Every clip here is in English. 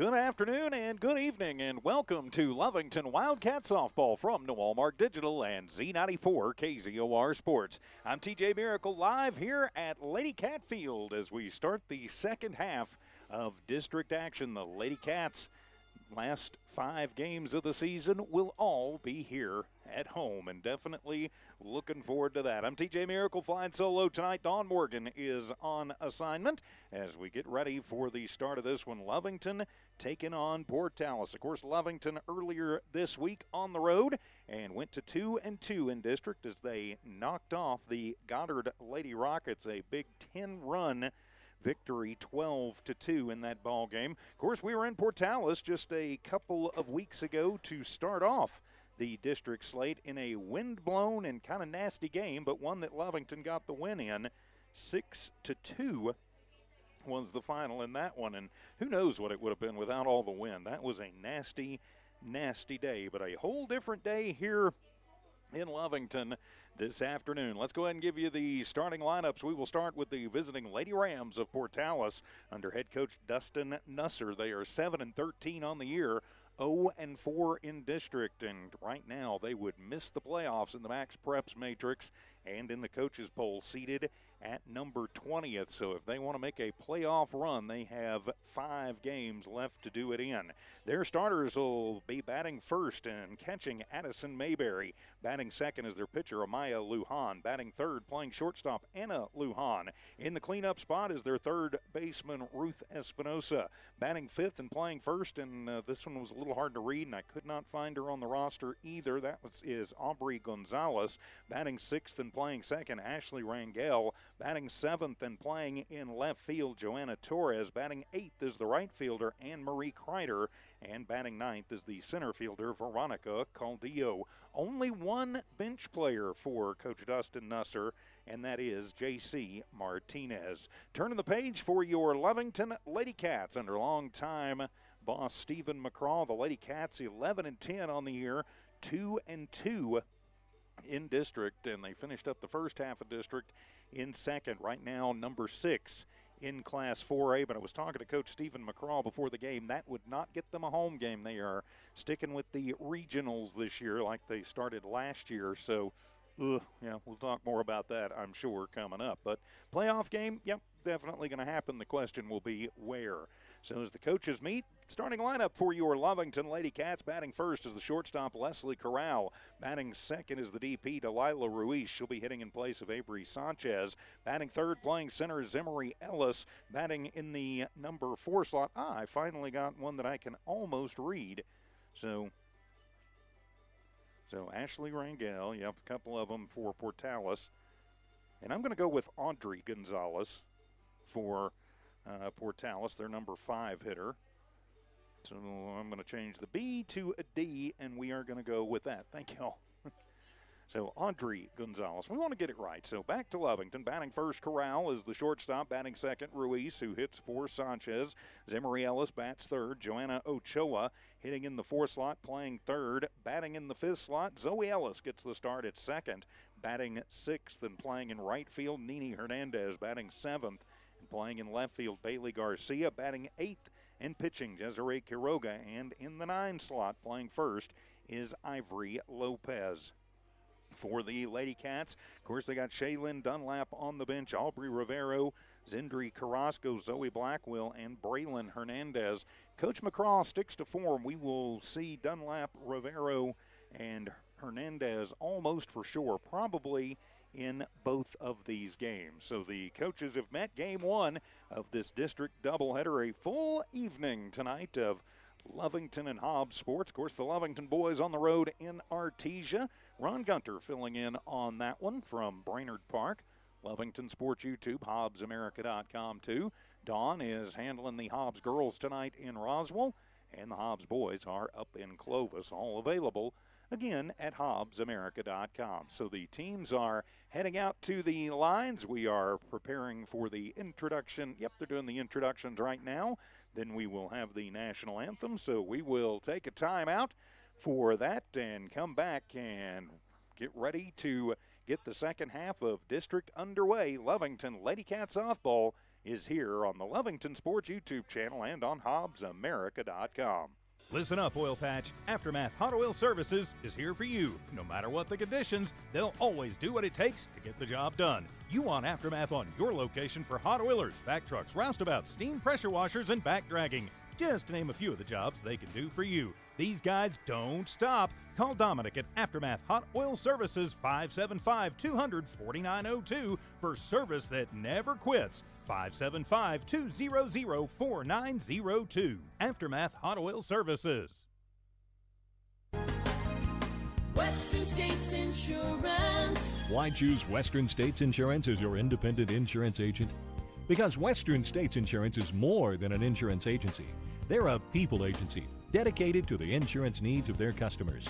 Good afternoon and good evening, and welcome to Lovington Wildcat Softball from New Walmart Digital and Z94 KZOR Sports. I'm TJ Miracle live here at Lady Cat Field as we start the second half of district action. The Lady Cats' last 5 games of the season will all be here at home, and definitely looking forward to that. I'm TJ Miracle flying solo tonight. Dawn Morgan is on assignment as we get ready for the start of this one. Lovington taking on Portales. Of course, Lovington earlier this week on the road and went to 2-2 in district as they knocked off the Goddard Lady Rockets, a Big 10-run victory, 12-2 in that ball game. Of course, we were in Portales just a couple of weeks ago to start off the district slate in a wind-blown and kind of nasty game, but one that Lovington got the win in. 6-2 was the final in that one, and who knows what it would have been without all the wind. That was a nasty, nasty day, but a whole different day here in Lovington this afternoon. Let's go ahead and give you the starting lineups. We will start with the visiting Lady Rams of Portales under head coach Dustin Nusser. They are 7-13 on the year, 0-4 in district, and right now they would miss the playoffs in the Max Preps Matrix and in the coaches poll, seated at number 20th. So if they want to make a playoff run, they have 5 games left to do it in. Their starters will be batting first and catching Addison Mayberry. Batting second is their pitcher, Amaya Lujan. Batting third, playing shortstop, Anna Lujan. In the cleanup spot is their third baseman, Ruth Espinosa. Batting fifth and playing first, and this one was a little hard to read, and I could not find her on the roster either. That is Aubrey Gonzalez. Batting sixth and playing second, Ashley Rangel. Batting seventh and playing in left field, Joanna Torres. Batting eighth is the right fielder, Anne-Marie Kreider. And batting ninth is the center fielder, Veronica Caldillo. Only one bench player for Coach Dustin Nusser, and that is J.C. Martinez. Turning the page for your Lovington Lady Cats under long-time boss Stephen McCraw. The Lady Cats 11-10 on the year, 2-2 in district, and they finished up the first half of district in second. Right now, number 6 in Class 4A, but I was talking to Coach Stephen McCraw before the game. That would not get them a home game. They are sticking with the regionals this year like they started last year, so we'll talk more about that, I'm sure, coming up. But playoff game, yep, definitely going to happen. The question will be where. So as the coaches meet, starting lineup for your Lovington Lady Cats. Batting first is the shortstop, Leslie Corral. Batting second is the DP, Delilah Ruiz. She'll be hitting in place of Avery Sanchez. Batting third, playing center, Zimmery Ellis. Batting in the number 4 slot. I finally got one that I can almost read. So Ashley Rangel, yep, a couple of them for Portales. And I'm going to go with Audrey Gonzalez for Portales, their number 5 hitter. So I'm going to change the B to a D, and we are going to go with that. Thank you all. So Audrey Gonzalez, we want to get it right. So back to Lovington. Batting first, Corral is the shortstop. Batting second, Ruiz, who hits for Sanchez. Zimmery Ellis bats third. Joanna Ochoa hitting in the 4th slot, playing third. Batting in the 5th slot, Zoe Ellis gets the start at second. Batting 6th and playing in right field, Nini Hernandez. Batting 7th and playing in left field, Bailey Garcia. Batting 8th and pitching, Desiree Quiroga. And in the 9 slot, playing first, is Ivory Lopez. For the Lady Cats, of course, they got Shaylin Dunlap on the bench, Aubrey Rivero, Zindri Carrasco, Zoe Blackwell, and Braylon Hernandez. Coach McCraw sticks to form. We will see Dunlap, Rivero, and Hernandez almost for sure, probably in both of these games. So the coaches have met game 1 of this district doubleheader, a full evening tonight of Lovington and Hobbs sports. Of course, the Lovington boys on the road in Artesia. Ron Gunter filling in on that one from Brainerd Park. Lovington Sports YouTube, HobbsAmerica.com too. Dawn is handling the Hobbs girls tonight in Roswell, and the Hobbs boys are up in Clovis, all available again at HobbsAmerica.com. So the teams are heading out to the lines. We are preparing for the introduction. Yep, they're doing the introductions right now. Then we will have the national anthem. So we will take a timeout for that and come back and get ready to get the second half of district underway. Lovington Lady Cat softball is here on the Lovington Sports YouTube channel and on HobbsAmerica.com. Listen up, Oil Patch. Aftermath Hot Oil Services is here for you. No matter what the conditions, they'll always do what it takes to get the job done. You want Aftermath on your location for hot oilers, back trucks, roustabouts, steam pressure washers, and back dragging. Just to name a few of the jobs they can do for you. These guys don't stop. Call Dominic at Aftermath Hot Oil Services 575-200-4902 for service that never quits. 575-200-4902. Aftermath Hot Oil Services. Western States Insurance. Why choose Western States Insurance as your independent insurance agent? Because Western States Insurance is more than an insurance agency. They're a people agency dedicated to the insurance needs of their customers.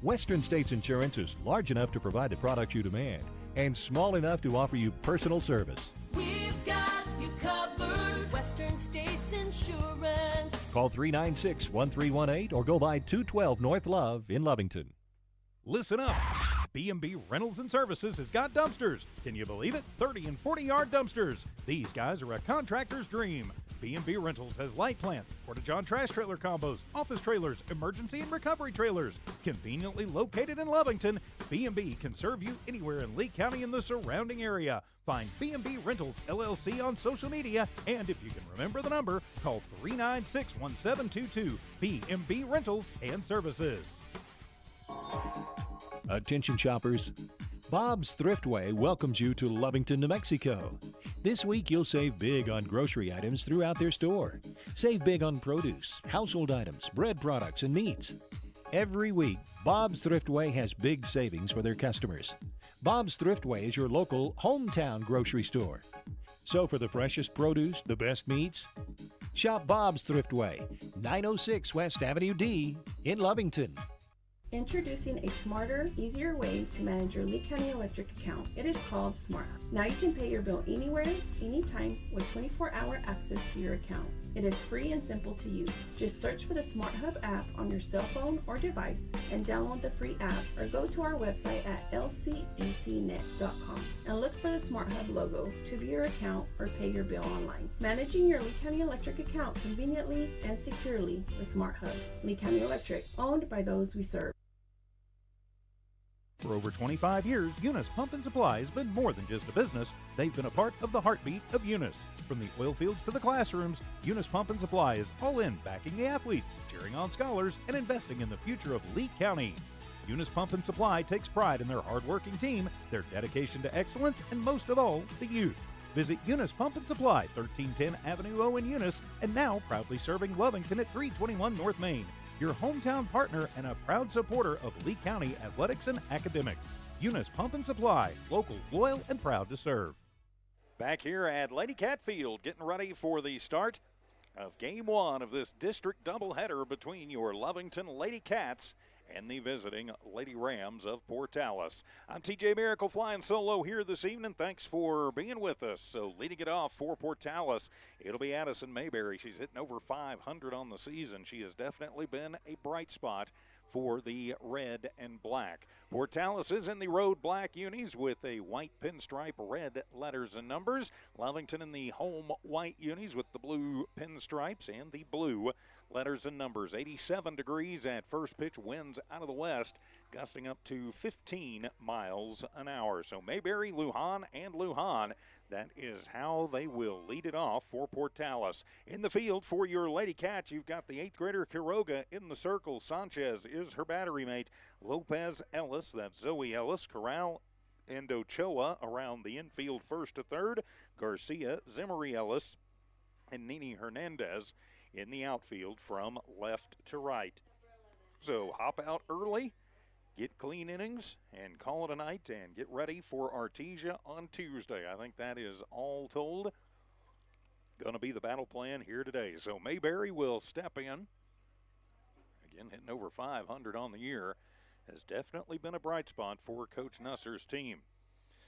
Western States Insurance is large enough to provide the products you demand and small enough to offer you personal service. We've got you covered. Western States Insurance. Call 396-1318 or go by 212 North Love in Lovington. Listen up. B&B Rentals and Services has got dumpsters. Can you believe it? 30 and 40-yard dumpsters. These guys are a contractor's dream. B&B Rentals has light plants, porta-john trash trailer combos, office trailers, emergency and recovery trailers. Conveniently located in Lovington, B&B can serve you anywhere in Lee County and the surrounding area. Find B&B Rentals LLC on social media, and if you can remember the number, call 396-1722. B&B Rentals and Services. Attention shoppers, Bob's Thriftway welcomes you to Lovington, New Mexico. This week you'll save big on grocery items throughout their store. Save big on produce, household items, bread products, and meats. Every week, Bob's Thriftway has big savings for their customers. Bob's Thriftway is your local hometown grocery store. So for the freshest produce, the best meats, shop Bob's Thriftway, 906 West Avenue D in Lovington. Introducing a smarter, easier way to manage your Lee County Electric account. It is called Smart Hub. Now you can pay your bill anywhere, anytime, with 24-hour access to your account. It is free and simple to use. Just search for the Smart Hub app on your cell phone or device and download the free app, or go to our website at lcecnet.com and look for the Smart Hub logo to view your account or pay your bill online. Managing your Lee County Electric account conveniently and securely with Smart Hub. Lee County Electric, owned by those we serve. For over 25 years, Eunice Pump and Supply has been more than just a business. They've been a part of the heartbeat of Eunice. From the oil fields to the classrooms, Eunice Pump and Supply is all in backing the athletes, cheering on scholars, and investing in the future of Lee County. Eunice Pump and Supply takes pride in their hardworking team, their dedication to excellence, and most of all, the youth. Visit Eunice Pump and Supply, 1310 Avenue O in Eunice, and now proudly serving Lovington at 321 North Main. Your hometown partner and a proud supporter of Lee County athletics and academics. Eunice Pump and Supply, local, loyal, and proud to serve. Back here at Lady Cat Field, getting ready for the start of Game 1 of this district doubleheader between your Lovington Lady Cats and the visiting Lady Rams of Portales. I'm TJ Miracle flying solo here this evening. Thanks for being with us. So leading it off for Portales, it'll be Addison Mayberry. She's hitting over 500 on the season. She has definitely been a bright spot for the red and black. Portales is in the road black unis with a white pinstripe, red letters and numbers. Lovington in the home white unis with the blue pinstripes and the blue letters and numbers. 87 degrees at first pitch, winds out of the west, gusting up to 15 miles an hour. So Mayberry, Lujan, and Lujan, that is how they will lead it off for Portales. In the field for your Lady Cats, you've got the 8th grader Quiroga in the circle. Sanchez is her battery mate. Lopez Ellis, that's Zoe Ellis. Corral and Ochoa around the infield first to third. Garcia, Zimmery Ellis, and Nini Hernandez in the outfield from left to right. So hop out early, get clean innings, and call it a night, and get ready for Artesia on Tuesday. I think that is all told going to be the battle plan here today. So Mayberry will step in. Again, hitting over 500 on the year has definitely been a bright spot for Coach Nusser's team.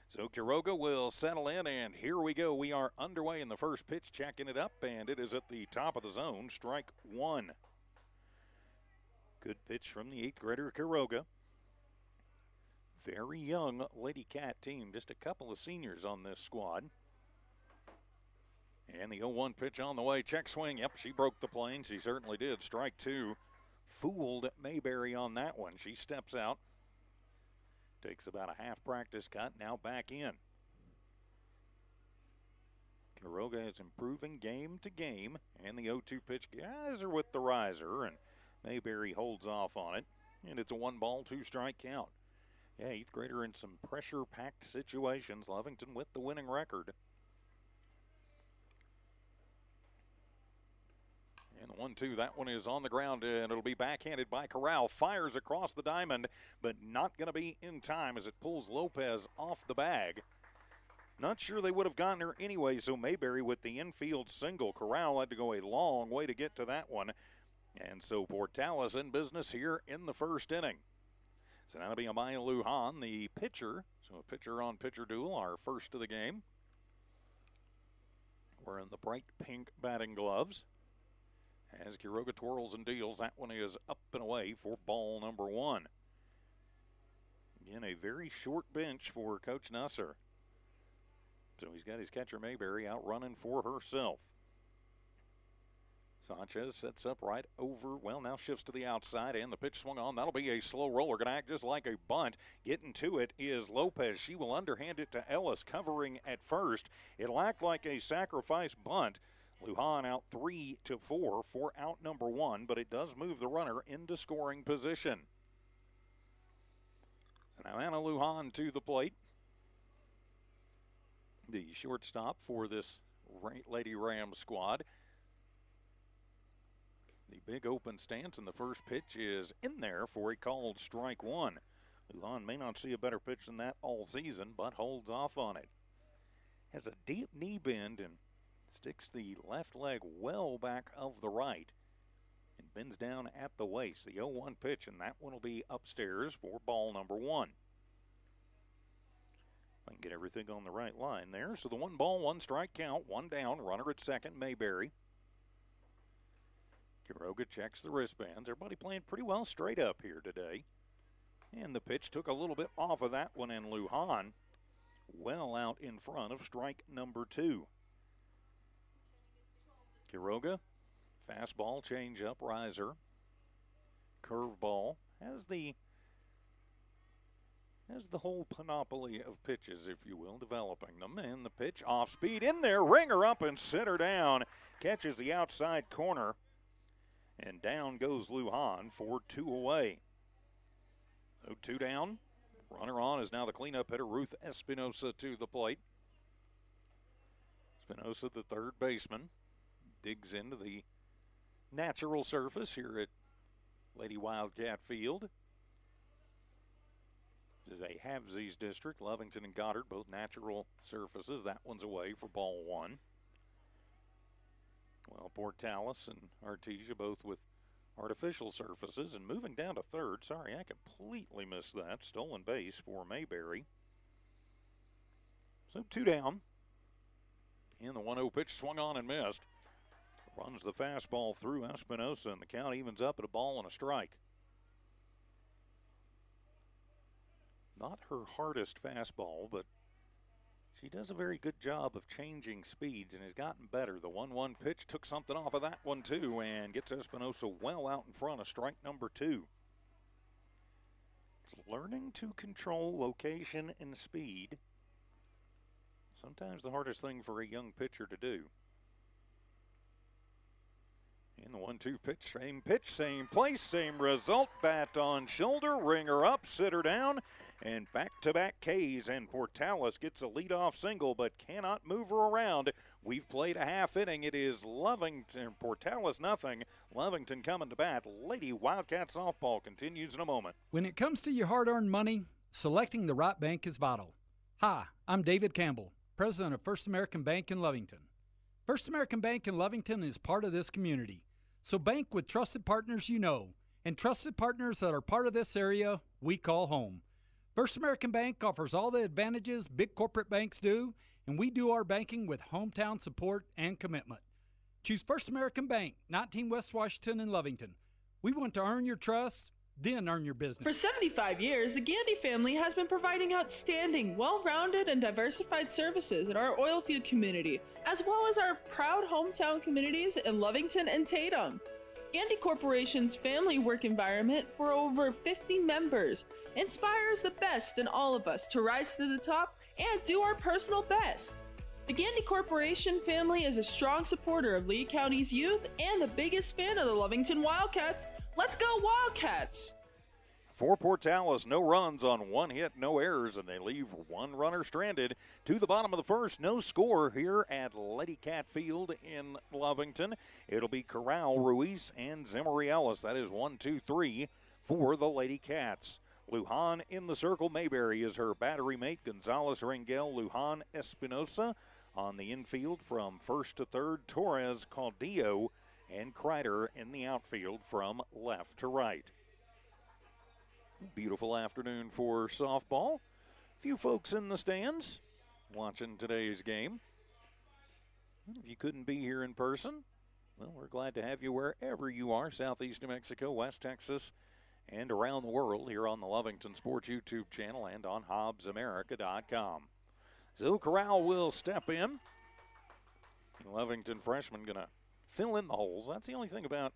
So Quiroga will settle in, and here we go. We are underway in the first pitch, checking it up, and it is at the top of the zone, strike one. Good pitch from the 8th grader Quiroga. Very young Lady Cat team, just a couple of seniors on this squad. And the 0-1 pitch on the way. Check swing. Yep, she broke the plane. She certainly did. Strike two. Fooled Mayberry on that one. She steps out. Takes about a half practice cut. Now back in. Quiroga is improving game to game. And the 0-2 pitch. Guys are with the riser. And Mayberry holds off on it. And it's a 1-ball, 2-strike count. Yeah, 8th grader in some pressure-packed situations. Lovington with the winning record. And the 1-2, that one is on the ground, and it'll be backhanded by Corral. Fires across the diamond, but not going to be in time as it pulls Lopez off the bag. Not sure they would have gotten her anyway, so Mayberry with the infield single. Corral had to go a long way to get to that one. And so Portales in business here in the first inning. So that'll be Amaya Lujan, the pitcher. So a pitcher-on-pitcher duel, our first of the game. Wearing the bright pink batting gloves. As Quiroga twirls and deals, that one is up and away for ball number 1. Again, a very short bench for Coach Nusser. So he's got his catcher Mayberry out running for herself. Sanchez sets up right over, well, now shifts to the outside, and the pitch swung on. That'll be a slow roller, going to act just like a bunt. Getting to it is Lopez. She will underhand it to Ellis, covering at first. It'll act like a sacrifice bunt. Lujan out 3-4 for out number 1, but it does move the runner into scoring position. So now Anna Lujan to the plate. The shortstop for this Lady Rams squad. The big open stance, and the first pitch is in there for a called strike 1. Lujan may not see a better pitch than that all season, but holds off on it. Has a deep knee bend and sticks the left leg well back of the right and bends down at the waist. The 0-1 pitch, and that one will be upstairs for ball number 1. I can get everything on the right line there. So the 1-ball, 1-strike count, 1 down, runner at second, Mayberry. Quiroga checks the wristbands. Everybody playing pretty well straight up here today. And the pitch took a little bit off of that one, and Lujan well out in front of strike number 2. Quiroga, fastball, changeup, riser, curveball, has the whole panoply of pitches, if you will, developing them. And the pitch off speed in there, ringer up and center down, catches the outside corner, and down goes Lujan for 2 away. So 2 down, runner on is now the cleanup hitter, Ruth Espinosa to the plate. Espinosa, the third baseman, digs into the natural surface here at Lady Wildcat Field. This is a halvesies district. Lovington and Goddard, both natural surfaces. That one's away for ball 1. Well, Portales and Artesia both with artificial surfaces. And moving down to third, sorry, I completely missed that. Stolen base for Mayberry. So 2 down. And the 1-0 pitch swung on and missed. Runs the fastball through Espinosa, and the count evens up at a ball and a strike. Not her hardest fastball, but she does a very good job of changing speeds and has gotten better. The 1-1 pitch took something off of that one too and gets Espinosa well out in front of strike number 2. It's learning to control location and speed. Sometimes the hardest thing for a young pitcher to do. And the 1-2 pitch, same place, same result. Bat on shoulder, ringer up, sitter down, and back-to-back Ks. And Portales gets a leadoff single, but cannot move her around. We've played a half inning. It is Lovington, Portales nothing. Lovington coming to bat. Lady Wildcat softball continues in a moment. When it comes to your hard-earned money, selecting the right bank is vital. Hi, I'm David Campbell, president of First American Bank in Lovington. First American Bank in Lovington is part of this community. So bank with trusted partners you know, and trusted partners that are part of this area we call home. First American Bank offers all the advantages big corporate banks do, and we do our banking with hometown support and commitment. Choose First American Bank, 19 West Washington in Lovington. We want to earn your trust then earn your For business. 75 years, the Gandy family has been providing outstanding, well-rounded, and diversified services in our oil field community, as well as our proud hometown communities in Lovington and Tatum. Gandy Corporation's family work environment for over 50 members inspires the best in all of us to rise to the top and do our personal best. The Gandy Corporation family is a strong supporter of Lee County's youth and the biggest fan of the Lovington Wildcats. Let's go Wildcats! For Portales, no runs on one hit, no errors, and they leave one runner stranded to the bottom of the first. No score here at Lady Cat Field in Lovington. It'll be Corral, Ruiz, and Zimmery Ellis. That is 1, 2, 3 for the Lady Cats. Lujan in the circle. Mayberry is her battery mate. Gonzalez, Rangel, Lujan, Espinosa. On the infield from first to third, Torres, Caudillo, and Kreider in the outfield from left to right. Beautiful afternoon for softball. Few folks in the stands watching today's game. If you couldn't be here in person, well, we're glad to have you wherever you are, Southeast New Mexico, West Texas, and around the world here on the Lovington Sports YouTube channel and on HobbsAmerica.com. So Corral will step in. Lovington freshman going to fill in the holes. That's the only thing about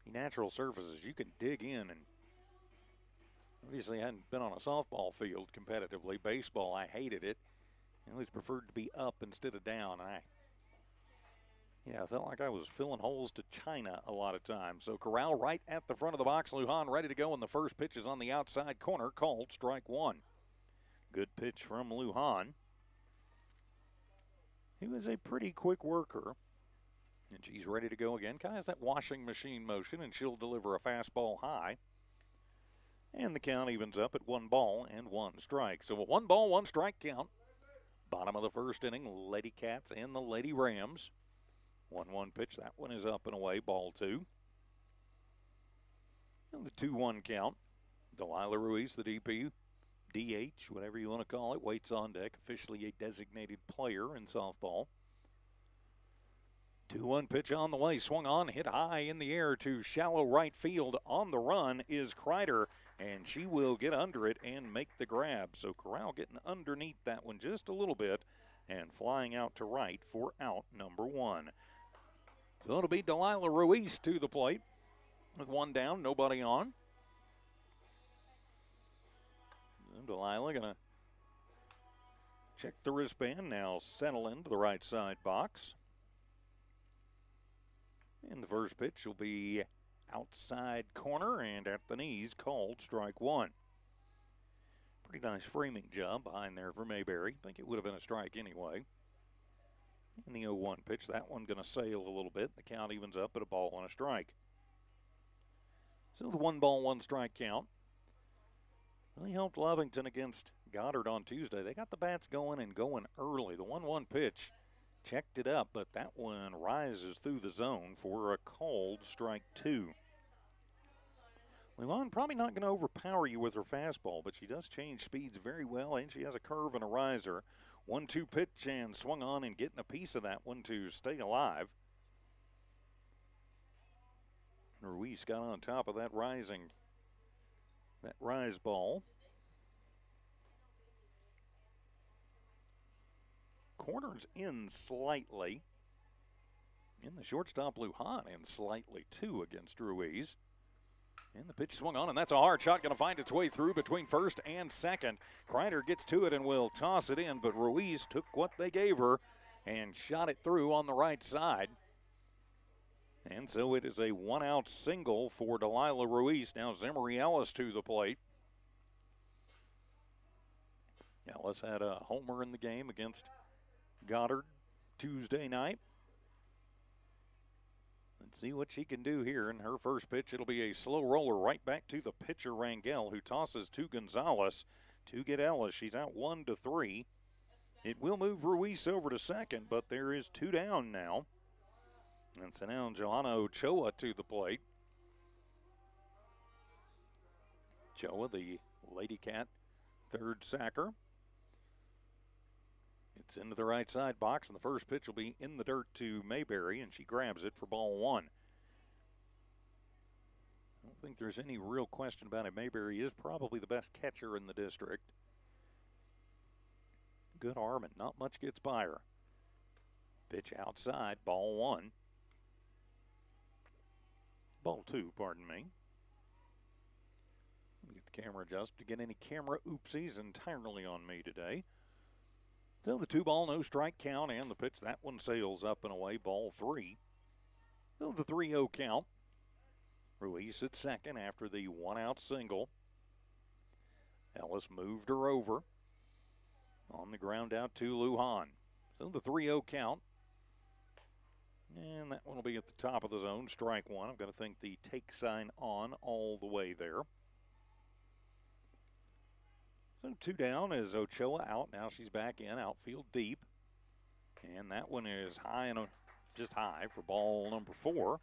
the natural surfaces. You can dig in, and obviously I hadn't been on a softball field competitively. Baseball, I hated it. I always preferred to be up instead of down. I felt like I was filling holes to China a lot of times. So Corral right at the front of the box. Lujan ready to go, and the first pitch is on the outside corner, called strike one. Good pitch from Lujan. He was a pretty quick worker. And she's ready to go again. Kind of has that washing machine motion, and she'll deliver a fastball high. And the count evens up at 1 ball and 1 strike. So a 1 ball, 1 strike count. Bottom of the first inning, Lady Cats and the Lady Rams. 1-1 pitch. That one is up and away, ball 2. And the 2-1 count. Delilah Ruiz, the DP, DH, whatever you want to call it, waits on deck. Officially a designated player in softball. 2-1 pitch on the way, swung on, hit high in the air to shallow right field. On the run is Kreider, and she will get under it and make the grab. So Corral getting underneath that one just a little bit and flying out to right for out number 1. So it'll be Delilah Ruiz to the plate with 1 down, nobody on. And Delilah going to check the wristband, now settle into the right side box. And the first pitch will be outside corner and at the knees, called strike 1. Pretty nice framing job behind there for Mayberry. I think it would have been a strike anyway. And the 0-1 pitch, that one going to sail a little bit. The count evens up at a ball and a strike. So the 1 ball, 1 strike count. Really helped Lovington against Goddard on Tuesday. They got the bats going and going early. The 1-1 pitch checked it up, but that one rises through the zone for a called strike 2. Lujan probably not going to overpower you with her fastball, but she does change speeds very well, and she has a curve and a riser. 1-2 pitch and swung on and getting a piece of that one to stay alive. Ruiz got on top of that rise ball. Corners in slightly. And the shortstop Lujan in slightly too against Ruiz. And the pitch swung on, and that's a hard shot, going to find its way through between first and second. Kreider gets to it and will toss it in, but Ruiz took what they gave her and shot it through on the right side. And so it is a 1-out single for Delilah Ruiz. Now Zimmery Ellis to the plate. Ellis had a homer in the game against Goddard Tuesday night. Let's see what she can do here in her first pitch. It'll be a slow roller right back to the pitcher Rangel, who tosses to Gonzalez to get Ellis. She's out 1-3. It will move Ruiz over to second, but there is 2 down now. And so now Johanna Ochoa to the plate. Ochoa, the Lady Cat third sacker. It's into the right side box, and the first pitch will be in the dirt to Mayberry, and she grabs it for ball 1. think there's any real question about it. Mayberry is probably the best catcher in the district. Good arm and not much gets by her. Pitch outside, ball 1. Ball 2, pardon me. Let me get the camera adjusted to get any camera oopsies entirely on me today. So the 2-ball, no strike count, and the pitch, that one sails up and away, ball 3. So the 3-0 count. Ruiz at second after the 1-out single. Ellis moved her over. On the ground out to Lujan. So the 3-0 count. And that one will be at the top of the zone, strike 1. I'm going to think the take sign on all the way there. So 2 down as Ochoa out. Now she's back in, outfield deep. And that one is high and just high for ball number 4.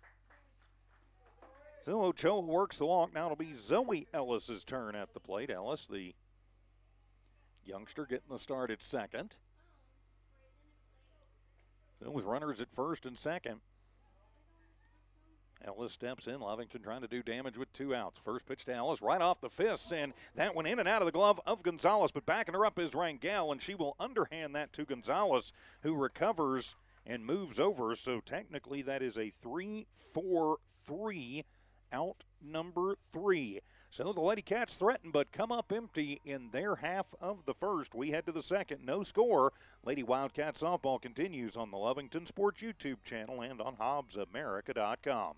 So Ochoa works the walk. Now it'll be Zoe Ellis's turn at the plate. Ellis, the youngster, getting the start at second. So with runners at first and second, Ellis steps in. Lovington trying to do damage with 2 outs. First pitch to Ellis, right off the fists, and that went in and out of the glove of Gonzalez, but backing her up is Rangel, and she will underhand that to Gonzalez, who recovers and moves over. So technically that is a 3-4-3 out number 3. So the Lady Cats threaten, but come up empty in their half of the first. We head to the second. No score. Lady Wildcat softball continues on the Lovington Sports YouTube channel and on HobbsAmerica.com.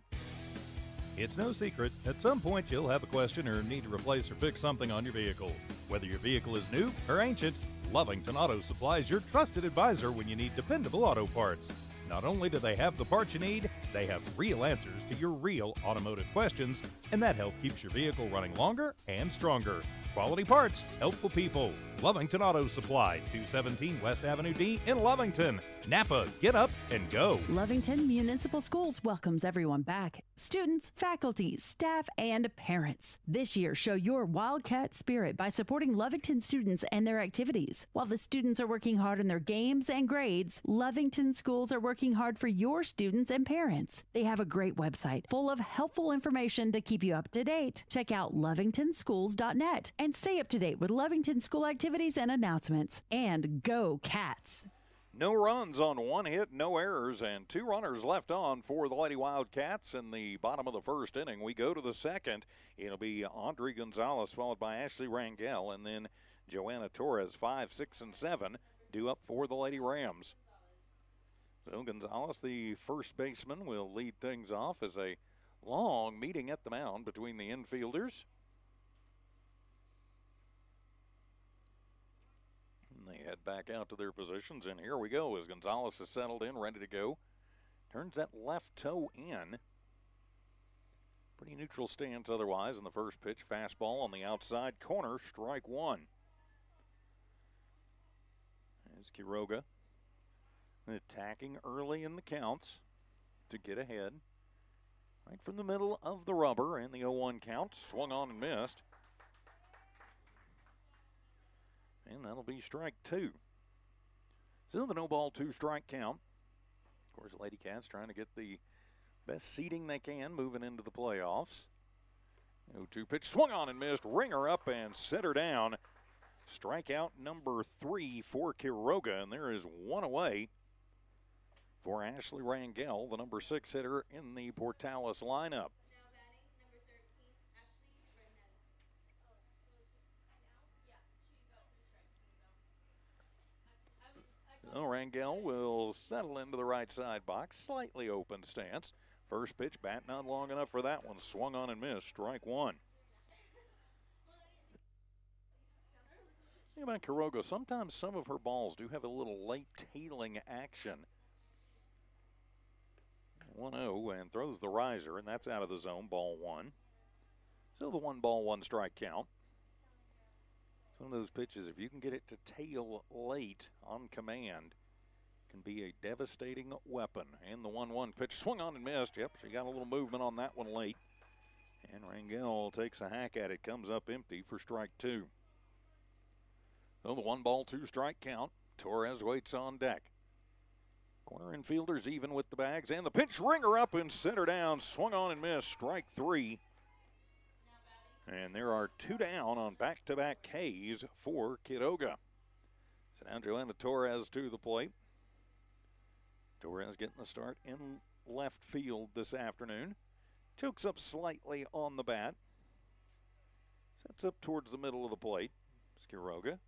It's no secret, at some point you'll have a question or need to replace or fix something on your vehicle. Whether your vehicle is new or ancient, Lovington Auto Supply is your trusted advisor when you need dependable auto parts. Not only do they have the parts you need, they have real answers to your real automotive questions, and that help keeps your vehicle running longer and stronger. Quality parts, helpful people. Lovington Auto Supply, 217 West Avenue D in Lovington. Napa, get up and go. Lovington Municipal Schools welcomes everyone back. Students, faculty, staff, and parents. This year, show your Wildcat spirit by supporting Lovington students and their activities. While the students are working hard on their games and grades, Lovington schools are working hard for your students and parents. They have a great website full of helpful information to keep you up to date. Check out lovingtonschools.net and stay up to date with Lovington school activities and announcements. And go Cats! No runs on 1 hit, no errors, and 2 runners left on for the Lady Wildcats in the bottom of the first inning. We go to the second. It'll be Audrey Gonzalez followed by Ashley Rangel, and then Joanna Torres, 5, 6, and 7, due up for the Lady Rams. So Gonzalez, the first baseman, will lead things off as a long meeting at the mound between the infielders. They head back out to their positions, and here we go as Gonzalez is settled in, ready to go. Turns that left toe in. Pretty neutral stance otherwise in the first pitch. Fastball on the outside corner, strike 1. As Quiroga attacking early in the counts to get ahead. Right from the middle of the rubber, and the 0-1 count. Swung on and missed. And that'll be strike 2. Still the no ball, 2 strike count. Of course, Lady Cats trying to get the best seeding they can moving into the playoffs. 0-2 pitch, swung on and missed. Ring her up and set her down. Strikeout number 3 for Quiroga, and there is 1 away for Ashley Rangel, the number 6 hitter in the Portales lineup. Rangel will settle into the right side box, slightly open stance. First pitch, bat not long enough for that one. Swung on and missed, strike 1. Think about Quiroga. Sometimes some of her balls do have a little late tailing action. 1-0 and throws the riser, and that's out of the zone, ball 1. So the 1-1 strike count. One of those pitches, if you can get it to tail late on command, can be a devastating weapon. And the 1-1 pitch swung on and missed. Yep, she got a little movement on that one late. And Rangel takes a hack at it, comes up empty for strike 2. So the 1-2 strike count. Torres waits on deck. Corner infielders even with the bags, and the pitch, ringer up and center down. Swung on and missed, strike 3. And there are 2 down on back-to-back Ks for Quiroga. So now Joanna Torres to the plate. Torres getting the start in left field this afternoon. Chokes up slightly on the bat. Sets up towards the middle of the plate. It's Quiroga.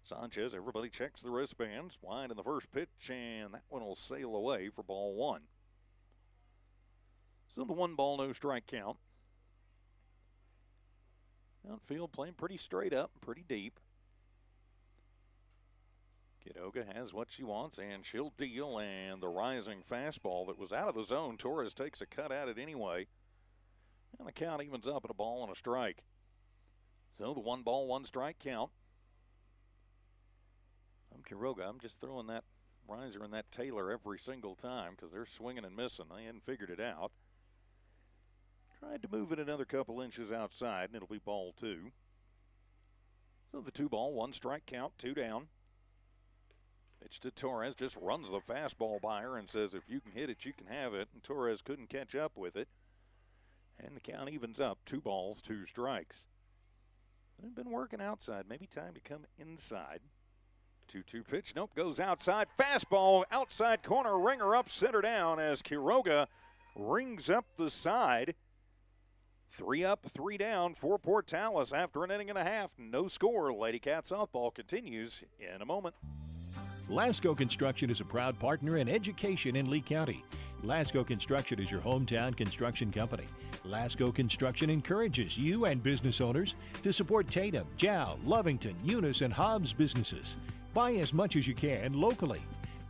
Sanchez, everybody checks the wristbands. Wide in the first pitch, and that one will sail away for ball 1. Still the 1-ball, no strike count. Outfield playing pretty straight up, pretty deep. Quiroga has what she wants, and she'll deal, and the rising fastball that was out of the zone. Torres takes a cut at it anyway. And the count evens up at a ball and a strike. So the 1-ball, 1-strike count. I'm Quiroga. I'm just throwing that riser and that Taylor every single time because they're swinging and missing. They hadn't figured it out. Tried to move it another couple inches outside, and it'll be ball 2. So the 2-ball, 1-strike count, 2 down. Pitch to Torres, just runs the fastball by her and says, if you can hit it, you can have it. And Torres couldn't catch up with it. And the count evens up, 2 balls, 2 strikes. They've been working outside. Maybe time to come inside. 2-2 pitch. Nope, goes outside. Fastball, outside corner, ringer up, center down as Quiroga rings up the side. 3 up, 3 down for Portales after an inning and a half. No score. Lady Cat softball continues in a moment. Lasco Construction is a proud partner in education in Lee County. Lasco Construction is your hometown construction company. Lasco Construction encourages you and business owners to support Tatum, Jow, Lovington, Eunice, and Hobbs businesses. Buy as much as you can locally,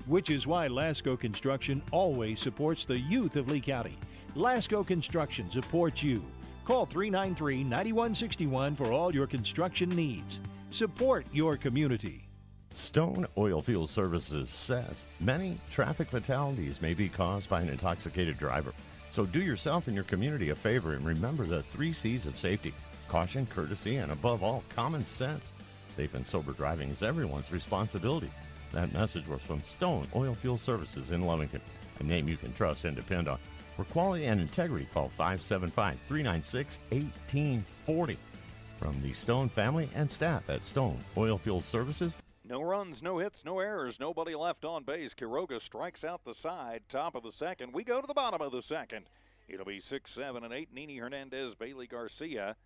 which is why Lasco Construction always supports the youth of Lee County. Lasco Construction supports you. Call 393-9161 for all your construction needs. Support your community. Stone Oilfield Services says many traffic fatalities may be caused by an intoxicated driver. So do yourself and your community a favor and remember the 3 C's of safety: caution, courtesy, and above all, common sense. Safe and sober driving is everyone's responsibility. That message was from Stone Oilfield Services in Lovington, a name you can trust and depend on. For quality and integrity, call 575-396-1840. From the Stone family and staff at Stone Oilfield Services. No runs, no hits, no errors, nobody left on base. Quiroga strikes out the side, top of the second. We go to the bottom of the second. It'll be 6, 7, and 8. Nini Hernandez, Bailey Garcia,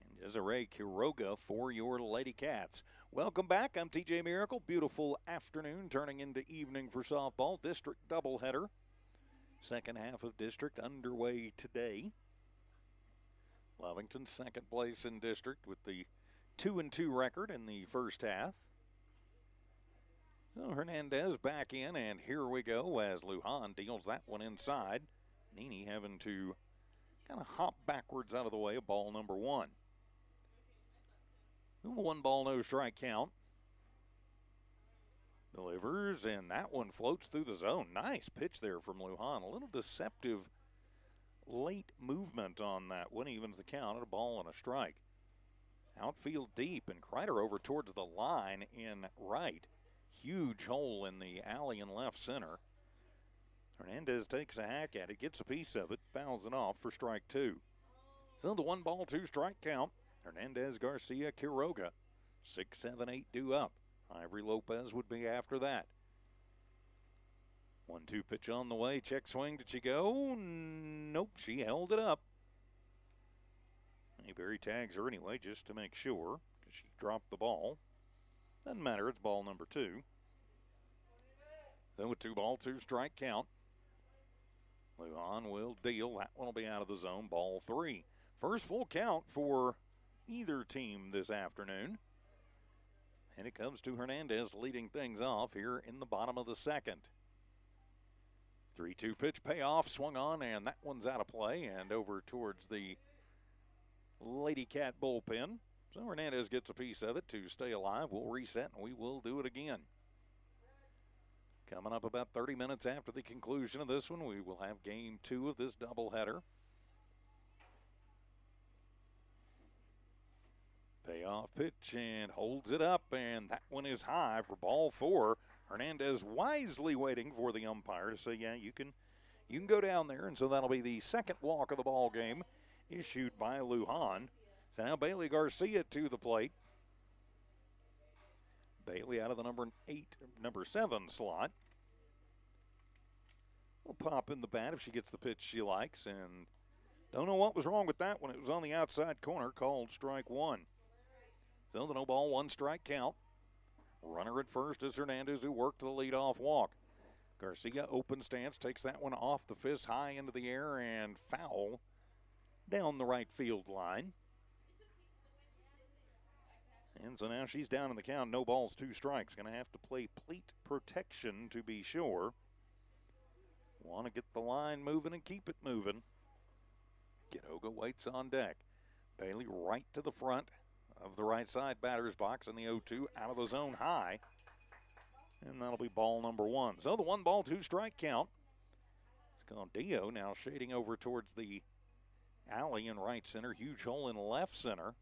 and Desiree Quiroga for your Lady Cats. Welcome back. I'm TJ Miracle. Beautiful afternoon turning into evening for softball. District doubleheader. Second half of district underway today. Lovington second place in district with the 2-2 record in the first half. So Hernandez back in, and here we go as Lujan deals that one inside. Nini having to kind of hop backwards out of the way of ball number 1. 1-ball, no strike count. Delivers, and that one floats through the zone. Nice pitch there from Lujan. A little deceptive late movement on that one. Evens the count at a ball and a strike. Outfield deep, and Kreider over towards the line in right. Huge hole in the alley in left center. Hernandez takes a hack at it, gets a piece of it, fouls it off for strike 2. So the 1-ball, 2-strike count. Hernandez, Garcia, Quiroga. 6, 7, 8 due up. Ivory Lopez would be after that. 1-2 pitch on the way. Check swing. Did she go? Nope, she held it up. Mayberry tags her anyway just to make sure because she dropped the ball. Doesn't matter. It's ball number 2. Then with 2-ball, 2-strike count. Lujan will deal. That one will be out of the zone. Ball 3. First full count for either team this afternoon. And it comes to Hernandez leading things off here in the bottom of the second. 3-2 pitch payoff, swung on, and that one's out of play and over towards the Lady Cat bullpen. So Hernandez gets a piece of it to stay alive. We'll reset and we will do it again. Coming up about 30 minutes after the conclusion of this one, we will have game 2 of this doubleheader. Payoff pitch and holds it up, and that one is high for ball 4. Hernandez wisely waiting for the umpire to say, yeah, you can go down there, and so that'll be the second walk of the ball game issued by Lujan. So now Bailey Garcia to the plate. Bailey out of the number 7 slot. Will pop in the bat if she gets the pitch she likes, and don't know what was wrong with that one. It was on the outside corner, called strike 1. So the no ball, 1 strike count. Runner at first is Hernandez, who worked the leadoff walk. Garcia open stance, takes that one off the fist, high into the air, and foul down the right field line. And so now she's down in the count. No balls, 2 strikes. Going to have to play plate protection to be sure. Want to get the line moving and keep it moving. Quiroga waits on deck. Bailey right to the front of the right side batter's box in the 0-2, out of the zone high. And that'll be ball number 1. So the 1 ball, 2 strike count. It's Dio now shading over towards the alley in right center. Huge hole in left center.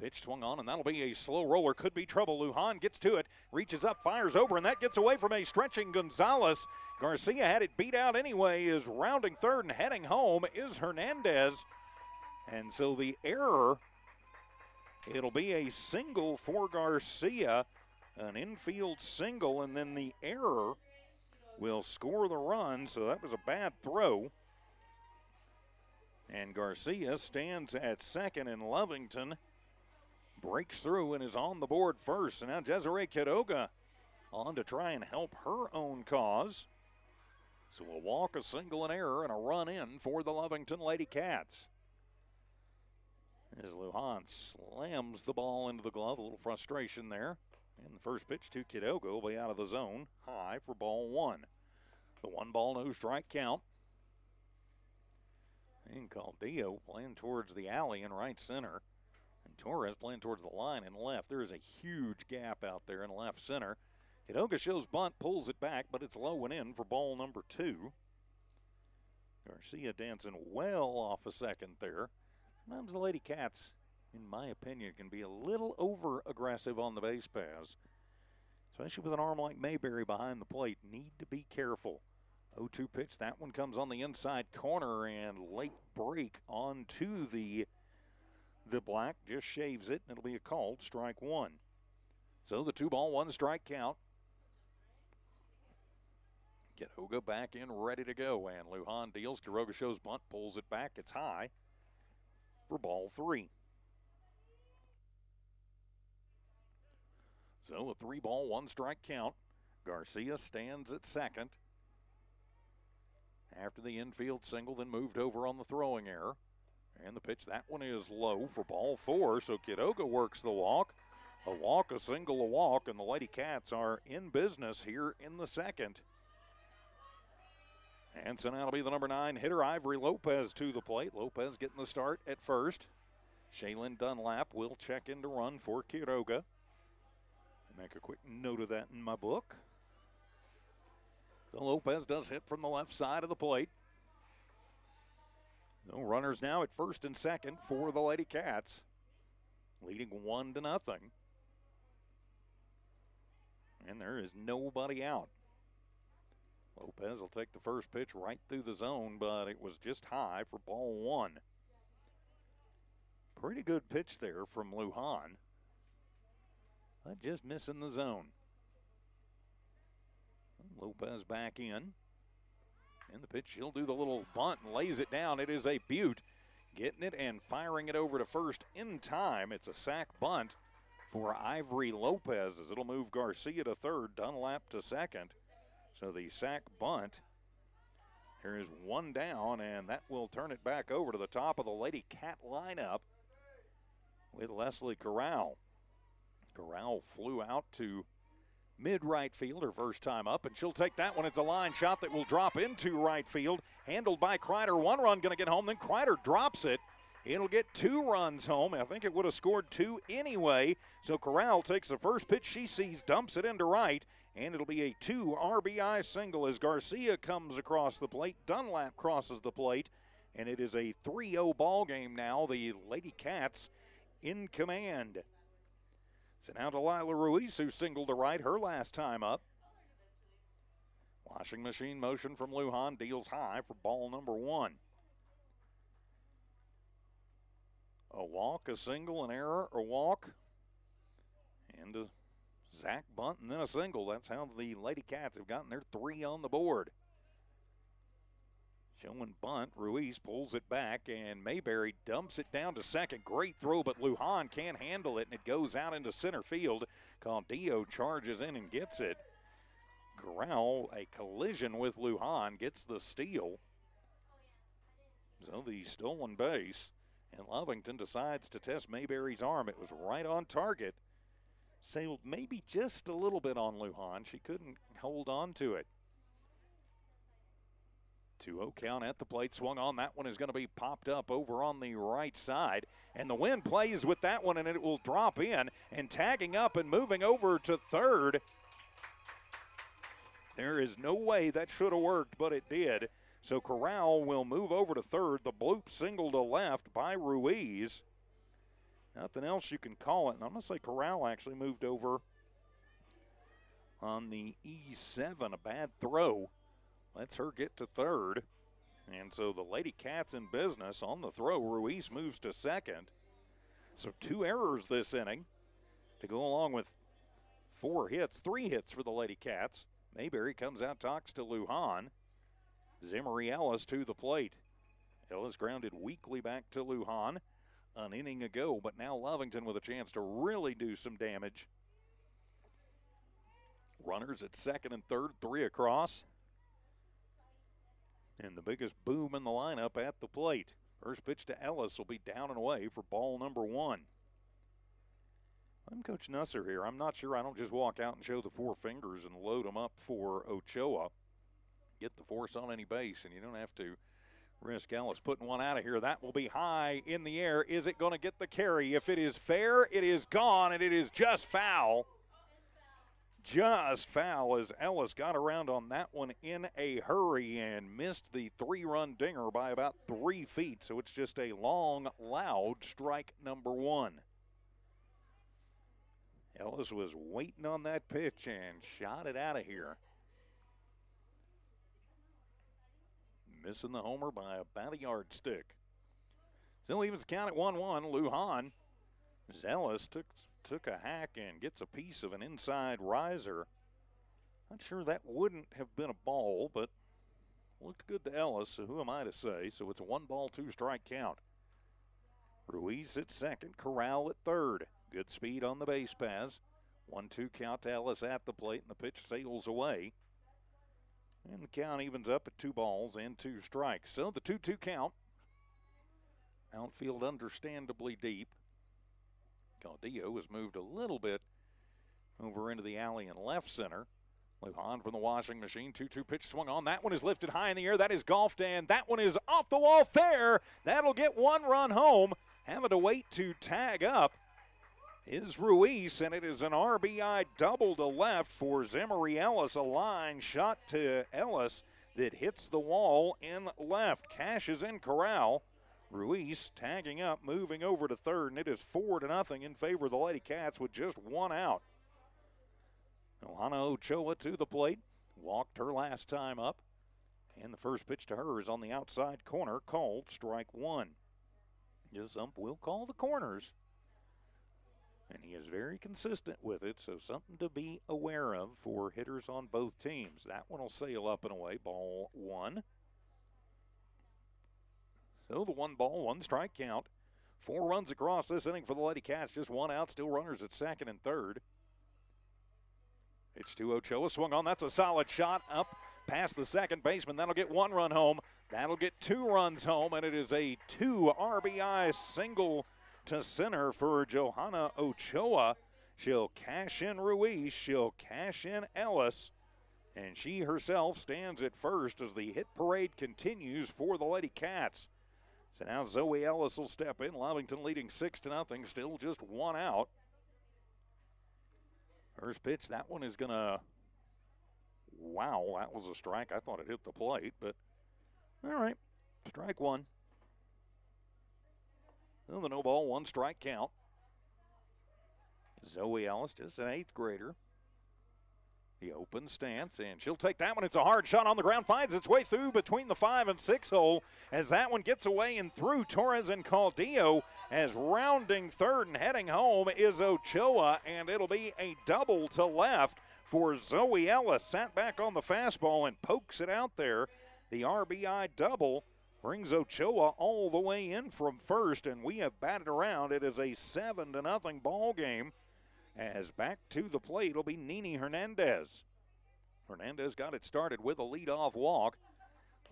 Pitch swung on, and that'll be a slow roller. Could be trouble. Lujan gets to it, reaches up, fires over, and that gets away from a stretching Gonzalez. Garcia had it beat out anyway, is rounding third and heading home is Hernandez. And so the error, it'll be a single for Garcia, an infield single, and then the error will score the run. So that was a bad throw. And Garcia stands at second, and Lovington breaks through and is on the board first. So now Desiree Quiroga on to try and help her own cause. So a walk, a single, an error, and a run in for the Lovington Lady Cats. As Lujan slams the ball into the glove, a little frustration there. And the first pitch to Quiroga will be out of the zone, high for ball 1. The 1 ball, no strike count. And Dio playing towards the alley in right center. And Torres playing towards the line in left. There is a huge gap out there in left center. Quiroga shows bunt, pulls it back, but it's low and in for ball number 2. Garcia dancing well off a second there. Sometimes the Lady Cats, in my opinion, can be a little over-aggressive on the base paths. Especially with an arm like Mayberry behind the plate. Need to be careful. 0-2 pitch. That one comes on the inside corner, and late break onto the black. Just shaves it, and it'll be a called strike 1. So the 2 ball, 1 strike count. Quiroga back in, ready to go, and Lujan deals. Quiroga shows bunt, pulls it back. It's high for ball 3. So a 3 ball, 1 strike count. Garcia stands at second. After the infield single, then moved over on the throwing error. And the pitch, that one is low for ball 4. So Quiroga works the walk. A walk, a single, a walk, and the Lady Cats are in business here in the second. And so now it'll be the number 9 hitter, Ivory Lopez, to the plate. Lopez getting the start at first. Shaylin Dunlap will check in to run for Quiroga. Make a quick note of that in my book. So Lopez does hit from the left side of the plate. No runners now at first and second for the Lady Cats, leading 1-0. And there is nobody out. Lopez will take the first pitch right through the zone, but it was just high for ball 1. Pretty good pitch there from Lujan, but just missing the zone. Lopez back in. And the pitch, she'll do the little bunt and lays it down. It is a beaut. Getting it and firing it over to first in time. It's a sac bunt for Ivory Lopez as it'll move Garcia to third, Dunlap to second. So the sac bunt. Here is 1 down, and that will turn it back over to the top of the Lady Cat lineup with Leslie Corral. Corral flew out to mid-right field her first time up, and she'll take that one. It's a line shot that will drop into right field. Handled by Kreider. 1 run going to get home, then Kreider drops it. It'll get 2 runs home. I think it would have scored 2 anyway. So Corral takes the first pitch she sees, dumps it into right, and it'll be a 2 RBI single as Garcia comes across the plate. Dunlap crosses the plate, and it is a 3-0 ball game now. The Lady Cats in command. So now Delilah Ruiz, who singled to right her last time up. Washing machine motion from Lujan, deals high for ball number 1. A walk, a single, an error, a walk, and a Zach bunt, and then a single. That's how the Lady Cats have gotten their 3 on the board. Showing bunt, Ruiz pulls it back, and Mayberry dumps it down to second. Great throw, but Lujan can't handle it, and it goes out into center field. Caudillo charges in and gets it. Corral, a collision with Lujan, gets the steal. So the stolen base, and Lovington decides to test Mayberry's arm. It was right on target. Sailed maybe just a little bit on Lujan. She couldn't hold on to it. 2-0 count at the plate. Swung on. That one is going to be popped up over on the right side. And the wind plays with that one, and it will drop in. And tagging up and moving over to third. There is no way that should have worked, but it did. So Corral will move over to third. The bloop single to left by Ruiz. Nothing else you can call it. And I'm going to say Corral actually moved over on the E7. A bad throw lets her get to third. And so the Lady Cats in business on the throw. Ruiz moves to second. So 2 errors this inning to go along with 3 hits for the Lady Cats. Mayberry comes out, talks to Lujan. Zimmery Ellis to the plate. Ellis grounded weakly back to Lujan an inning ago, but now Lovington with a chance to really do some damage. Runners at second and third, 3 across. And the biggest boom in the lineup at the plate. First pitch to Ellis will be down and away for ball number 1. I'm Coach Nusser here. I'm not sure I don't just walk out and show the 4 fingers and load them up for Ochoa. Get the force on any base, and you don't have to risk Ellis putting one out of here. That will be high in the air. Is it going to get the carry? If it is fair, it is gone, and it is just foul. Just foul as Ellis got around on that one in a hurry and missed the 3-run dinger by about 3 feet. So it's just a long, loud strike number 1. Ellis was waiting on that pitch and shot it out of here. Missing the homer by about a yardstick. Still evens count at 1-1. Lujan. Ellis took a hack and gets a piece of an inside riser. Not sure that wouldn't have been a ball, but looked good to Ellis, so who am I to say? So it's a 1-ball, 2-strike count. Ruiz at second, Corral at third. Good speed on the base paths. 1-2 count to Ellis at the plate, and the pitch sails away. And the count evens up at 2 balls and 2 strikes. So the 2-2 count. Outfield understandably deep. Caudillo has moved a little bit over into the alley in left center. Lujan from the washing machine. 2-2 pitch swung on. That one is lifted high in the air. That is golfed, and that one is off the wall fair. That'll get 1 run home. Having to wait to tag up is Ruiz, and it is an RBI double to left for Zimmery Ellis. A line shot to Ellis that hits the wall in left. Cashes in Corral. Ruiz tagging up, moving over to third, and it is 4-0 in favor of the Lady Cats with just 1 out. Johanna Ochoa to the plate. Walked her last time up, and the first pitch to her is on the outside corner, called strike 1. This ump will call the corners. And he is very consistent with it, so something to be aware of for hitters on both teams. That one will sail up and away, ball 1. So the 1-ball, 1-strike count. 4 runs across this inning for the Lady Cats, just 1 out, still runners at second and third. Pitch to Ochoa, swung on, that's a solid shot up past the second baseman. That'll get 1 run home. That'll get 2 runs home, and it is a 2 RBI single to center for Johanna Ochoa. She'll cash in Ruiz. She'll cash in Ellis. And she herself stands at first as the hit parade continues for the Lady Cats. So now Zoe Ellis will step in. Lovington leading 6-0. Still just 1 out. First pitch, that one is going to... Wow, that was a strike. I thought it hit the plate, but all right. Strike 1. Well, the no ball, 1-strike count. Zoe Ellis, just an 8th grader. The open stance, and she'll take that one. It's a hard shot on the ground, finds its way through between the 5 and 6 hole as that one gets away and through Torres and Caldillo, as rounding third and heading home is Ochoa, and it'll be a double to left for Zoe Ellis. Sat back on the fastball and pokes it out there. The RBI double brings Ochoa all the way in from first, and we have batted around. It is a 7-0 ball game. As back to the plate, it'll be Nini Hernandez. Hernandez got it started with a leadoff walk.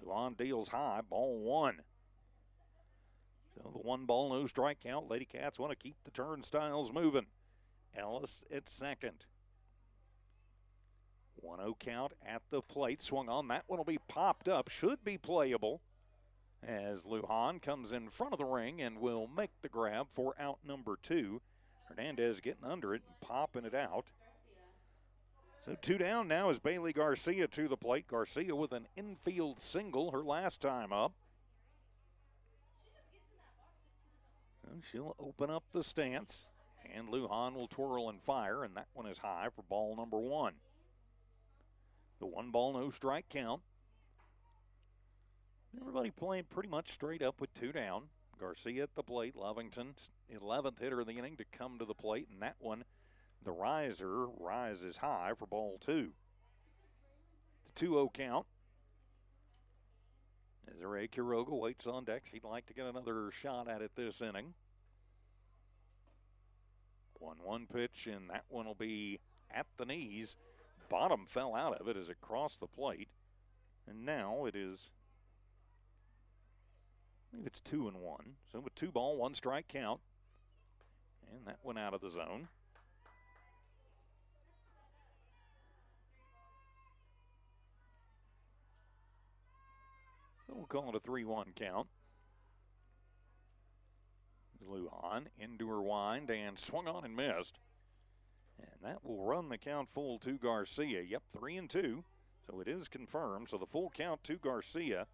Luan deals high, ball 1. So the 1-ball, no strike count. Lady Cats want to keep the turnstiles moving. Ellis at second. 1-0 count at the plate. Swung on. That one will be popped up. Should be playable as Lujan comes in front of the ring and will make the grab for out number 2. Hernandez getting under it and popping it out. So 2 down now is Bailey Garcia to the plate. Garcia with an infield single her last time up. And she'll open up the stance, and Lujan will twirl and fire, and that one is high for ball number 1. The 1-ball, no strike count. Everybody playing pretty much straight up with 2 down. Garcia at the plate. Lovington, 11th hitter of the inning to come to the plate, and that one, the riser, rises high for ball 2. The 2-0 count. Desiree Quiroga waits on deck. She'd like to get another shot at it this inning. 1-1 pitch, and that one will be at the knees. Bottom fell out of it as it crossed the plate. And now it is, I believe it's 2-1. So with 2-ball, 1 strike count. And that went out of the zone. So we'll call it a 3-1 count. Lujan into her wind and swung on and missed. And that will run the count full to Garcia. Yep, 3-2. So it is confirmed. So the full count to Garcia.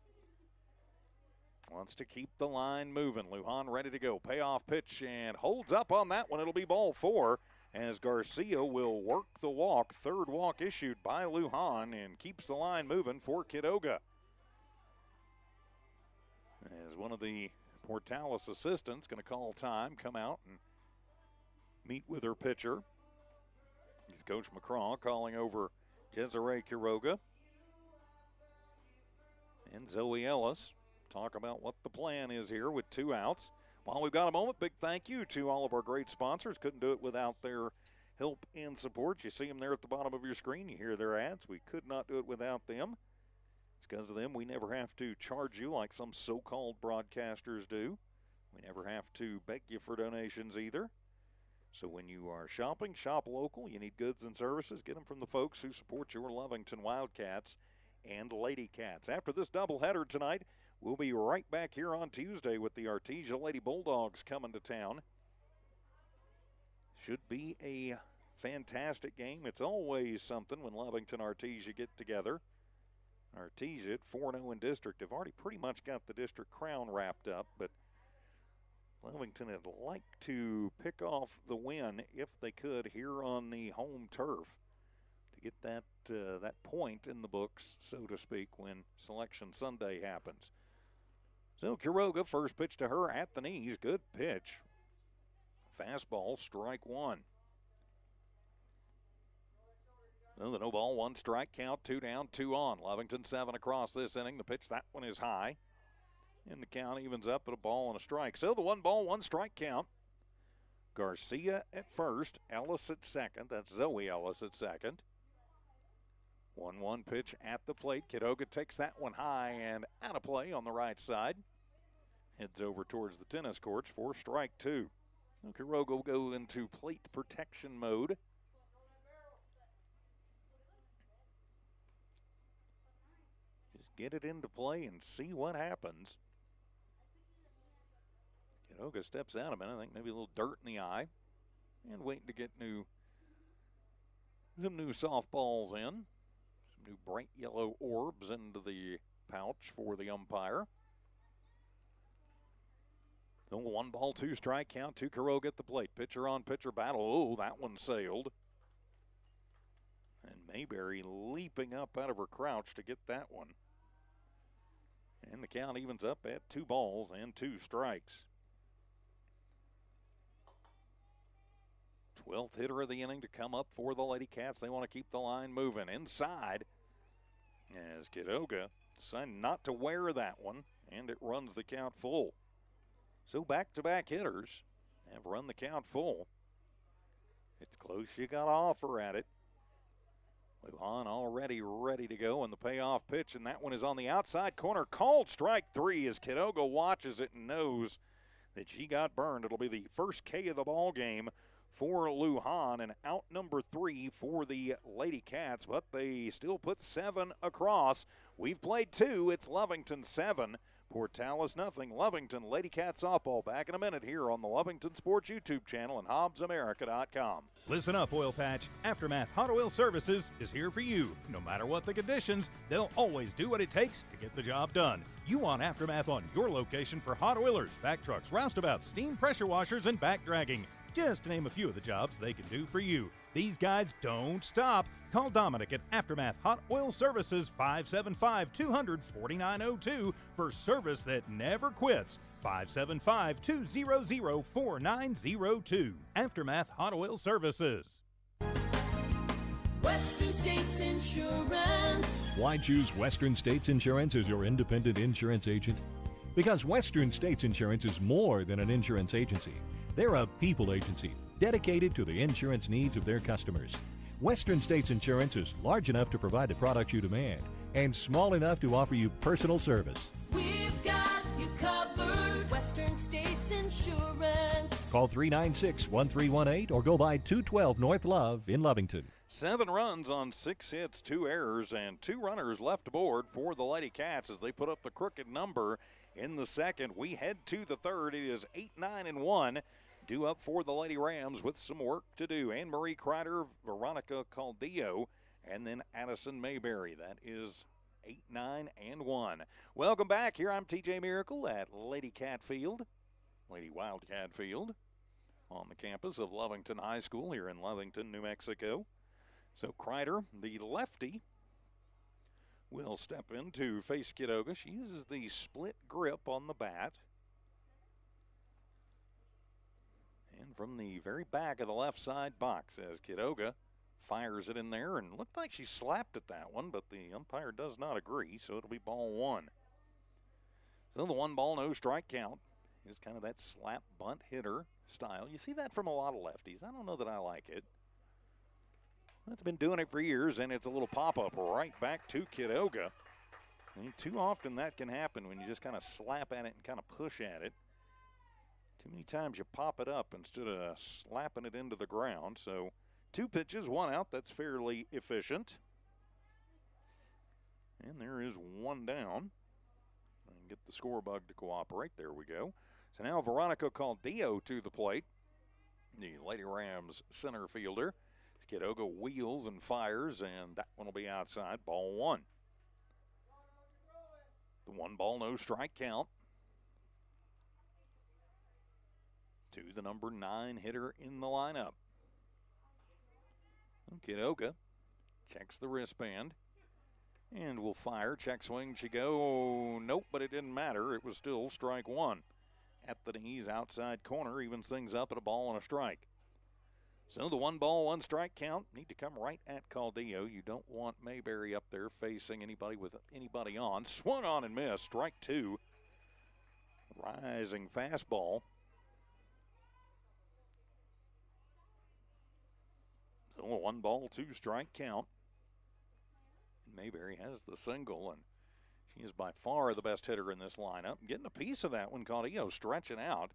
Wants to keep the line moving. Lujan ready to go. Payoff pitch and holds up on that one. It'll be ball 4 as Garcia will work the walk. 3rd walk issued by Lujan and keeps the line moving for Quiroga. As one of the Portales assistants going to call time, come out and meet with her pitcher. He's Coach McCraw calling over Desiree Quiroga and Zoe Ellis. Talk about what the plan is here with 2 outs. While we've got a moment, big thank you to all of our great sponsors. Couldn't do it without their help and support. You see them there at the bottom of your screen. You hear their ads. We could not do it without them. It's because of them we never have to charge you like some so-called broadcasters do. We never have to beg you for donations either. So when you are shopping, shop local. You need goods and services, get them from the folks who support your Lovington Wildcats and Lady Cats. After this doubleheader tonight, we'll be right back here on Tuesday with the Artesia Lady Bulldogs coming to town. Should be a fantastic game. It's always something when Lovington Artesia get together. Artesia at 4-0 in district have already pretty much got the district crown wrapped up, but Lovington would like to pick off the win if they could here on the home turf to get that point in the books, so to speak, when Selection Sunday happens. So Quiroga, first pitch to her at the knees. Good pitch. Fastball, strike 1. So the no ball, 1 strike count, 2 down, 2 on. Lovington 7 across this inning. The pitch, that one is high. And the count evens up at a ball and a strike. So the 1 ball, 1 strike count. Garcia at first, Ellis at second. That's Zoe Ellis at second. 1-1 pitch at the plate. Quiroga takes that one high and out of play on the right side. Heads over towards the tennis courts for strike 2. So Quiroga will go into plate protection mode. Just get it into play and see what happens. Quiroga steps out a minute. I think maybe a little dirt in the eye. And waiting to get some new softballs in. New bright yellow orbs into the pouch for the umpire. The 1 ball, 2 strike count to Quiroga at the plate. Pitcher on pitcher battle. Oh, that one sailed. And Mayberry leaping up out of her crouch to get that one. And the count evens up at 2 balls and 2 strikes. 12th hitter of the inning to come up for the Lady Cats. They want to keep the line moving. Inside as Kidoga decided not to wear that one, and it runs the count full. So back-to-back hitters have run the count full. It's close. You got to offer at it. Lujan already ready to go, and the payoff pitch, and that one is on the outside corner. Called strike 3 as Kidoga watches it and knows that she got burned. It'll be the first K of the ball game for Lujan, and out number 3 for the Lady Cats, but they still put 7 across. We've played 2. It's Lovington 7. Portales nothing. Lovington Lady Cat softball back in a minute here on the Lovington Sports YouTube channel and HobbsAmerica.com. Listen up, Oil Patch. Aftermath Hot Oil Services is here for you. No matter what the conditions, they'll always do what it takes to get the job done. You want Aftermath on your location for hot oilers, back trucks, roustabouts, steam pressure washers, and back dragging. Just to name a few of the jobs they can do for you. These guys don't stop. Call Dominic at Aftermath Hot Oil Services, 575-200-4902 for service that never quits. 575-200-4902. Aftermath Hot Oil Services. Western States Insurance. Why choose Western States Insurance as your independent insurance agent? Because Western States Insurance is more than an insurance agency. They're a people agency dedicated to the insurance needs of their customers. Western States Insurance is large enough to provide the products you demand and small enough to offer you personal service. We've got you covered. Western States Insurance. Call 396-1318 or go by 212 North Love in Lovington. 7 runs on 6 hits, 2 errors, and 2 runners left aboard for the Lady Cats as they put up the crooked number in the second. We head to the third. It is 8-9-1. Due up for the Lady Rams with some work to do. Anne-Marie Kreider, Veronica Caldillo, and then Addison Mayberry. That is 8-9-1. Welcome back. Here I'm TJ Miracle at Lady Cat Field, Lady Wildcat Field, on the campus of Lovington High School here in Lovington, New Mexico. So Kreider, the lefty, will step in to face Kidoga. She uses the split grip on the bat. And from the very back of the left side box as Kidoga fires it in there, and looked like she slapped at that one, but the umpire does not agree, so it'll be ball 1. So the 1 ball, no strike count is kind of that slap bunt hitter style. You see that from a lot of lefties. I don't know that I like it. I've been doing it for years, and it's a little pop-up right back to Kidoga. I mean, too often that can happen when you just kind of slap at it and kind of push at it. Too many times you pop it up instead of slapping it into the ground. So 2 pitches, 1 out. That's fairly efficient. And there is 1 down. And get the score bug to cooperate. There we go. So now Veronica Caldillo to the plate. The Lady Rams center fielder. Kidoga wheels and fires, and that one will be outside. Ball 1. The 1 ball, no strike count. To the number 9 hitter in the lineup. Kidoga checks the wristband and will fire. Check swing, she go. Nope, but it didn't matter. It was still strike 1. At the knees, outside corner, evens things up at a ball and a strike. So the 1 ball, 1 strike count need to come right at Caldillo. You don't want Mayberry up there facing anybody with anybody on. Swung on and missed. Strike 2. Rising fastball. So a 1 ball, 2 strike count. Mayberry has the single, and she is by far the best hitter in this lineup. Getting a piece of that one, Caldillo stretching out.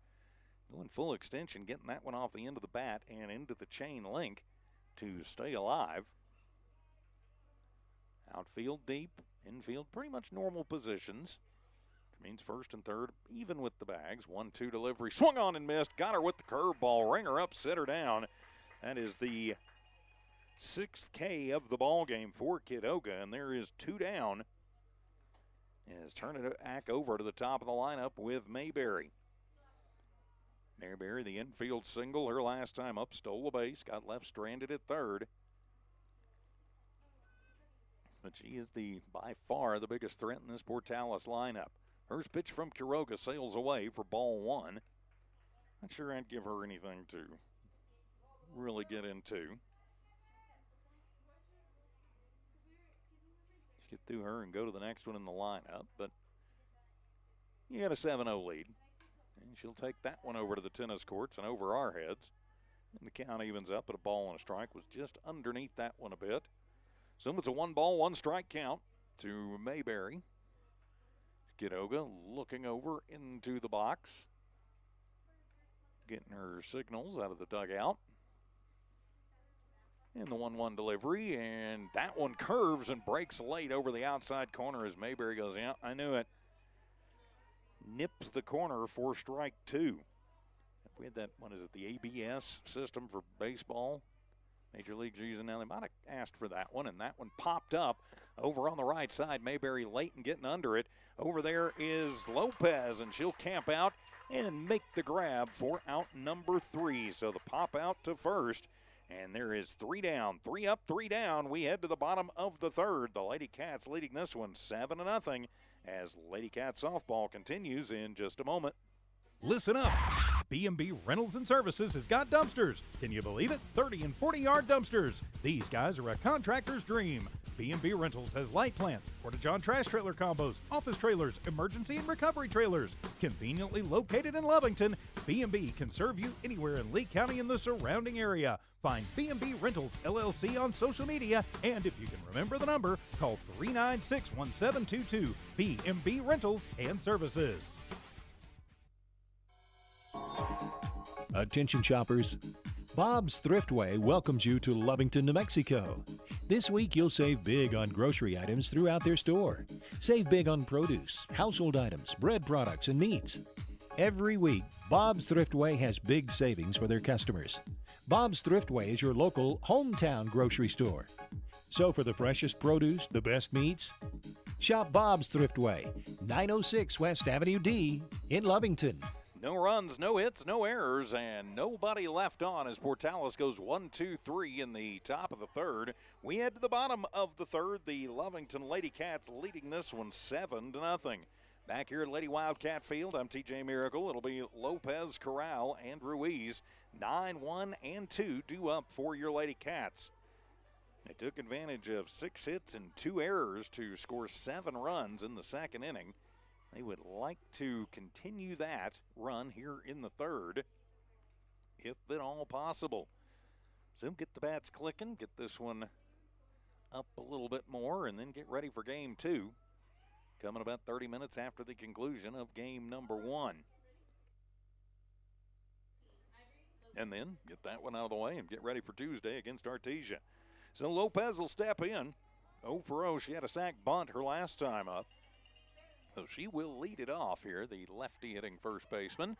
Going full extension, getting that one off the end of the bat and into the chain link to stay alive. Outfield deep, infield pretty much normal positions. Which means first and third even with the bags. 1-2 delivery, swung on and missed. Got her with the curveball, ring her up, set her down. That is the 6th K of the ball game for Kidoga, and there is 2 down. As turn it back over to the top of the lineup with Mayberry. Mayberry, the infield single, her last time up, stole a base, got left stranded at third. but she is by far the biggest threat in this Portales lineup. First pitch from Quiroga sails away for ball one. Not sure I'd give her anything to really get into. Let's get through her and go to the next one in the lineup, but you got a 7-0 lead. And she'll take that one over to the tennis courts and over our heads. And the count evens up at a ball and a strike. Was just underneath that one a bit. So it's a 1-ball, 1-strike count to Mayberry. Quiroga looking over into the box. Getting her signals out of the dugout. And the 1-1 delivery. And that one curves and breaks late over the outside corner as Mayberry goes, yeah, I knew it. Nips the corner for strike two. If we had that, what is it, the ABS system for baseball? Major League's using now. They might have asked for that one, and that one popped up over on the right side. Mayberry late and getting under it. Over there is Lopez, and she'll camp out and make the grab for out number 3. So the pop out to first, and there is 3 down. 3 up, 3 down. We head to the bottom of the third. The Lady Cats leading this one 7-0 as Lady Cat softball continues in just a moment. Listen up. B&B Rentals and Services has got dumpsters. Can you believe it? 30 and 40-yard dumpsters. These guys are a contractor's dream. B&B Rentals has light plants, porta-john trash trailer combos, office trailers, emergency and recovery trailers. Conveniently located in Lovington, B&B can serve you anywhere in Lee County and the surrounding area. Find B&B Rentals LLC on social media, and if you can remember the number, call 396-1722. B&B Rentals and Services. Attention shoppers, Bob's Thriftway welcomes you to Lovington, New Mexico. This week you'll save big on grocery items throughout their store. Save big on produce, household items, bread products, and meats. Every week, Bob's Thriftway has big savings for their customers. Bob's Thriftway is your local hometown grocery store. So for the freshest produce, the best meats, shop Bob's Thriftway, 906 West Avenue D in Lovington. No runs, no hits, no errors, and nobody left on as Portales goes 1-2-3 in the top of the third. We head to the bottom of the third. The Lovington Lady Cats leading this one 7-0. Back here at Lady Wildcat Field, I'm TJ Miracle. It'll be Lopez, Corral, and Ruiz. 9-1 and 2 due up for your Lady Cats. They took advantage of 6 hits and 2 errors to score 7 runs in the second inning. They would like to continue that run here in the third, if at all possible. So get the bats clicking, get this one up a little bit more, and then get ready for game 2. Coming about 30 minutes after the conclusion of game number 1. And then get that one out of the way and get ready for Tuesday against Artesia. So Lopez will step in. 0 for 0. She had a sac bunt her last time up. So she will lead it off here, the lefty hitting first baseman.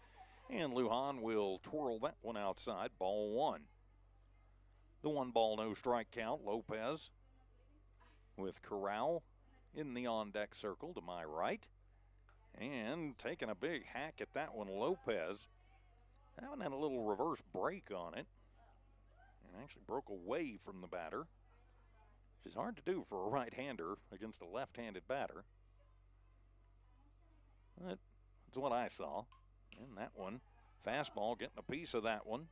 And Lujan will twirl that one outside, ball 1. The 1-ball, no strike count. Lopez with Corral in the on-deck circle to my right. And taking a big hack at that one, Lopez. That one had a little reverse break on it. And actually broke away from the batter. Which is hard to do for a right-hander against a left-handed batter. That's what I saw. And that one, fastball getting a piece of that one.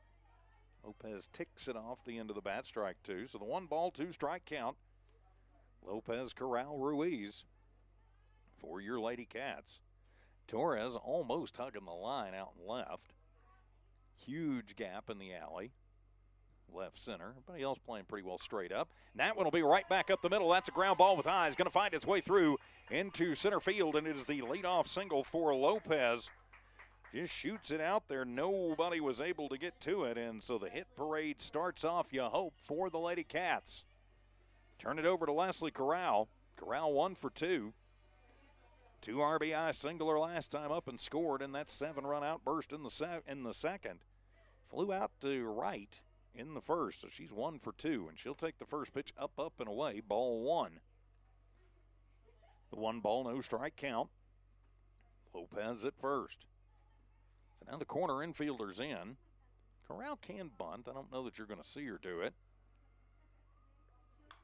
Lopez ticks it off the end of the bat, strike 2. So the 1-ball, 2-strike count. Lopez, Corral, Ruiz for your Lady Cats. Torres almost hugging the line out and left. Huge gap in the alley. Left center. Everybody else playing pretty well straight up. And that one will be right back up the middle. That's a ground ball with eyes. Going to find its way through into center field, and it is the leadoff single for Lopez. Just shoots it out there. Nobody was able to get to it, and so the hit parade starts off, you hope, for the Lady Cats. Turn it over to Leslie Corral. Corral 1 for 2. 2 RBI singular last time up and scored in that 7-run outburst in the second. Flew out to right in the first, so she's 1 for 2, and she'll take the first pitch up, and away, ball 1. The 1-ball, no strike count. Lopez at first. So now the corner infielder's in. Corral can bunt. I don't know that you're going to see her do it.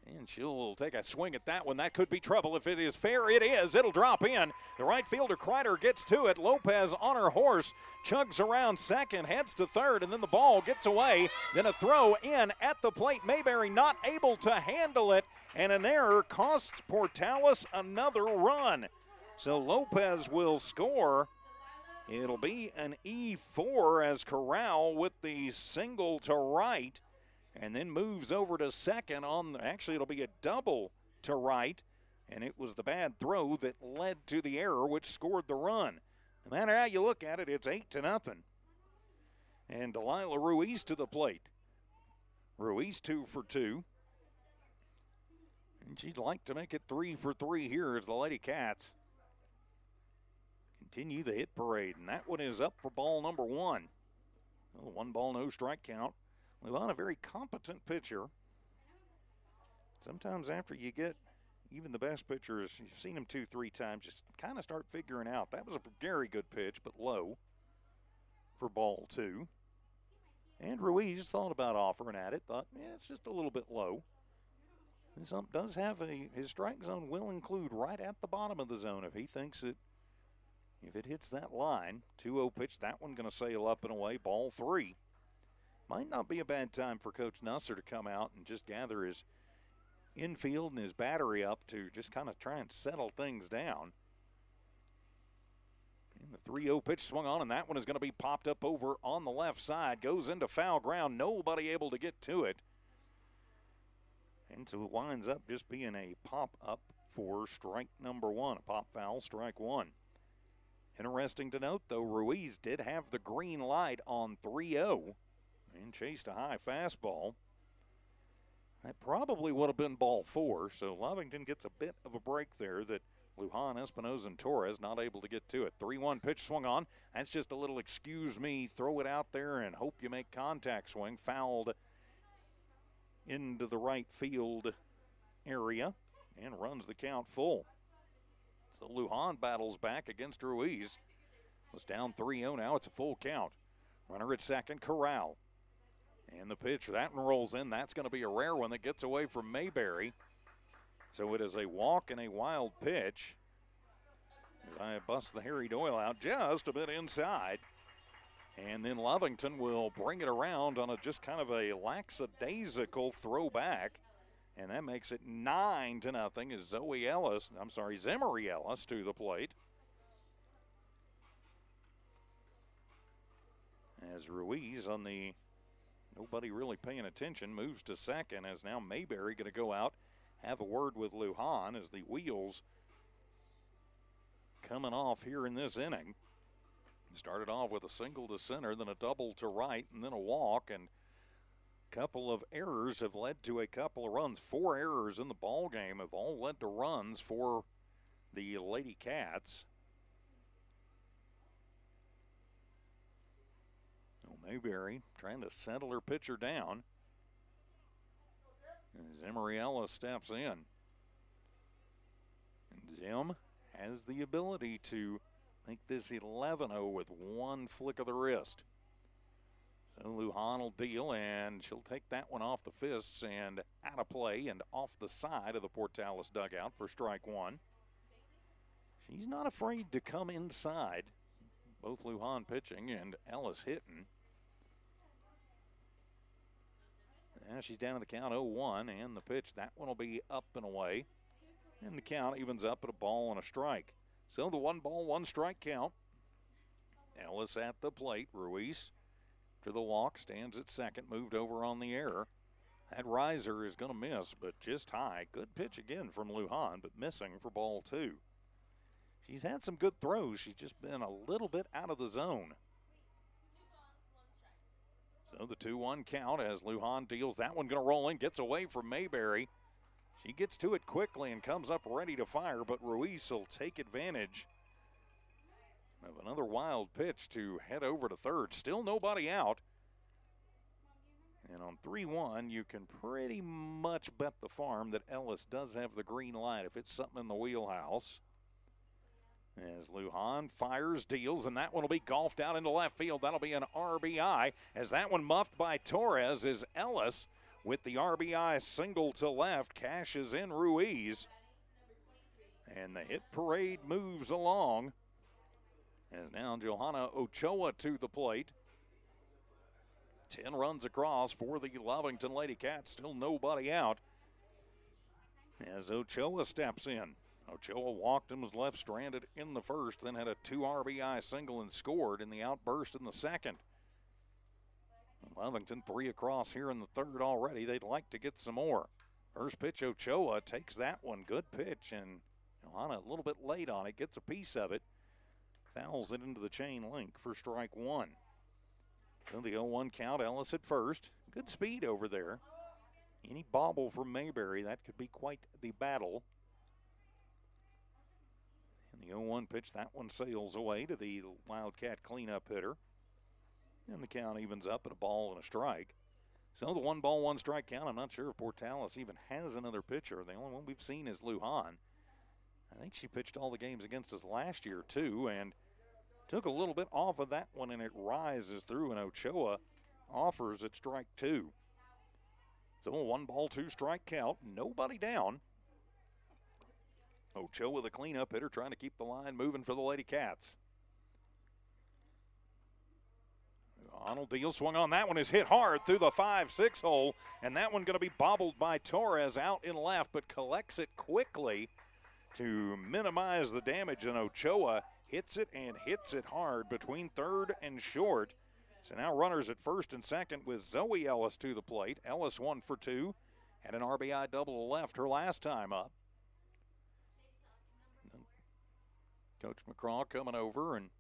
And she'll take a swing at that one. That could be trouble. If it is fair, it is. It'll drop in. The right fielder, Kreider, gets to it. Lopez on her horse, chugs around second, heads to third, and then the ball gets away. Then a throw in at the plate. Mayberry not able to handle it, and an error cost Portales another run. So Lopez will score. It'll be an E4 as Corral with the single to right, and then moves over to second on, actually it'll be a double to right, and it was the bad throw that led to the error which scored the run. No matter how you look at it, it's 8-0. And Delilah Ruiz to the plate. Ruiz 2 for 2. And she'd like to make it 3 for 3 here as the Lady Cats continue the hit parade. And that one is up for ball number 1. Oh, 1 ball, no strike count. Luhan, a very competent pitcher. Sometimes after you get even the best pitchers, you've seen them 2-3 times, just kind of start figuring out. That was a very good pitch, but low for ball 2. And Ruiz thought about offering at it, thought, yeah, it's just a little bit low. This ump does have his strike zone will include right at the bottom of the zone if he thinks it, if it hits that line. 2-0 pitch, that one going to sail up and away, ball 3. Might not be a bad time for Coach Nusser to come out and just gather his infield and his battery up to just kind of try and settle things down. And the 3-0 pitch swung on, and that one is going to be popped up over on the left side. Goes into foul ground. Nobody able to get to it. And so it winds up just being a pop-up for strike number 1. A pop foul, strike 1. Interesting to note, though, Ruiz did have the green light on 3-0. And chased a high fastball. That probably would have been ball 4, so Lovington gets a bit of a break there that Lujan, Espinoza, and Torres not able to get to it. 3-1 pitch swung on. That's just a little excuse me, throw it out there and hope you make contact swing. Fouled into the right field area and runs the count full. So Lujan battles back against Ruiz. Was down 3-0 now. It's a full count. Runner at second, Corral. And the pitch, that one rolls in. That's going to be a rare one that gets away from Mayberry. So it is a walk and a wild pitch. As I bust the Harry Doyle out just a bit inside. And then Lovington will bring it around on a just kind of a lackadaisical throwback. And that makes it 9-0 as Zemery Ellis to the plate. As Ruiz on the nobody really paying attention, moves to second as now Mayberry going to go out, have a word with Lujan as the wheels coming off here in this inning. Started off with a single to center, then a double to right, and then a walk, and a couple of errors have led to a couple of runs. 4 errors in the ball game have all led to runs for the Lady Cats. Mayberry trying to settle her pitcher down. As Emery Ellis steps in. And Zim has the ability to make this 11-0 with one flick of the wrist. So Lujan will deal, and she'll take that one off the fists and out of play and off the side of the Portales dugout for strike 1. She's not afraid to come inside. Both Lujan pitching and Ellis hitting. Now she's down to the count 0-1, and the pitch, that one will be up and away. And the count evens up at a ball and a strike. So the 1 ball, 1 strike count. Ellis at the plate. Ruiz to the walk, stands at second, moved over on the error. That riser is going to miss, but just high. Good pitch again from Lujan, but missing for ball 2. She's had some good throws. She's just been a little bit out of the zone. So the 2-1 count as Lujan deals. That one going to roll in, gets away from Mayberry. She gets to it quickly and comes up ready to fire, but Ruiz will take advantage of another wild pitch to head over to third. Still nobody out. And on 3-1, you can pretty much bet the farm that Ellis does have the green light if it's something in the wheelhouse. As Lujan fires, deals, and that one will be golfed out into left field. That'll be an RBI as that one muffed by Torres as Ellis with the RBI single to left, cashes in Ruiz. And the hit parade moves along. And now Johanna Ochoa to the plate. 10 runs across for the Lovington Lady Cats. Still nobody out as Ochoa steps in. Ochoa walked and was left stranded in the first, then had a 2 RBI single and scored in the outburst in the second. Lovington 3 across here in the third already. They'd like to get some more. First pitch, Ochoa takes that one. Good pitch, and Johanna a little bit late on it, gets a piece of it. Fouls it into the chain link for strike one. So the 0-1 count, Ellis at first. Good speed over there. Any bobble from Mayberry, that could be quite the battle. And the 0-1 pitch, that one sails away to the Wildcat cleanup hitter. And the count evens up at a ball and a strike. So the 1 ball, 1 strike count. I'm not sure if Portales even has another pitcher. The only one we've seen is Lujan. I think she pitched all the games against us last year, too, and took a little bit off of that one, and it rises through, and Ochoa offers at strike 2. So a 1 ball, 2 strike count. Nobody down. Ochoa, the cleanup hitter, trying to keep the line moving for the Lady Cats. Arnold Deal swung on. That one is hit hard through the 5-6 hole, and that one going to be bobbled by Torres out in left, but collects it quickly to minimize the damage, and Ochoa hits it and hits it hard between third and short. So now runners at first and second with Zoe Ellis to the plate. Ellis 1 for 2. Had an RBI double to left her last time up. Coach McCraw coming over and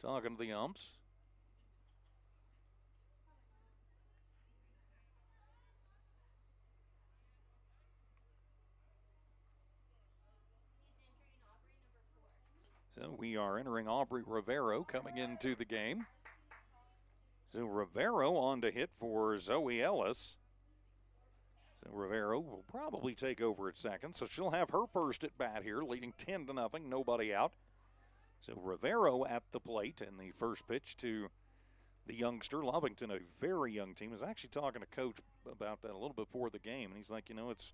talking to the umps. So we are entering Aubrey Rivero coming into the game. So Rivero on to hit for Zoe Ellis. So Rivero will probably take over at second. So she'll have her first at bat here, leading 10-0, nobody out. So Rivero at the plate, and the first pitch to the youngster. Lovington, a very young team, is actually talking to Coach about that a little before the game. And he's like, it's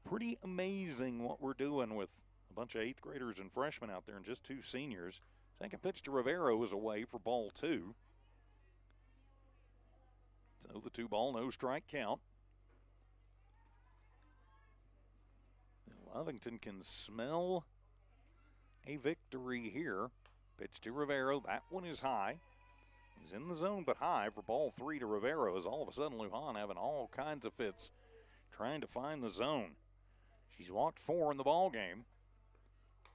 pretty amazing what we're doing with a bunch of 8th graders and freshmen out there and just 2 seniors. Second pitch to Rivero is away for ball 2. So the 2 ball, no strike count. And Lovington can smell a victory here. Pitch to Rivero. That one is high. He's in the zone but high for ball 3 to Rivero, as all of a sudden Lujan having all kinds of fits trying to find the zone. She's walked 4 in the ball game.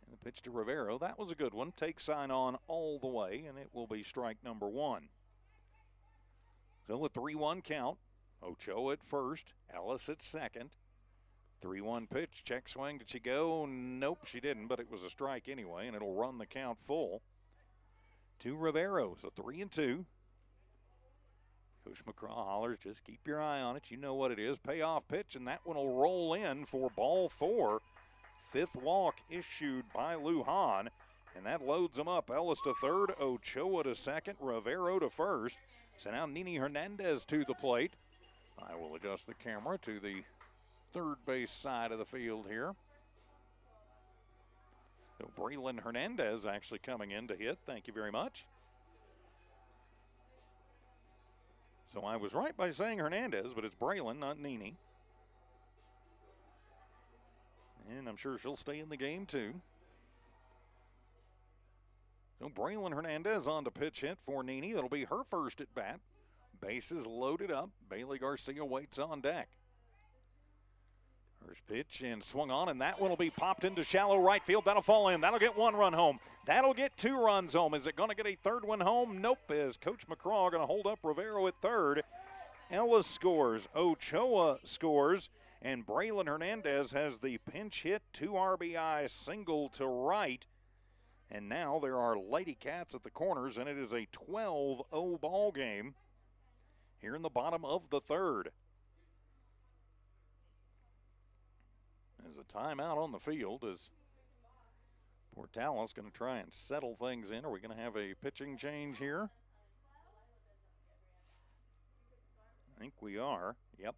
And the pitch to Rivero, that was a good one. Take sign on all the way, and it will be strike number 1. So a 3-1 count. Ochoa at first, Ellis at second. 3-1 pitch, check swing. Did she go? Nope, she didn't, but it was a strike anyway, and it'll run the count full. To Rivero, so 3-2. Coach McCraw hollers, just keep your eye on it. You know what it is. Payoff pitch, and that one will roll in for ball 4. 5th walk issued by Lujan, and that loads them up. Ellis to third, Ochoa to second, Rivero to first. So now Nini Hernandez to the plate. I will adjust the camera to the third base side of the field here. So Braylon Hernandez actually coming in to hit. Thank you very much. So I was right by saying Hernandez, but it's Braylon, not Nini. And I'm sure she'll stay in the game too. So Braylon Hernandez on to pitch hit for Nini. That'll be her first at bat. Bases loaded up. Bailey Garcia waits on deck. First pitch and swung on, and that one will be popped into shallow right field. That'll fall in. That'll get 1 run home. That'll get 2 runs home. Is it going to get a 3rd one home? Nope. Is Coach McCraw going to hold up Rivero at third? Ellis scores. Ochoa scores. And Braylon Hernandez has the pinch hit, 2 RBI single to right. And now there are Lady Cats at the corners, and it is a 12-0 ball game here in the bottom of the third. There's a timeout on the field as Portales going to try and settle things in. Are we going to have a pitching change here? think we are. Yep.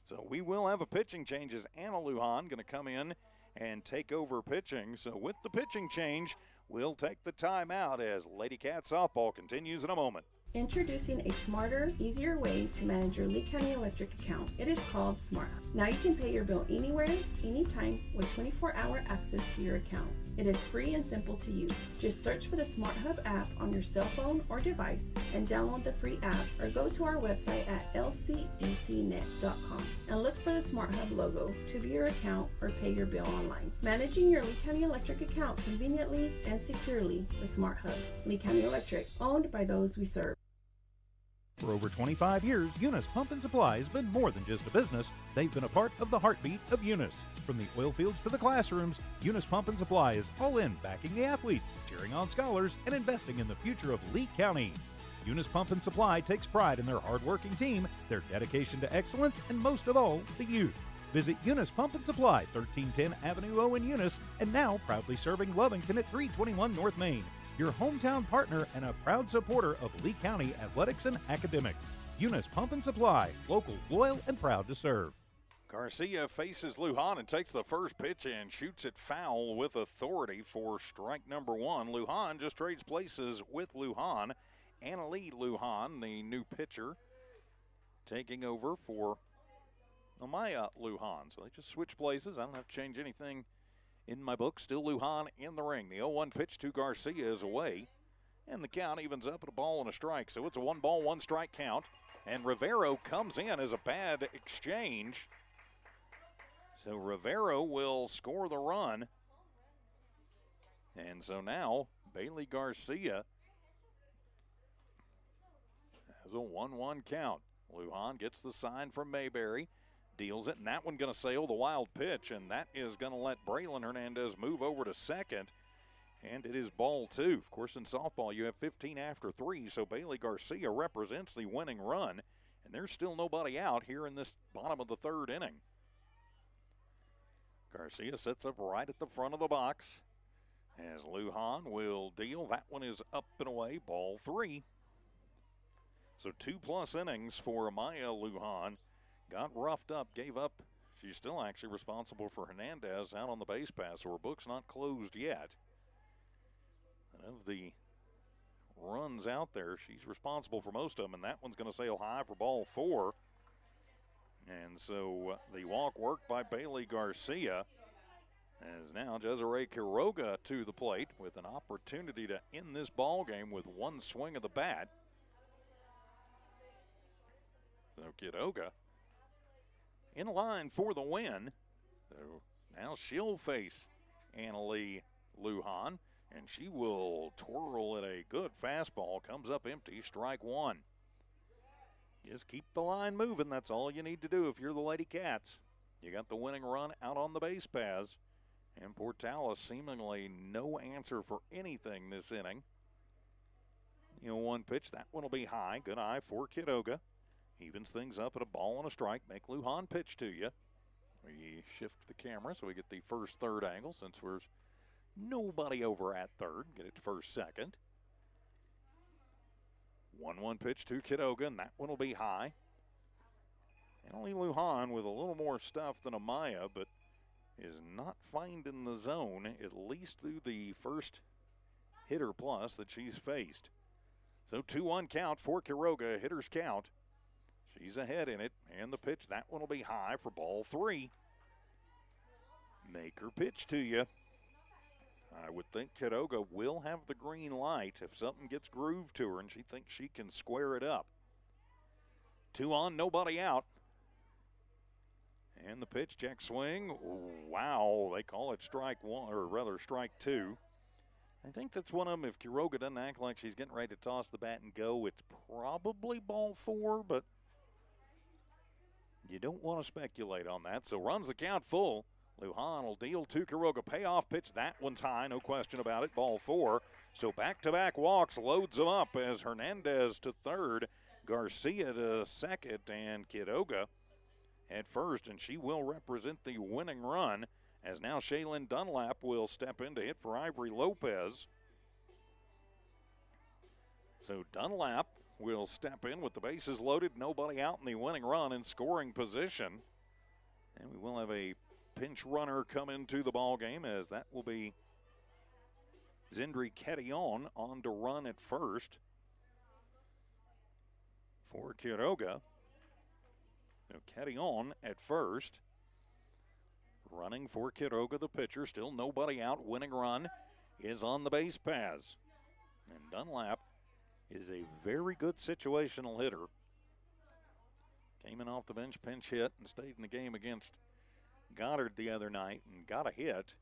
So we will have a pitching change as Anna Lujan going to come in and take over pitching. So with the pitching change, we'll take the timeout as Lady Cat softball continues in a moment. Introducing a smarter, easier way to manage your Lee County Electric account. It is called Smart Hub. Now you can pay your bill anywhere, anytime with 24-hour access to your account. It is free and simple to use. Just search for the Smart Hub app on your cell phone or device and download the free app, or go to our website at lcecnet.com and look for the Smart Hub logo to view your account or pay your bill online. Managing your Lee County Electric account conveniently and securely with Smart Hub. Lee County Electric, owned by those we serve. For over 25 years, Eunice Pump and Supply has been more than just a business. They've been a part of the heartbeat of Eunice. From the oil fields to the classrooms, Eunice Pump and Supply is all in, backing the athletes, cheering on scholars, and investing in the future of Lee County. Eunice Pump and Supply takes pride in their hard-working team, their dedication to excellence, and most of all, the youth. Visit Eunice Pump and Supply, 1310 Avenue O in Eunice, and now proudly serving Lovington at 321 North Main. Your hometown partner and a proud supporter of Lee County athletics and academics. Eunice Pump and Supply, local, loyal, and proud to serve. Garcia faces Lujan and takes the first pitch and shoots it foul with authority for strike number one. Lujan just trades places with Lujan. Annalie Lujan, the new pitcher, taking over for Amaya Lujan. So they just switch places. I don't have to change anything in my book. Still Lujan in the ring. The 0-1 pitch to Garcia is away, and the count evens up at a ball and a strike. So it's a 1-ball, 1-strike count, and Rivero comes in as a bad exchange. So Rivero will score the run, and so now Bailey Garcia has a 1-1 count. Lujan gets the sign from Mayberry, deals it, and that one going to sail the wild pitch, and that is going to let Braylon Hernandez move over to second, and it is ball two. Of course, in softball, you have 15 after 3, so Bailey Garcia represents the winning run, and there's still nobody out here in this bottom of the third inning. Garcia sits up right at the front of the box as Lujan will deal. That one is up and away, ball three. So 2+ innings for Amaya Lujan. Got roughed up, gave up. She's still actually responsible for Hernandez out on the base pass, so her book's not closed yet. And of the runs out there, she's responsible for most of them, and that one's going to sail high for ball four. And so the walk worked by Bailey Garcia, as now Desiree Quiroga to the plate with an opportunity to end this ball game with one swing of the bat. So Quiroga in line for the win. So now she'll face Annalie Lujan, and she will twirl at a good fastball. Comes up empty, strike one. Just keep the line moving. That's all you need to do if you're the Lady Cats. You got the winning run out on the base paths. And Portales seemingly no answer for anything this inning. 1 pitch, that one will be high. Good eye for Quiroga. Evens things up at a ball and a strike. Make Lujan pitch to you. We shift the camera so we get the first third angle since there's nobody over at third. Get it to first, second. 1-1 pitch to Quiroga, and that one will be high. Annalie Lujan with a little more stuff than Amaya, but is not finding the zone, at least through the first hitter plus that she's faced. So 2-1 count for Quiroga, hitter's count. She's ahead in it, and the pitch, that one will be high for ball three. Make her pitch to you. I would think Quiroga will have the green light if something gets grooved to her and she thinks she can square it up. 2 on, nobody out. And the pitch, check swing. Wow, they call it strike one, or rather strike two. I think that's one of them. If Quiroga doesn't act like she's getting ready to toss the bat and go, it's probably ball four, but you don't want to speculate on that. So runs the count full. Lujan will deal to Quiroga. Payoff pitch. That one's high, no question about it. Ball four. So back-to-back walks, loads them up as Hernandez to third, Garcia to second, and Quiroga at first. And she will represent the winning run as now Shaylin Dunlap will step in to hit for Ivory Lopez. So Dunlap will step in with the bases loaded, nobody out in the winning run in scoring position. And we will have a pinch runner come into the ball game, as that will be Zindri Ketillon on to run at first for Quiroga. So Ketillon at first, running for Quiroga, the pitcher. Still nobody out. Winning run is on the base paths. And Dunlap is a very good situational hitter. Came in off the bench, pinch hit, and stayed in the game against Goddard the other night and got a hit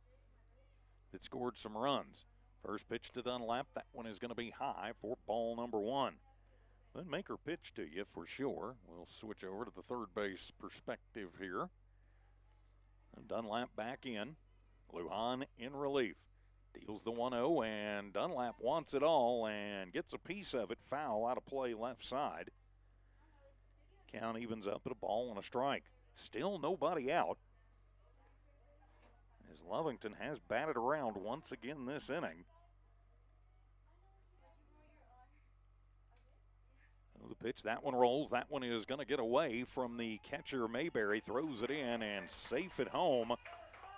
that scored some runs. First pitch to Dunlap. That one is going to be high for ball number 1. Then make her pitch to you for sure. We'll switch over to the third base perspective here. And Dunlap back in. Lujan in relief. Deals the 1-0, and Dunlap wants it all and gets a piece of it. Foul out of play left side. Count evens up at a ball and a strike. Still nobody out, as Lovington has batted around once again this inning. The pitch, that one rolls. That one is going to get away from the catcher. Mayberry throws it in and safe at home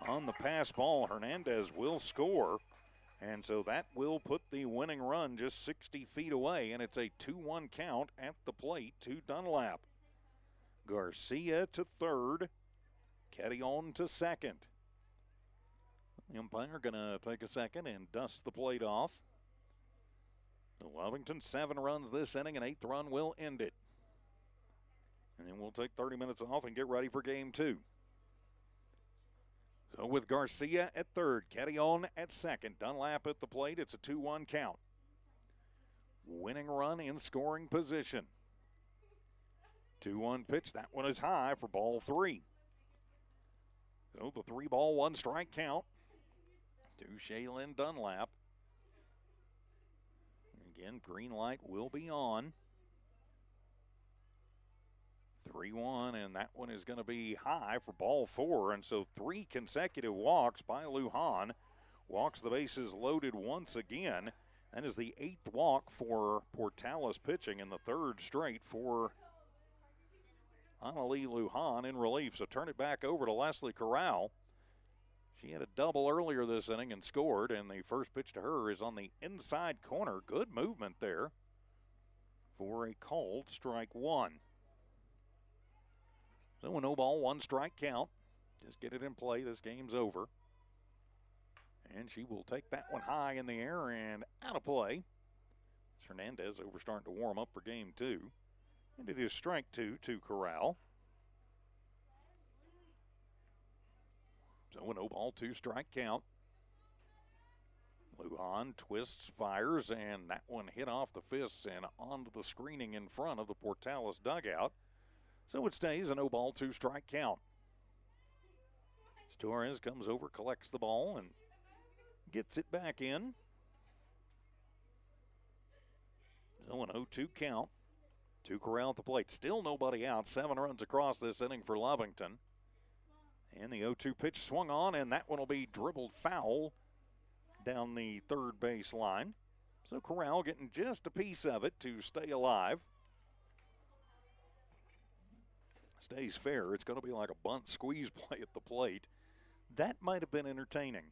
on the pass ball. Hernandez will score, and so that will put the winning run just 60 feet away, and it's a 2-1 count at the plate to Dunlap. Garcia to third, Ketillon to second. The umpire going to take a second and dust the plate off. Lovington 7 runs this inning, an 8th run will end it. And then we'll take 30 minutes off and get ready for game 2. So with Garcia at third, Ketillon at second, Dunlap at the plate, it's a 2-1 count. Winning run in scoring position. 2-1 pitch, that one is high for ball 3. So the 3-ball, 1-strike count to Shaylin Dunlap. Again, green light will be on. 3-1, and that one is going to be high for ball 4. And so 3 consecutive walks by Lujan. Walks the bases loaded once again. That is the 8th walk for Portales pitching, and the 3rd straight for Annalie Lujan in relief. So turn it back over to Leslie Corral. She had a double earlier this inning and scored, and the first pitch to her is on the inside corner. Good movement there for a called strike 1. So a no ball, 1-strike count. Just get it in play. This game's over. And she will take that one high in the air and out of play. It's Hernandez over starting to warm up for game 2. And it is strike 2 to Corral. So a no ball, 2-strike count. Lujan twists, fires, and that one hit off the fists and onto the screening in front of the Portales dugout. So it stays a no ball, 2-strike count. Torres comes over, collects the ball, and gets it back in. So an 0-2 count to Corral at the plate. Still nobody out. 7 runs across this inning for Lovington. And the 0-2 pitch swung on, and that one will be dribbled foul down the third base line. So Corral getting just a piece of it to stay alive. Stays fair. It's going to be like a bunt squeeze play at the plate. That might have been entertaining.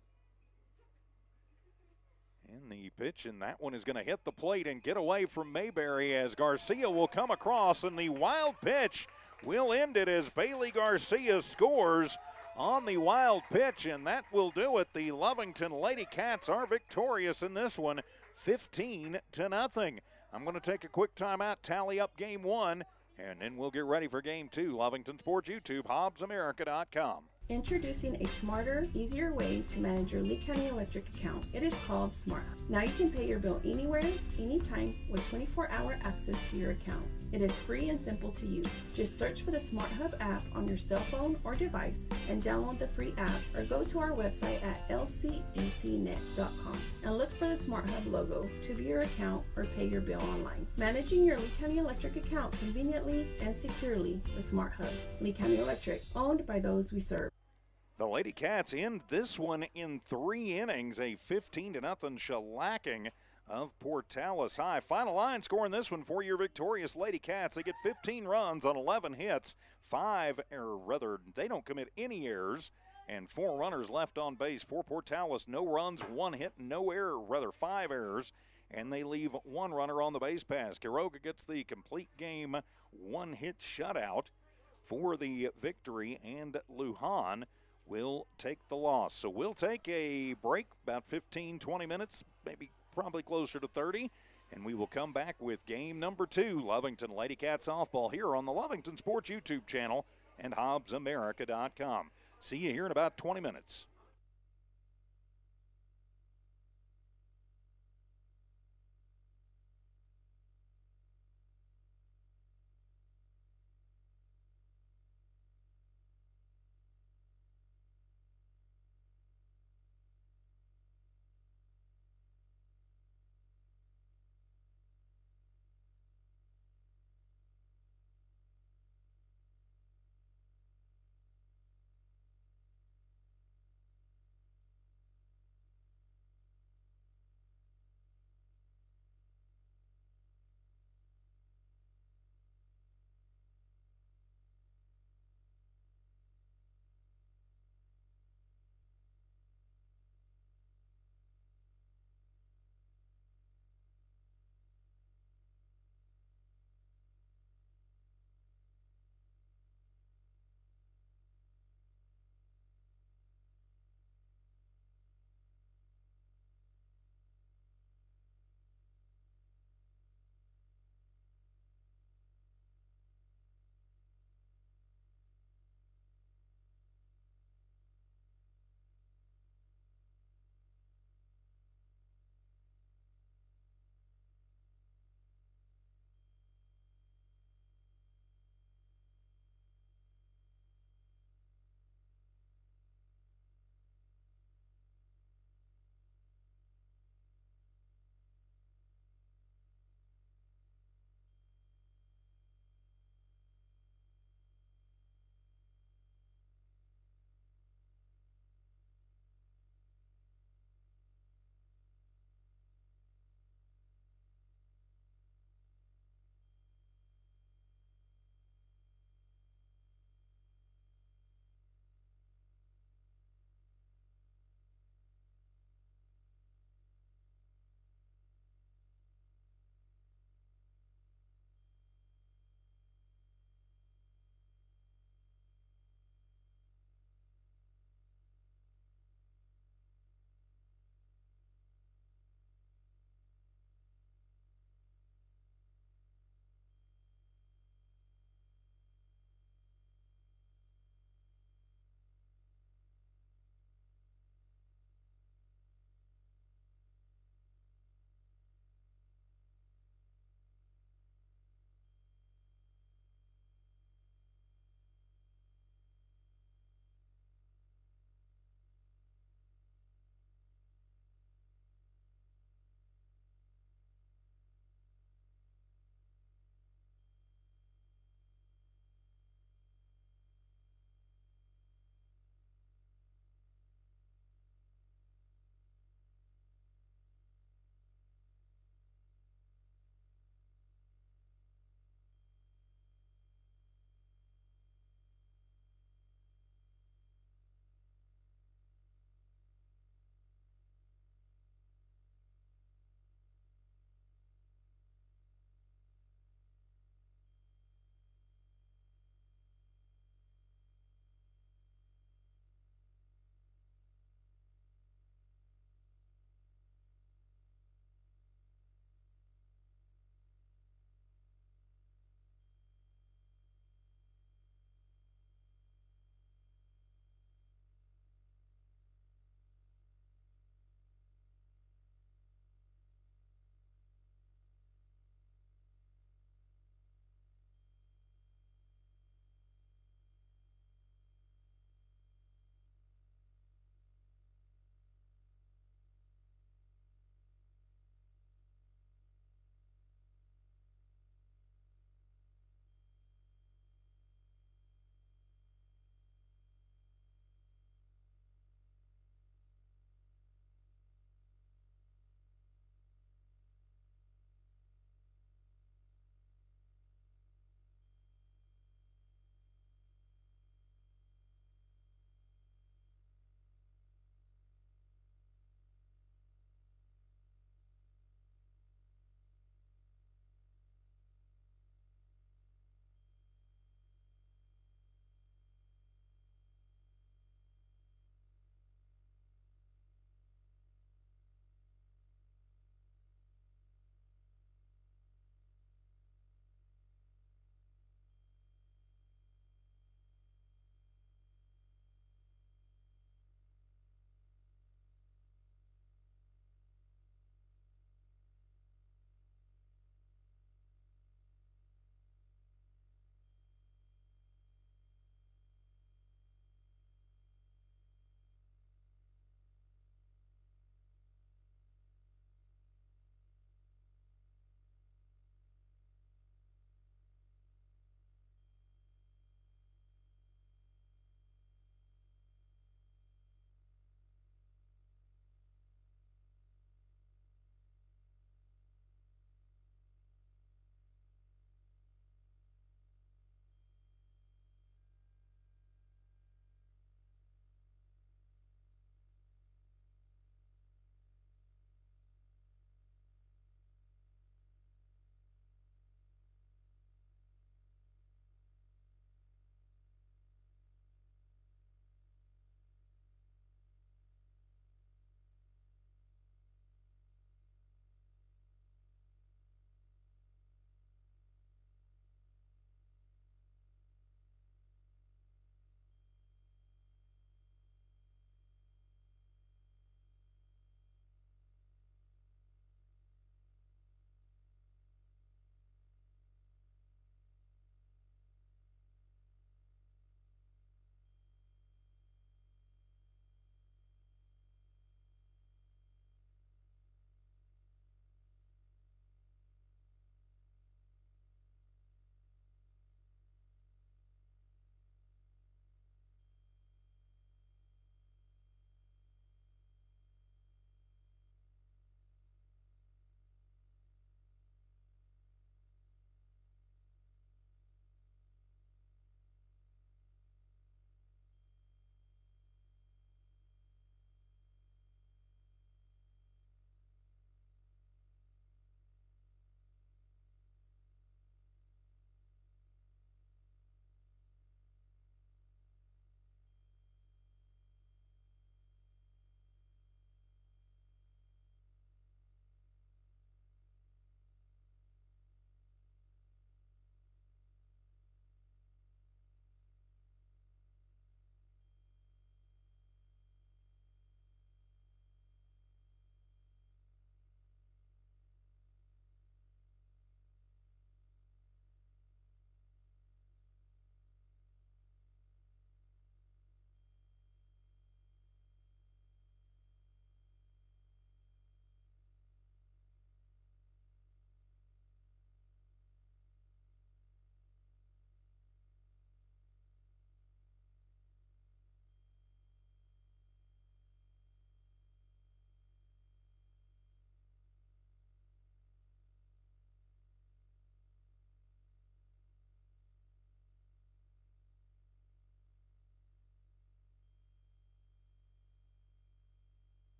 And the pitch, and that one is going to hit the plate and get away from Mayberry as Garcia will come across, and the wild pitch will end it as Bailey Garcia scores on the wild pitch, and that will do it. The Lovington Lady Cats are victorious in this one, 15-0. I'm going to take a quick timeout, tally up game 1, and then we'll get ready for game 2. Lovington Sports YouTube, HobbsAmerica.com. Introducing a smarter, easier way to manage your Lee County Electric account. It is called Smart Hub. Now you can pay your bill anywhere, anytime, with 24-hour access to your account. It is free and simple to use. Just search for the Smart Hub app on your cell phone or device and download the free app, or go to our website at lcecnet.com and look for the Smart Hub logo to view your account or pay your bill online. Managing your Lee County Electric account conveniently and securely with Smart Hub. Lee County Electric, owned by those we serve. The Lady Cats end this one in 3 innings, a 15-0 shellacking of Portales High. Final line scoring this one for your victorious Lady Cats. They get 15 runs on 11 hits, they don't commit any errors, and 4 runners left on base for Portales. No runs, 1 hit, no error, 5 errors, and they leave 1 runner on the base pass. Quiroga gets the complete game 1-hit shutout for the victory, and Lujan will take the loss. So we'll take a break, about 15, 20 minutes, probably closer to 30, and we will come back with game number 2, Lovington Lady Cat Softball, here on the Lovington Sports YouTube channel and HobbsAmerica.com. See you here in about 20 minutes.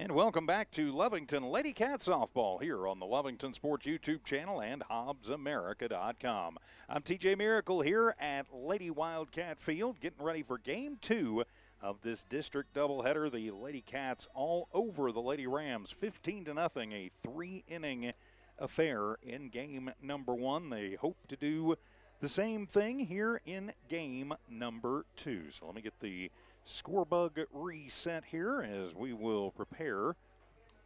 And welcome back to Lovington Lady Cat Softball here on the Lovington Sports YouTube channel and HobbsAmerica.com. I'm TJ Miracle here at Lady Wildcat Field, getting ready for Game 2 of this district doubleheader. The Lady Cats all over the Lady Rams, 15-0, a 3-inning affair in Game number 1. They hope to do the same thing here in Game number 2. So let me get the scorebug reset here as we will prepare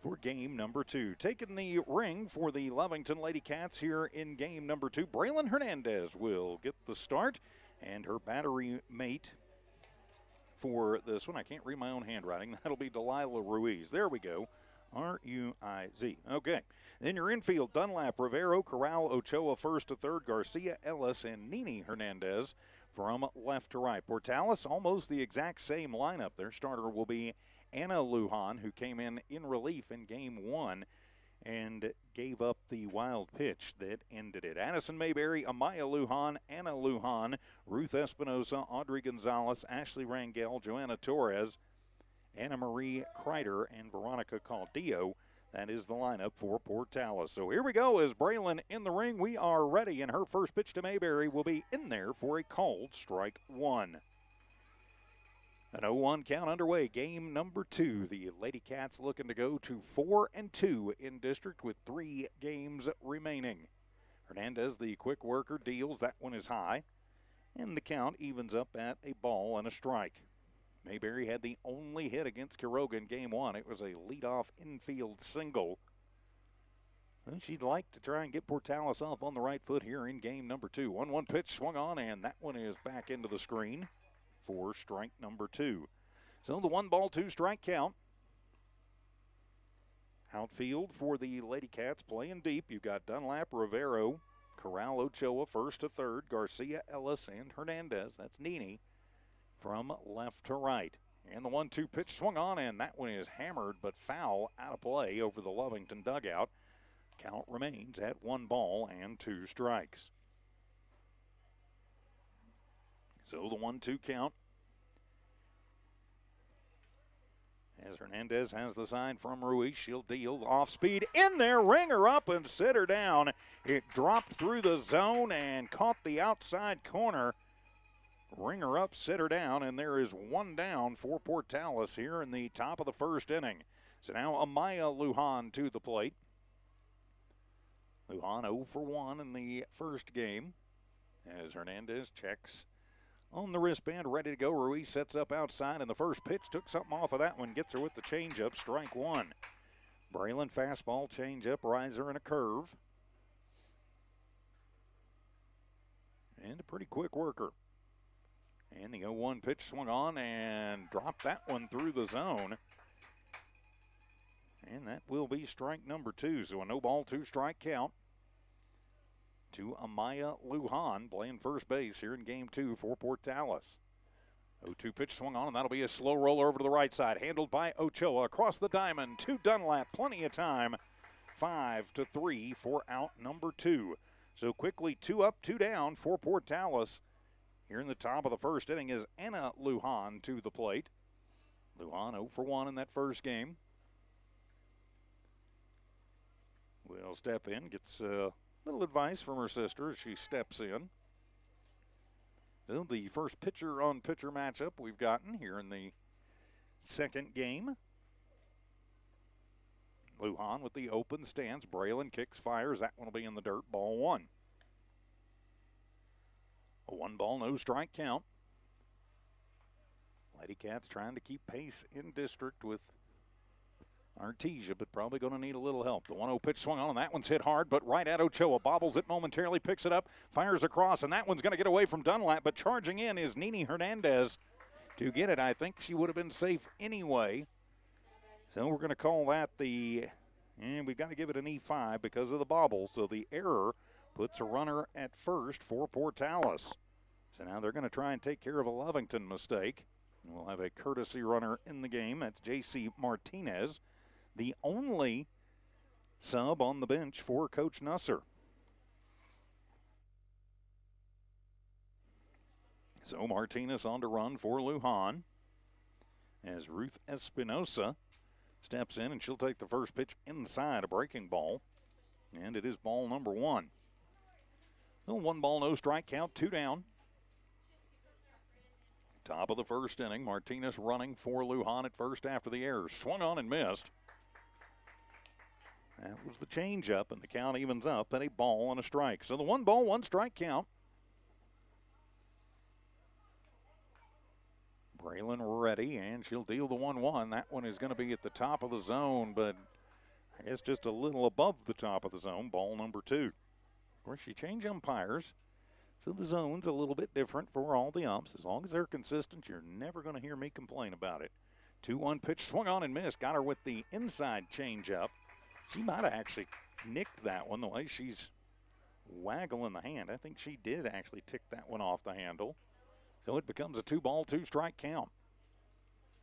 for Game number 2. Taking the ring for the Lovington Lady Cats here in Game number 2, Braylon Hernandez will get the start, and her battery mate for this one, I can't read my own handwriting, that'll be Delilah Ruiz. There we go. R-U-I-Z. Okay. Then your infield, Dunlap, Rivero, Corral, Ochoa, first to third, Garcia, Ellis, and Nini Hernandez from left to right. Portales, almost the exact same lineup. Their starter will be Anna Lujan, who came in relief in Game 1 and gave up the wild pitch that ended it. Addison Mayberry, Amaya Lujan, Anna Lujan, Ruth Espinosa, Audrey Gonzalez, Ashley Rangel, Joanna Torres, Anna Marie Kreider, and Veronica Caldillo. That is the lineup for Portales. So here we go as Braylon in the ring. We are ready, and her first pitch to Mayberry will be in there for a called strike 1. An 0-1 count underway. Game number 2. The Lady Cats looking to go to 4-2 in district with 3 games remaining. Hernandez, the quick worker, deals. That one is high. And the count evens up at a ball and a strike. Mayberry had the only hit against Quiroga in Game 1. It was a leadoff infield single. And she'd like to try and get Portales off on the right foot here in Game number 2. 1-1 pitch swung on, and that one is back into the screen for strike number 2. So the 1-2 strike count. Outfield for the Lady Cats playing deep. You've got Dunlap, Rivero, Corral, Ochoa, first to third, Garcia, Ellis, and Hernandez. That's Nini from left to right. And the 1-2 pitch swung on, and that one is hammered but foul out of play over the Lovington dugout. Count remains at 1-2 strikes. So the 1-2 count. As Hernandez has the sign from Ruiz, she'll deal off speed in there, ring her up and sit her down. It dropped through the zone and caught the outside corner. Ring her up, sit her down, and there is 1 down for Portales here in the top of the first inning. So now Amaya Lujan to the plate. Lujan 0 for 1 in the first game as Hernandez checks on the wristband, ready to go. Ruiz sets up outside, and the first pitch took something off of that one, gets her with the changeup, strike 1. Braylon fastball, changeup, riser, and a curve. And a pretty quick worker. And the 0-1 pitch swung on and dropped that one through the zone. And that will be strike number 2. So a 0-2 strike count to Amaya Lujan playing first base here in Game 2 for Portales. 0-2 pitch swung on, and that'll be a slow roller over to the right side. Handled by Ochoa across the diamond to Dunlap. Plenty of time. 5-3 for out number 2. So quickly 2 up, 2 down for Portales. Here in the top of the first inning is Anna Lujan to the plate. Lujan 0 for 1 in that first game. Will step in, gets a little advice from her sister as she steps in. So the first pitcher-on-pitcher matchup we've gotten here in the second game. Lujan with the open stance. Braylon kicks, fires. That one will be in the dirt. Ball 1. A 1-no strike count. Lady Cats trying to keep pace in district with Artesia, but probably going to need a little help. The 1-0 pitch swung on, and that one's hit hard, but right at Ochoa. Bobbles it momentarily, picks it up, fires across, and that one's going to get away from Dunlap, but charging in is Nini Hernandez to get it. I think she would have been safe anyway. So we're going to call that and we've got to give it an E5 because of the bobble. So the error puts a runner at first for Portales. So now they're going to try and take care of a Lovington mistake. And we'll have a courtesy runner in the game. That's J.C. Martinez, the only sub on the bench for Coach Nusser. So Martinez on to run for Lujan as Ruth Espinosa steps in, and she'll take the first pitch inside a breaking ball. And it is ball number 1. So 1 ball, no strike count, 2 down. Top of the first inning, Martinez running for Lujan at first after the error. Swung on and missed. That was the changeup, and the count evens up at a ball and a strike. So the 1 ball, 1 strike count. Braylon ready, and she'll deal the 1-1. That one is going to be at the top of the zone, but I guess just a little above the top of the zone. Ball number 2. Of course, you change umpires, so the zone's a little bit different for all the umps. As long as they're consistent, you're never going to hear me complain about it. 2-1 pitch, swung on and missed. Got her with the inside changeup. She might have actually nicked that one the way she's waggling the hand. I think she did actually tick that one off the handle. So it becomes a 2 ball, 2 strike count.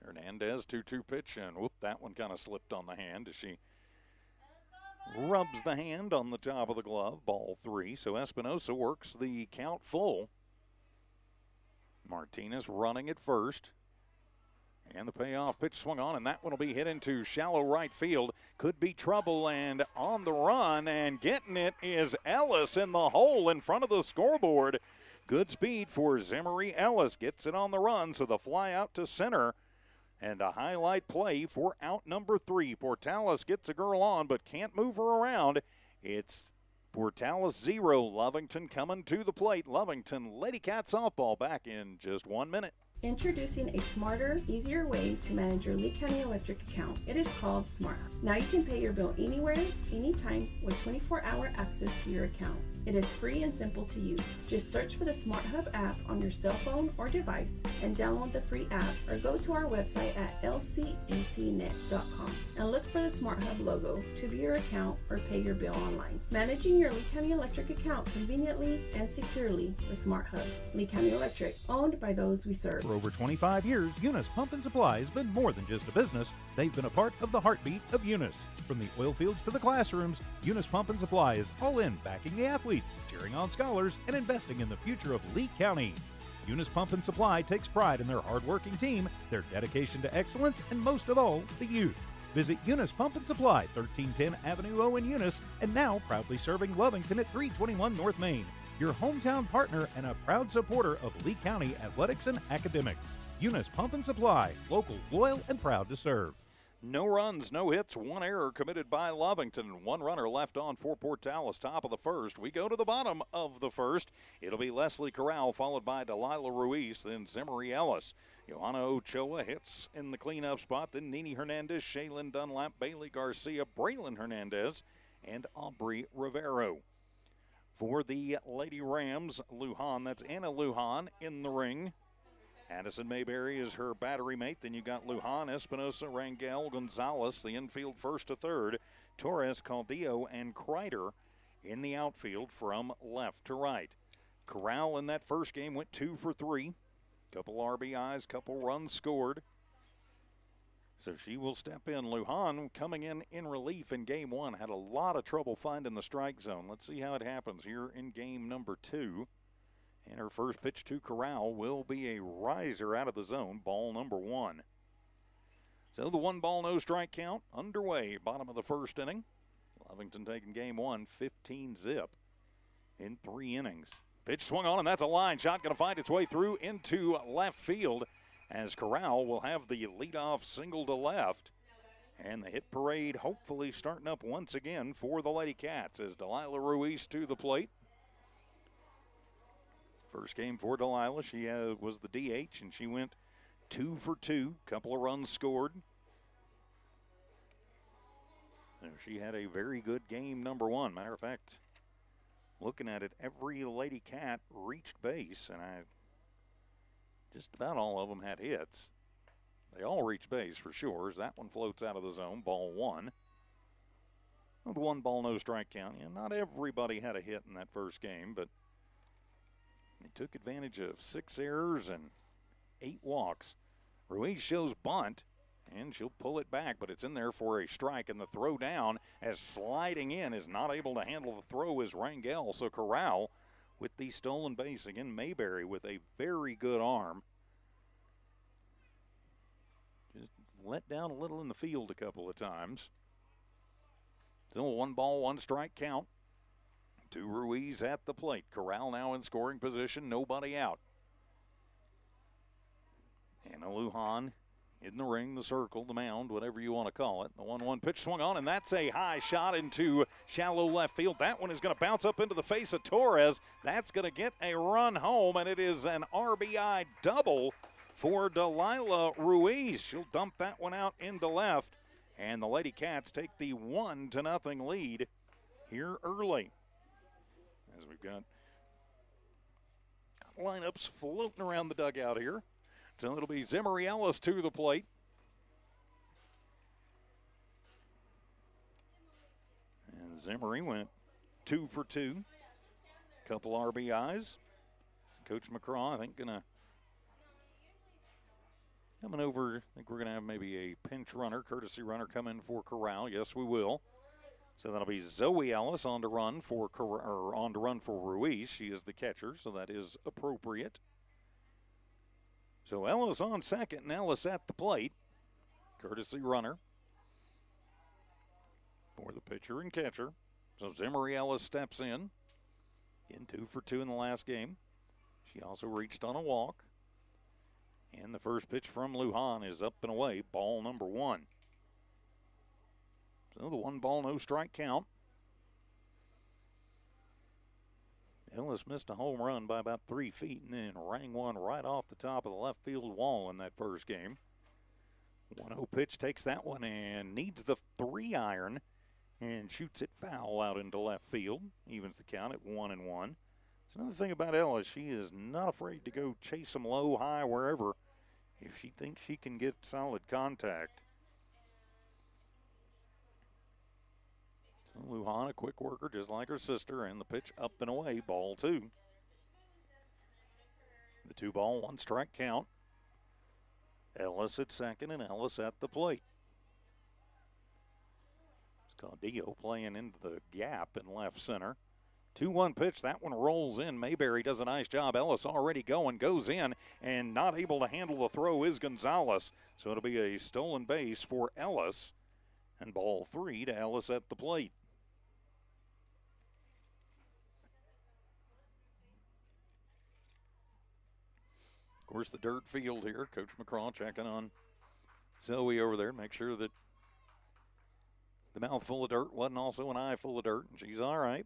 Hernandez, 2-2 pitch, and whoop, that one kind of slipped on the hand as she rubs the hand on the top of the glove. Ball 3. So Espinosa works the count full. Martinez running at first. And the payoff pitch swung on, and that one will be hit into shallow right field. Could be trouble, and on the run, and getting it is Ellis in the hole in front of the scoreboard. Good speed for Zimmery Ellis. Gets it on the run, so the fly out to center. And a highlight play for out number 3. Portales gets a girl on, but can't move her around. It's Portales 0, Lovington coming to the plate. Lovington Lady Cat softball back in just 1 minute. Introducing a smarter, easier way to manage your Lee County Electric account. It is called Smart Hub. Now you can pay your bill anywhere, anytime, with 24-hour access to your account. It is free and simple to use. Just search for the Smart Hub app on your cell phone or device and download the free app, or go to our website at lcecnet.com and look for the Smart Hub logo to view your account or pay your bill online. Managing your Lee County Electric account conveniently and securely with Smart Hub. Lee County Electric, owned by those we serve. For over 25 years, Eunice Pump and Supply has been more than just a business. They've been a part of the heartbeat of Eunice. From the oil fields to the classrooms, Eunice Pump and Supply is all in backing the athletes, cheering on scholars, and investing in the future of Lee County. Eunice Pump and Supply takes pride in their hard-working team, their dedication to excellence, and most of all, the youth. Visit Eunice Pump and Supply, 1310 Avenue O in Eunice, and now proudly serving Lovington at 321 North Main. Your hometown partner and a proud supporter of Lee County athletics and academics. Eunice Pump and Supply, local, loyal, and proud to serve. No runs, no hits, 1 error committed by Lovington. 1 runner left on for Portales. Top of the first. We go to the bottom of the first. It'll be Leslie Corral, followed by Delilah Ruiz, then Zimmery Ellis. Johanna Ochoa hits in the cleanup spot. Then Nini Hernandez, Shaylin Dunlap, Bailey Garcia, Braylon Hernandez, and Aubrey Rivero. For the Lady Rams, Lujan, that's Anna Lujan in the ring. Addison Mayberry is her battery mate. Then you got Lujan, Espinosa, Rangel, Gonzalez, the infield first to third. Torres, Caldillo, and Kreider in the outfield from left to right. Corral in that first game went 2 for 3. Couple RBIs, couple runs scored. So she will step in. Lujan coming in relief in game 1. Had a lot of trouble finding the strike zone. Let's see how it happens here in game number 2. And her first pitch to Corral will be a riser out of the zone, ball number 1. So the 1 ball, no strike count underway, bottom of the first inning. Lovington taking game 1, 15-zip in 3 innings. Pitch swung on, and that's a line shot, going to find its way through into left field as Corral will have the leadoff single to left. And the hit parade hopefully starting up once again for the Lady Cats as Delilah Ruiz to the plate. First game for Delilah, she was the DH, and she went 2 for 2. Couple of runs scored. So she had a very good game number 1. Matter of fact, looking at it, every Lady Cat reached base, and just about all of them had hits. They all reached base for sure, as that one floats out of the zone, ball 1. With 1 ball, no strike count. Yeah, not everybody had a hit in that first game, but they took advantage of 6 errors and 8 walks. Ruiz shows bunt, and she'll pull it back, but it's in there for a strike, and the throw down as sliding in is not able to handle the throw is Rangel. So Corral with the stolen base. Again, Mayberry with a very good arm. Just let down a little in the field a couple of times. Still 1 ball, 1 strike count to Ruiz at the plate. Corral now in scoring position, nobody out. Anna Lujan in the ring, the circle, the mound, whatever you want to call it. The 1-1 pitch swung on, and that's a high shot into shallow left field. That one is going to bounce up into the face of Torres. That's going to get a run home, and it is an RBI double for Delilah Ruiz. She'll dump that one out into left, and the Lady Cats take the 1-0 lead here early. As we've got lineups floating around the dugout here. So it'll be Zimmery Ellis to the plate. And Zimmery went 2 for 2. Couple RBIs. Coach McCraw, I think, coming over. I think we're going to have maybe a pinch runner, courtesy runner come in for Corral. Yes, we will. So that'll be Zoe Ellis on to run for Ruiz. She is the catcher, so that is appropriate. So Ellis on second and Ellis at the plate. Courtesy runner for the pitcher and catcher. So Zimmery Ellis steps in. Again, 2 for 2 in the last game. She also reached on a walk. And the first pitch from Lujan is up and away. Ball number 1. So the 1 ball, no strike count. Ellis missed a home run by about 3 feet and then rang one right off the top of the left field wall in that first game. 1-0 pitch takes that one and needs the 3-iron and shoots it foul out into left field. Evens the count at 1-1. It's another thing about Ellis. She is not afraid to go chase them low, high, wherever if she thinks she can get solid contact. Lujan, a quick worker just like her sister, and the pitch up and away, ball 2. The 2 ball, 1 strike count. Ellis at second and Ellis at the plate. Caudillo playing into the gap in left center. 2-1 pitch, that one rolls in. Mayberry does a nice job. Ellis already going, goes in, and not able to handle the throw is Gonzalez. So it'll be a stolen base for Ellis, and ball 3 to Ellis at the plate. Of course, the dirt field here. Coach McCraw checking on Zoe over there. Make sure that the mouth full of dirt wasn't also an eye full of dirt, and she's all right.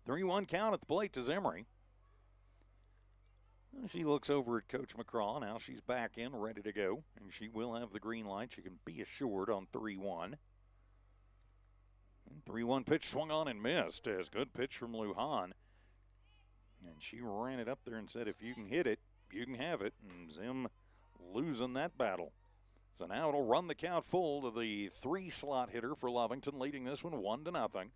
3-1 count at the plate to Zimmery. She looks over at Coach McCraw. Now she's back in, ready to go, and she will have the green light. She can be assured on 3-1. 3-1 pitch swung on and missed. As good pitch from Lujan. And she ran it up there and said, if you can hit it, you can have it. And Zim losing that battle. So now it'll run the count full to the 3-slot hitter for Lovington, leading this one 1-0.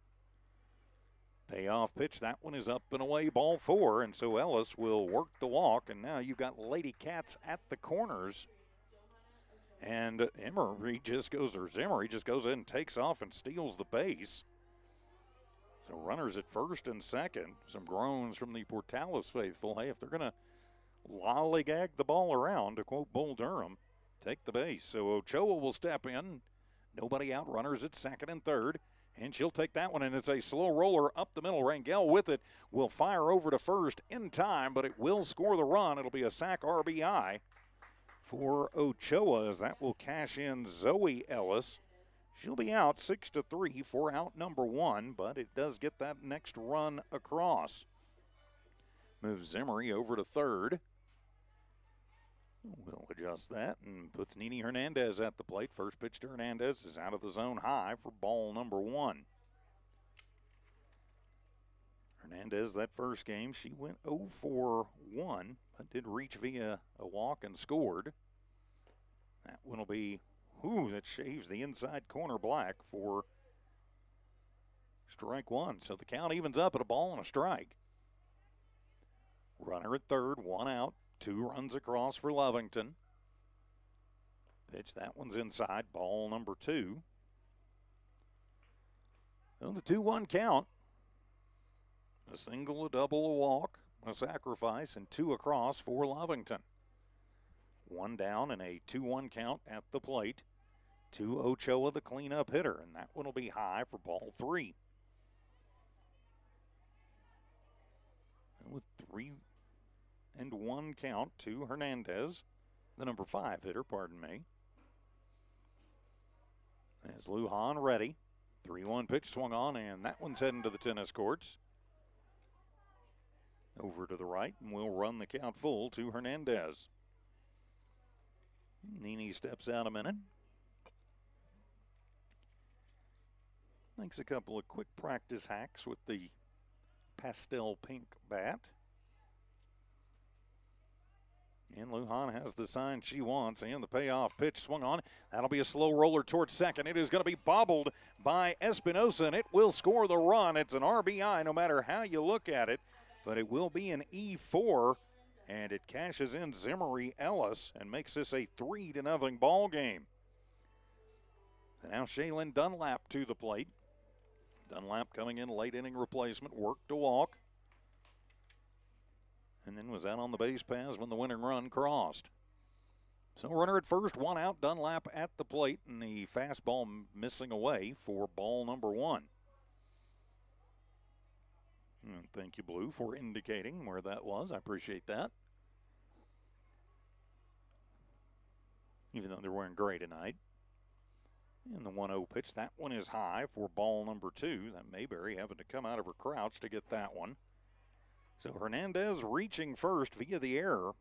Payoff pitch, that one is up and away, ball 4. And so Ellis will work the walk. And now you've got Lady Cats at the corners. And Zimmery just goes in and takes off and steals the base. So runners at first and second. Some groans from the Portales faithful. Hey, if they're going to lollygag the ball around, to quote Bull Durham, take the base. So Ochoa will step in. Nobody out. Runners at second and third. And she'll take that one, and it's a slow roller up the middle. Rangel with it will fire over to first in time, but it will score the run. It'll be a sac RBI for Ochoa, as that will cash in Zoe Ellis. She'll be out 6-3 for out number 1, but it does get that next run across. Moves Zimmery over to third. We'll adjust that and puts Nini Hernandez at the plate. First pitch to Hernandez is out of the zone high for ball number 1. Hernandez, that first game, she went 0 for 1, but did reach via a walk and scored. That one will be, that shaves the inside corner black for strike 1. So the count evens up at a ball and a strike. Runner at third, 1 out. 2 runs across for Lovington. Pitch, that one's inside, ball number 2. So the 2-1 count. A single, a double, a walk, a sacrifice, and 2 across for Lovington. One down and a 2-1 count at the plate to Ochoa, the cleanup hitter, and that one will be high for ball 3. And with 3-1 count to Hernandez, the number 5 hitter, pardon me. As Lujan ready. 3-1 pitch swung on, and that one's heading to the tennis courts. Over to the right, and we'll run the count full to Hernandez. Nini steps out a minute. Makes a couple of quick practice hacks with the pastel pink bat. And Lujan has the sign she wants, and the payoff pitch swung on. That'll be a slow roller towards second. It is going to be bobbled by Espinosa, and it will score the run. It's an RBI no matter how you look at it, but it will be an E4, and it cashes in Zimmery Ellis and makes this a 3-0 ball game. And now Shaylin Dunlap to the plate. Dunlap coming in late inning replacement, worked to walk. And then was out on the base paths when the winning run crossed. So runner at first, 1 out, Dunlap at the plate, and the fastball missing away for ball number 1. And thank you, Blue, for indicating where that was. I appreciate that. Even though they're wearing gray tonight. And the 1-0 pitch, that one is high for ball number 2. That Mayberry having to come out of her crouch to get that one. So Hernandez reaching first via the error.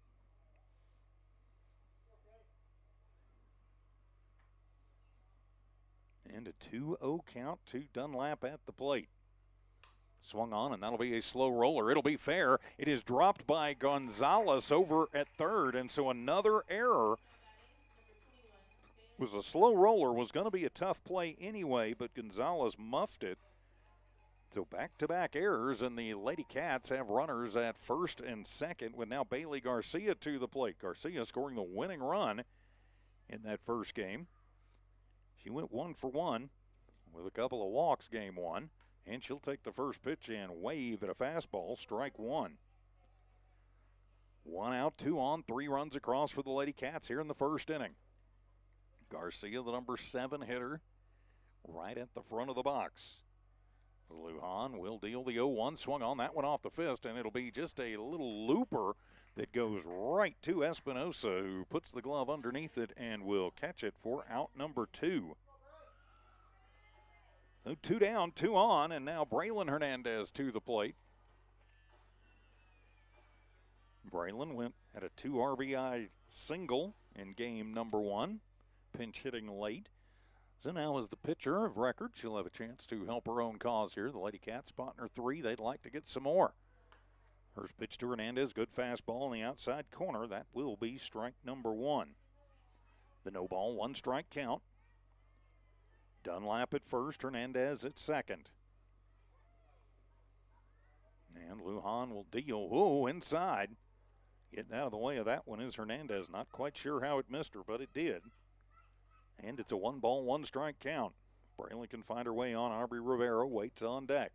And a 2-0 count to Dunlap at the plate. Swung on, and that'll be a slow roller. It'll be fair. It is dropped by Gonzalez over at third, and so another error. Was a slow roller, was going to be a tough play anyway, but Gonzalez muffed it. So back-to-back errors, and the Lady Cats have runners at first and second with now Bailey Garcia to the plate. Garcia scoring the winning run in that first game. She went 1 for 1 with a couple of walks game 1, and she'll take the first pitch and wave at a fastball, strike 1. 1 out, 2 on, 3 runs across for the Lady Cats here in the first inning. Garcia, the number 7 hitter, right at the front of the box. Lujan will deal the 0-1, swung on that one off the fist, and it'll be just a little looper that goes right to Espinosa, who puts the glove underneath it and will catch it for out number 2. So 2 down, 2 on, and now Braylon Hernandez to the plate. Braylon went at a 2 RBI single in game number 1, pinch hitting late. So now as the pitcher of record, she'll have a chance to help her own cause here. The Lady Cats spotting her 3. They'd like to get some more. First pitch to Hernandez, good fastball in the outside corner. That will be strike number 1. The no ball, 1 strike count. Dunlap at first, Hernandez at second. And Lujan will deal. Oh, inside. Getting out of the way of that one is Hernandez. Not quite sure how it missed her, but it did. And it's a 1-ball, 1-strike count. Braylon can find her way on. Aubrey Rivera waits on deck.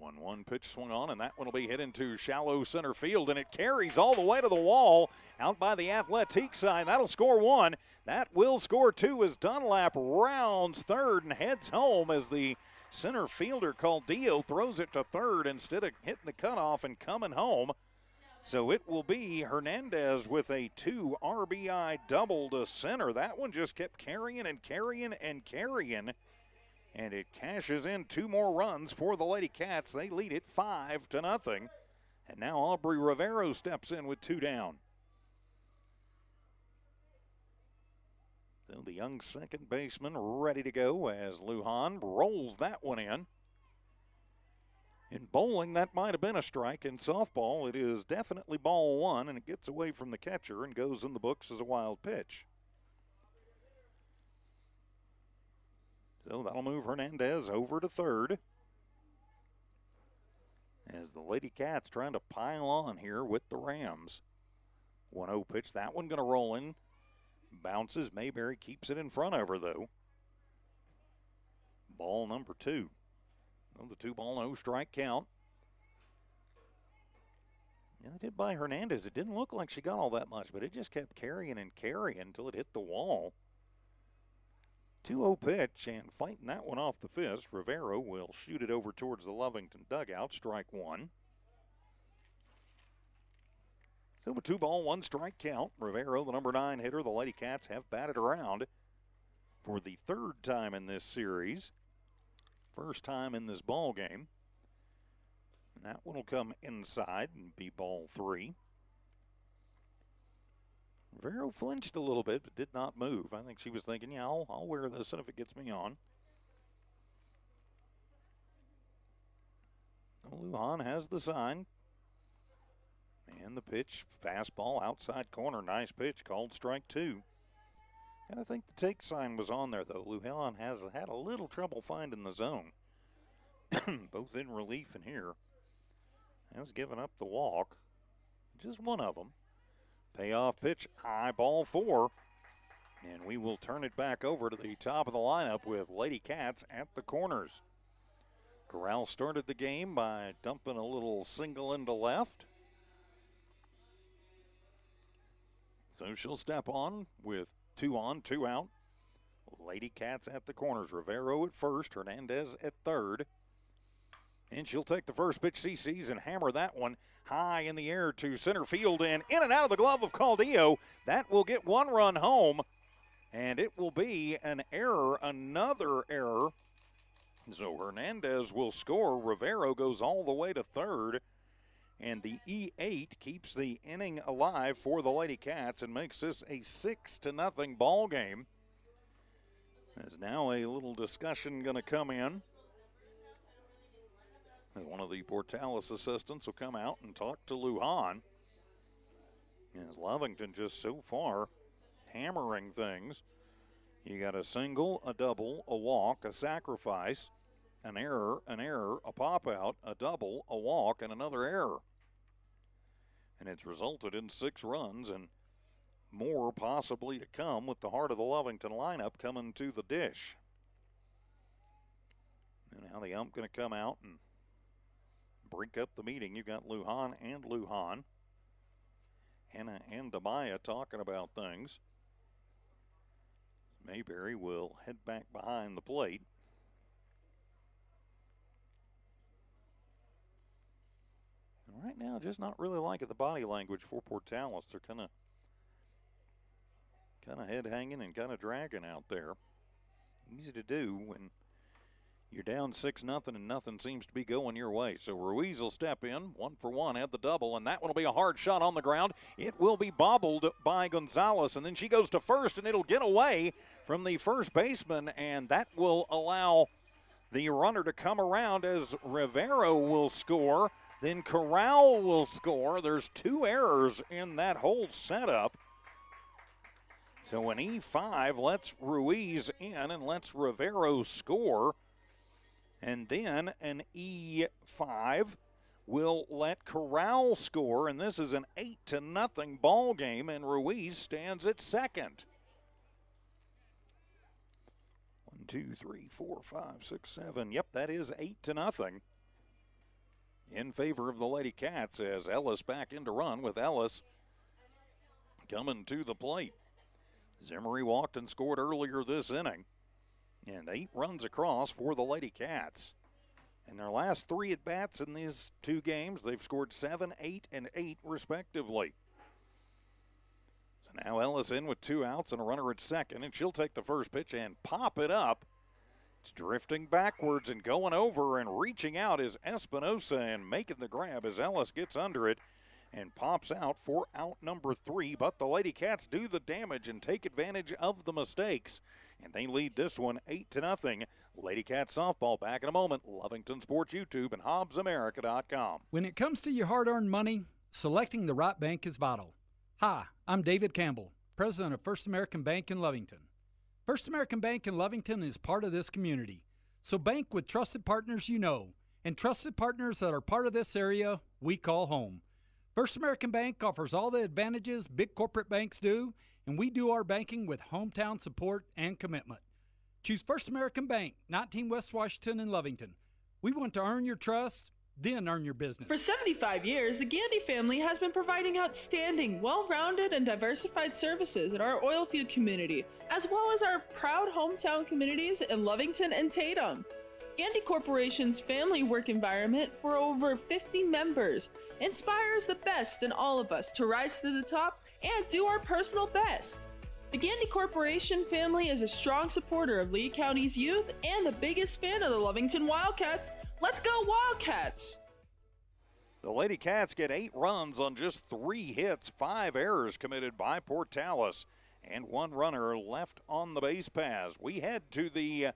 1-1 pitch swung on, and that one will be hit into shallow center field, and it carries all the way to the wall out by the Athletic side. That'll score 1. That will score 2 as Dunlap rounds third and heads home as the center fielder Caldillo throws it to third instead of hitting the cutoff and coming home. So it will be Hernandez with a 2 RBI double to center. That one just kept carrying and carrying and carrying. And it cashes in 2 more runs for the Lady Cats. They lead it 5-0. And now Aubrey Rivero steps in with 2 down. So the young second baseman ready to go as Lujan rolls that one in. In bowling, that might have been a strike. In softball, it is definitely ball 1, and it gets away from the catcher and goes in the books as a wild pitch. So that'll move Hernandez over to third. As the Lady Cats trying to pile on here with the Rams. 1-0 pitch, that one going to roll in. Bounces, Mayberry keeps it in front of her, though. Ball number 2. Well, the 2-ball, no strike count. Yeah, they did by Hernandez. It didn't look like she got all that much, but it just kept carrying and carrying until it hit the wall. 2-0 pitch and fighting that one off the fist. Rivero will shoot it over towards the Lovington dugout. Strike one. So with 2-ball, 1 strike count. Rivero, the number 9 hitter, the Lady Cats have batted around for the 3rd time in this series. First time in this ball game. And that one will come inside and be ball 3. Rivero flinched a little bit, but did not move. I think she was thinking, yeah, I'll wear this, and if it gets me on. Lujan has the sign. And the pitch, fastball, outside corner, nice pitch, called strike 2. And I think the take sign was on there, though. Lujan has had a little trouble finding the zone, both in relief and here. Has given up the walk, just one of them. Payoff pitch, high ball 4. And we will turn it back over to the top of the lineup with Lady Cats at the corners. Corral started the game by dumping a little single into left. So she'll step on with 2 on, 2 out. Lady Cats at the corners. Rivero at first, Hernandez at third. And she'll take the first pitch she sees and hammer that one high in the air to center field and in and out of the glove of Caldillo. That will get 1 run home, and it will be an error, another error. So Hernandez will score. Rivero goes all the way to third, and the E8 keeps the inning alive for the Lady Cats and makes this a 6-0 ball game. There's now a little discussion going to come in. And one of the Portales assistants will come out and talk to Lujan. As Lovington just so far hammering things. You got a single, a double, a walk, a sacrifice, an error, a pop out, a double, a walk, and another error. And it's resulted in 6 runs and more possibly to come with the heart of the Lovington lineup coming to the dish. And now the ump going to come out and break up the meeting. You got Lujan and Lujan. Anna and Demaya talking about things. Mayberry will head back behind the plate. And right now, just not really liking the body language for Portales. They're kind of head hanging and kind of dragging out there. Easy to do when you're down 6-0 and nothing seems to be going your way. So Ruiz will step in, 1 for 1 at the double, and that one will be a hard shot on the ground. It will be bobbled by Gonzalez, and then she goes to first, and it'll get away from the first baseman, and that will allow the runner to come around as Rivero will score. Then Corral will score. There's 2 errors in that whole setup. So an E5 lets Ruiz in and lets Rivero score. And then an E5 will let Corral score, and this is an 8-0 ball game, and Ruiz stands at second. 1, 2, 3, 4, 5, 6, 7. Yep, that is 8-0 in favor of the Lady Cats as Ellis back in to run with Ellis coming to the plate. Zimmery walked and scored earlier this inning. And 8 runs across for the Lady Cats. In their last 3 at-bats in these 2 games, they've scored 7, 8, and 8 respectively. So now Ellis in with 2 outs and a runner at second, and she'll take the first pitch and pop it up. It's drifting backwards and going over and reaching out is Espinosa and making the grab as Ellis gets under it and pops out for out number 3. But the Lady Cats do the damage and take advantage of the mistakes. And they lead this one 8-0. Lady Cats softball back in a moment. Lovington Sports YouTube and HobbsAmerica.com. When it comes to your hard-earned money, selecting the right bank is vital. Hi, I'm David Campbell, president of First American Bank in Lovington. First American Bank in Lovington is part of this community. So bank with trusted partners you know, and trusted partners that are part of this area we call home. First American Bank offers all the advantages big corporate banks do, and we do our banking with hometown support and commitment. Choose First American Bank, 19 West Washington in Lovington. We want to earn your trust, then earn your business. For 75 years, the Gandy family has been providing outstanding, well-rounded, and diversified services in our oil field community, as well as our proud hometown communities in Lovington and Tatum. Gandy Corporation's family work environment for over 50 members inspires the best in all of us to rise to the top and do our personal best. The Gandy Corporation family is a strong supporter of Lee County's youth and the biggest fan of the Lovington Wildcats. Let's go Wildcats! The Lady Cats get 8 runs on just 3 hits, 5 errors committed by Portales, and 1 runner left on the base paths. We head to the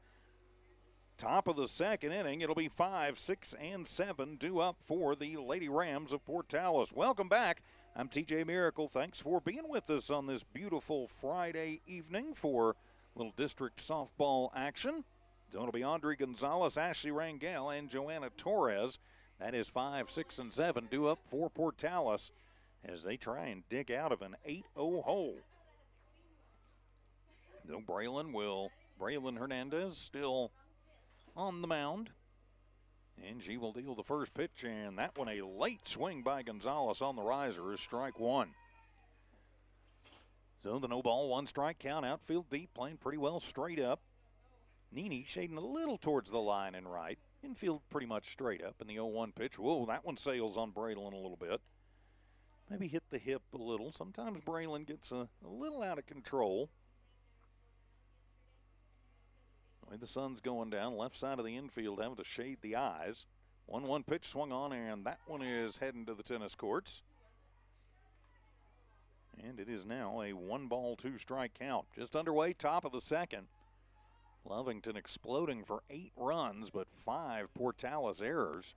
top of the second inning. It'll be 5, 6, and 7 due up for the Lady Rams of Portales. Welcome back. I'm TJ Miracle. Thanks for being with us on this beautiful Friday evening for a little district softball action. It'll be Andre Gonzalez, Ashley Rangel, and Joanna Torres. That is 5, 6, and 7 due up for Portales as they try and dig out of an 8-0 hole. No, Braylon Hernandez still on the mound. And she will deal the first pitch, and that one a late swing by Gonzalez on the riser is strike 1. So the no ball, 1 strike count, outfield deep, playing pretty well straight up. Nene shading a little towards the line and right. Infield pretty much straight up in the 0-1 pitch. Whoa, that one sails on Braylon a little bit. Maybe hit the hip a little. Sometimes Braylon gets a little out of control. The way the sun's going down, left side of the infield having to shade the eyes. 1-1 pitch swung on, and that one is heading to the tennis courts. And it is now a 1-ball, 2-strike count. Just underway, top of the second. Lovington exploding for 8 runs, but 5 Portales errors.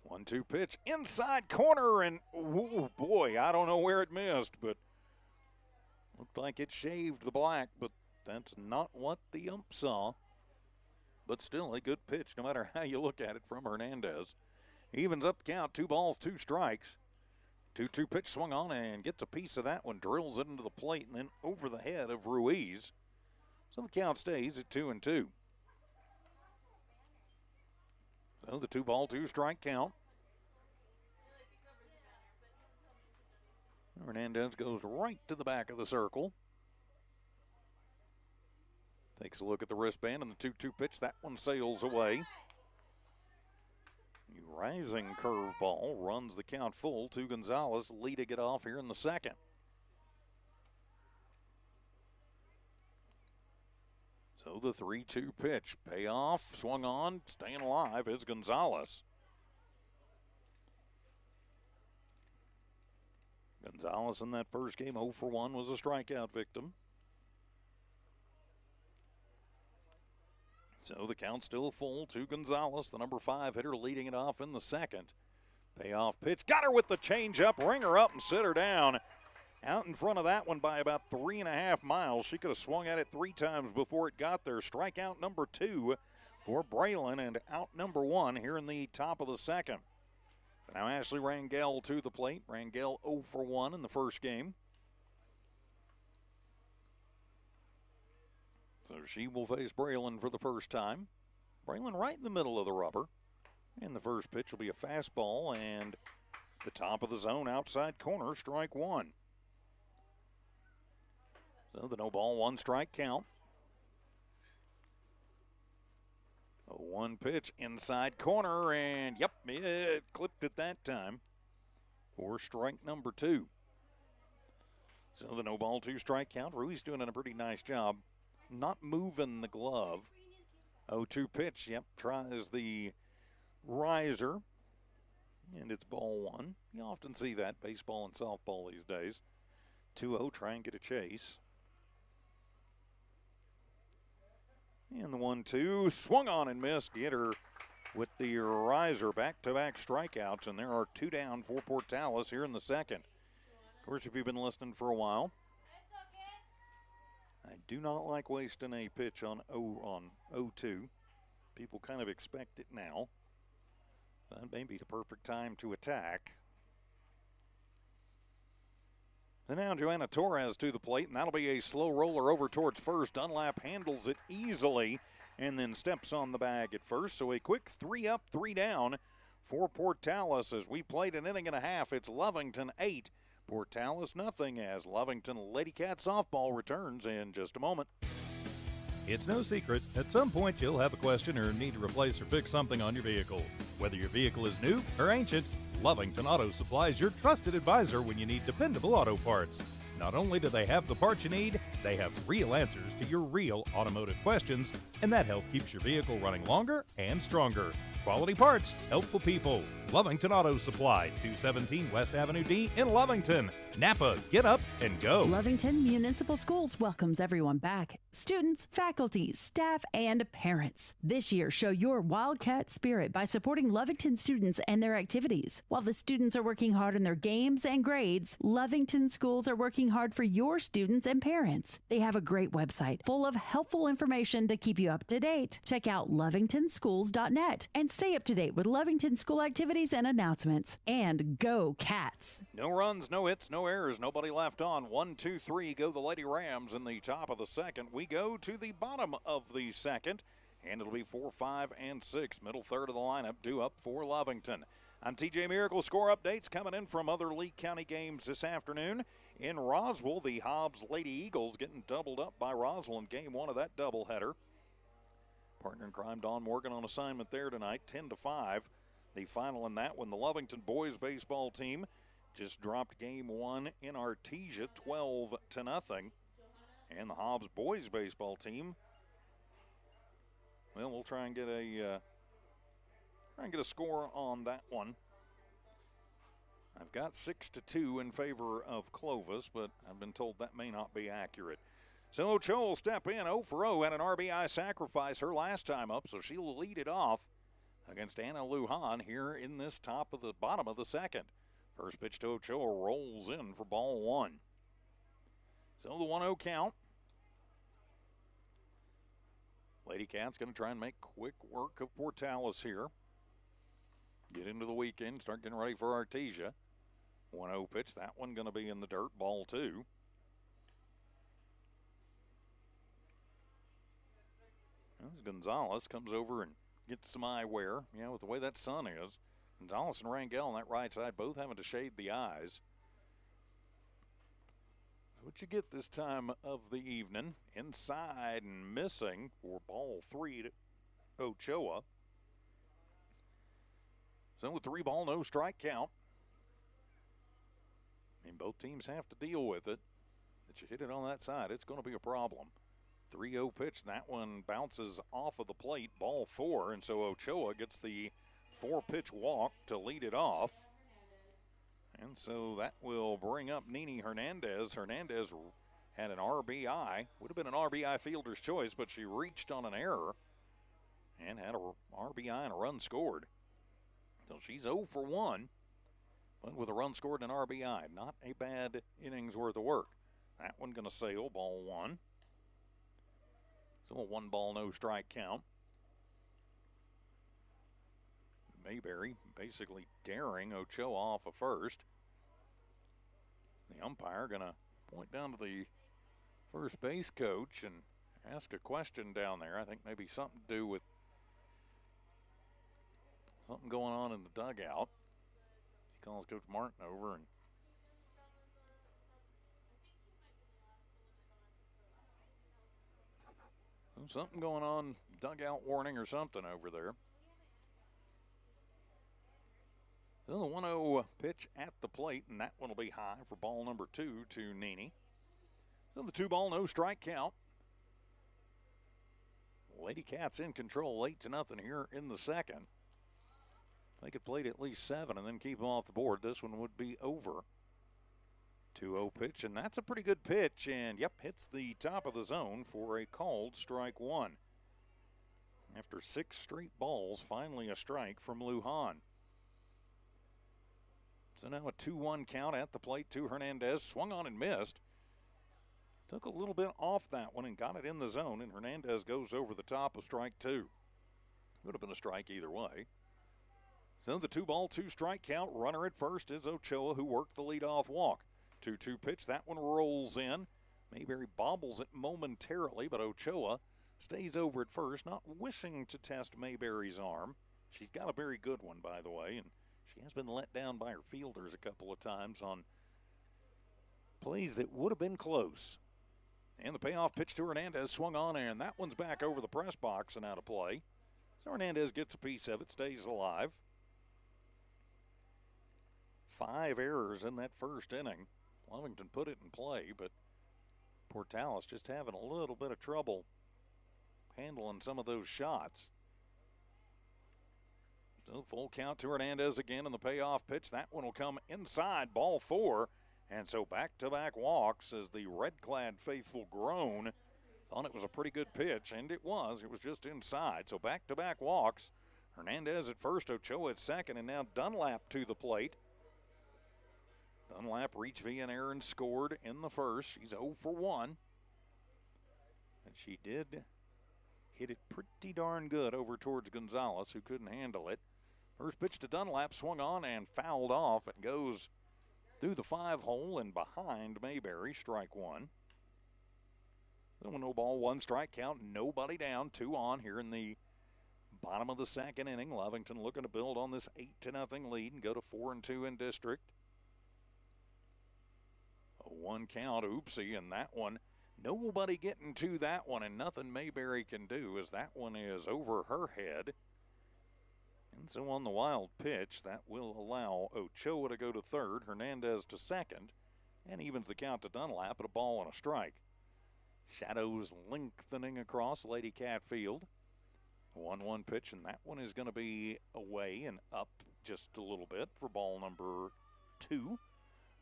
1-2 pitch, inside corner, and oh boy, I don't know where it missed, but looked like it shaved the black, but that's not what the ump saw. But still a good pitch, no matter how you look at it, from Hernandez. Evens up the count, 2 balls, 2 strikes. 2-2 pitch swung on and gets a piece of that one, drills it into the plate, and then over the head of Ruiz. So the count stays at 2-2. So the 2-ball, 2-strike count. Hernandez goes right to the back of the circle. Takes a look at the wristband and the 2-2 pitch. That one sails away. Rising curveball runs the count full to Gonzalez, leading it off here in the second. So the 3-2 pitch. Payoff, swung on, staying alive is Gonzalez. Gonzalez in that first game, 0 for 1, was a strikeout victim. So the count still full to Gonzalez, the number 5 hitter, leading it off in the second. Payoff pitch, got her with the changeup, ring her up and sit her down. Out in front of that one by about 3.5 miles. She could have swung at it 3 times before it got there. Strikeout number 2 for Braylon, and out number 1 here in the top of the second. Now Ashley Rangel to the plate. Rangel 0 for 1 in the first game. So she will face Braylon for the first time. Braylon right in the middle of the rubber. And the first pitch will be a fastball, and the top of the zone, outside corner, strike 1. So the no ball, 1-strike count. A 1 pitch, inside corner, and yep, it clipped it that time for strike number 2. So the no ball, 2-strike count. Ruiz doing a pretty nice job not moving the glove. 0-2 pitch, yep, tries the riser, and it's ball 1. You often see that, baseball and softball these days. 2-0, try and get a chase. And the 1-2, swung on and missed. Get her with the riser, back-to-back strikeouts, and there are 2 down for Portales here in the second. Of course, if you've been listening for a while, I do not like wasting a pitch on 0-2. People kind of expect it now. That may be the perfect time to attack. And now Joanna Torres to the plate, and that'll be a slow roller over towards first. Dunlap handles it easily and then steps on the bag at first. So a quick 3 up, 3 down for Portales as we played an inning and a half. It's Lovington 8, Portales nothing as Lovington Lady Cat softball returns in just a moment. It's no secret, at some point you'll have a question or need to replace or fix something on your vehicle. Whether your vehicle is new or ancient, Lovington Auto Supply is your trusted advisor when you need dependable auto parts. Not only do they have the parts you need, they have real answers to your real automotive questions, and that help keeps your vehicle running longer and stronger. Quality parts, helpful people. Lovington Auto Supply, 217 West Avenue D in Lovington. Napa, get up and go. Lovington Municipal Schools welcomes everyone back. Students, faculty, staff, and parents. This year, show your Wildcat spirit by supporting Lovington students and their activities. While the students are working hard on their games and grades, Lovington schools are working hard for your students and parents. They have a great website full of helpful information to keep you up to date. Check out lovingtonschools.net and stay up to date with Lovington school activities and announcements. And go Cats! No runs, no hits, no errors, nobody left on. 1, 2, 3 go the Lady Rams in the top of the second. We go to the bottom of the second, and it'll be 4, 5, and 6. Middle third of the lineup due up for Lovington. On TJ Miracle score updates coming in from other Lee County games this afternoon. In Roswell, the Hobbs Lady Eagles getting doubled up by Roswell in game one of that doubleheader. Partner in crime Don Morgan on assignment there tonight, 10-5. The final in that one, the Lovington boys baseball team just dropped game one in Artesia, 12-0. And the Hobbs boys baseball team, well, we'll try and get a score on that one. I've got 6-2 in favor of Clovis, but I've been told that may not be accurate. So Ochoa will step in 0 for 0, had an RBI sacrifice her last time up, so she'll lead it off against Anna Lujan here in this bottom of the second. First pitch to Ochoa rolls in for ball one. So the 1-0 count. Lady Cat's going to try and make quick work of Portales here. Get into the weekend, start getting ready for Artesia. 1-0 pitch, that one going to be in the dirt, ball two. As Gonzalez comes over and gets some eyewear. Yeah, with the way that sun is. Gonzalez and Rangel on that right side both having to shade the eyes. What you get this time of the evening, inside and missing for ball three to Ochoa. So with 3-ball, no strike count. I mean, both teams have to deal with it. That you hit it on that side, it's going to be a problem. 3-0 pitch, that one bounces off of the plate, ball four, and so Ochoa gets the 4-pitch walk to lead it off. And so that will bring up Nini Hernandez. Hernandez had an RBI, would have been an RBI fielder's choice, but she reached on an error and had a RBI and a run scored. So she's 0 for 1, but with a run scored and an RBI. Not a bad innings worth of work. That one going to sail, ball one. So a 1-ball, no strike count. Mayberry basically daring Ochoa off of first. The umpire going to point down to the first base coach and ask a question down there. I think maybe something to do with something going on in the dugout. He calls Coach Martin over and something going on, dugout warning or something over there. Then the 1-0 pitch at the plate, and that one will be high for ball number 2 to Nini. So the 2-ball, no strike count. Lady Cats in control, 8-0 here in the second. They could play at least 7 and then keep them off the board. This one would be over. 2-0 pitch, and that's a pretty good pitch, and yep, hits the top of the zone for a called strike one. After 6 straight balls, finally a strike from Lujan. So now a 2-1 count at the plate to Hernandez. Swung on and missed. Took a little bit off that one and got it in the zone, and Hernandez goes over the top of strike 2. Would have been a strike either way. So the 2-ball, 2-strike count. Runner at first is Ochoa, who worked the leadoff walk. 2-2 pitch. That one rolls in. Mayberry bobbles it momentarily, but Ochoa stays over at first, not wishing to test Mayberry's arm. She's got a very good one, by the way, and she has been let down by her fielders a couple of times on plays that would have been close. And the payoff pitch to Hernandez swung on, and that one's back over the press box and out of play. So Hernandez gets a piece of it, stays alive. 5 errors in that first inning. Lovington put it in play, but Portales just having a little bit of trouble handling some of those shots. So full count to Hernandez again in the payoff pitch. That one will come inside, ball 4. And so back-to-back walks as the red-clad faithful groan. Thought it was a pretty good pitch, and it was. It was just inside. So back-to-back walks. Hernandez at first, Ochoa at second, and now Dunlap to the plate. Dunlap reached via an error and scored in the first. She's 0 for 1. And she did hit it pretty darn good over towards Gonzalez, who couldn't handle it. First pitch to Dunlap, swung on and fouled off. It goes through the 5-hole and behind Mayberry, strike 1. So no ball, 1 strike count, nobody down, 2 on here in the bottom of the second inning. Lovington looking to build on this 8-0 lead and go to 4-2 in district. A 1 count, oopsie, and that one, nobody getting to that one, and nothing Mayberry can do as that one is over her head. And so on the wild pitch, that will allow Ochoa to go to third, Hernandez to second, and evens the count to Dunlap at a ball and a strike. Shadows lengthening across Lady Cat Field. 1-1 pitch, and that one is going to be away and up just a little bit for ball number 2.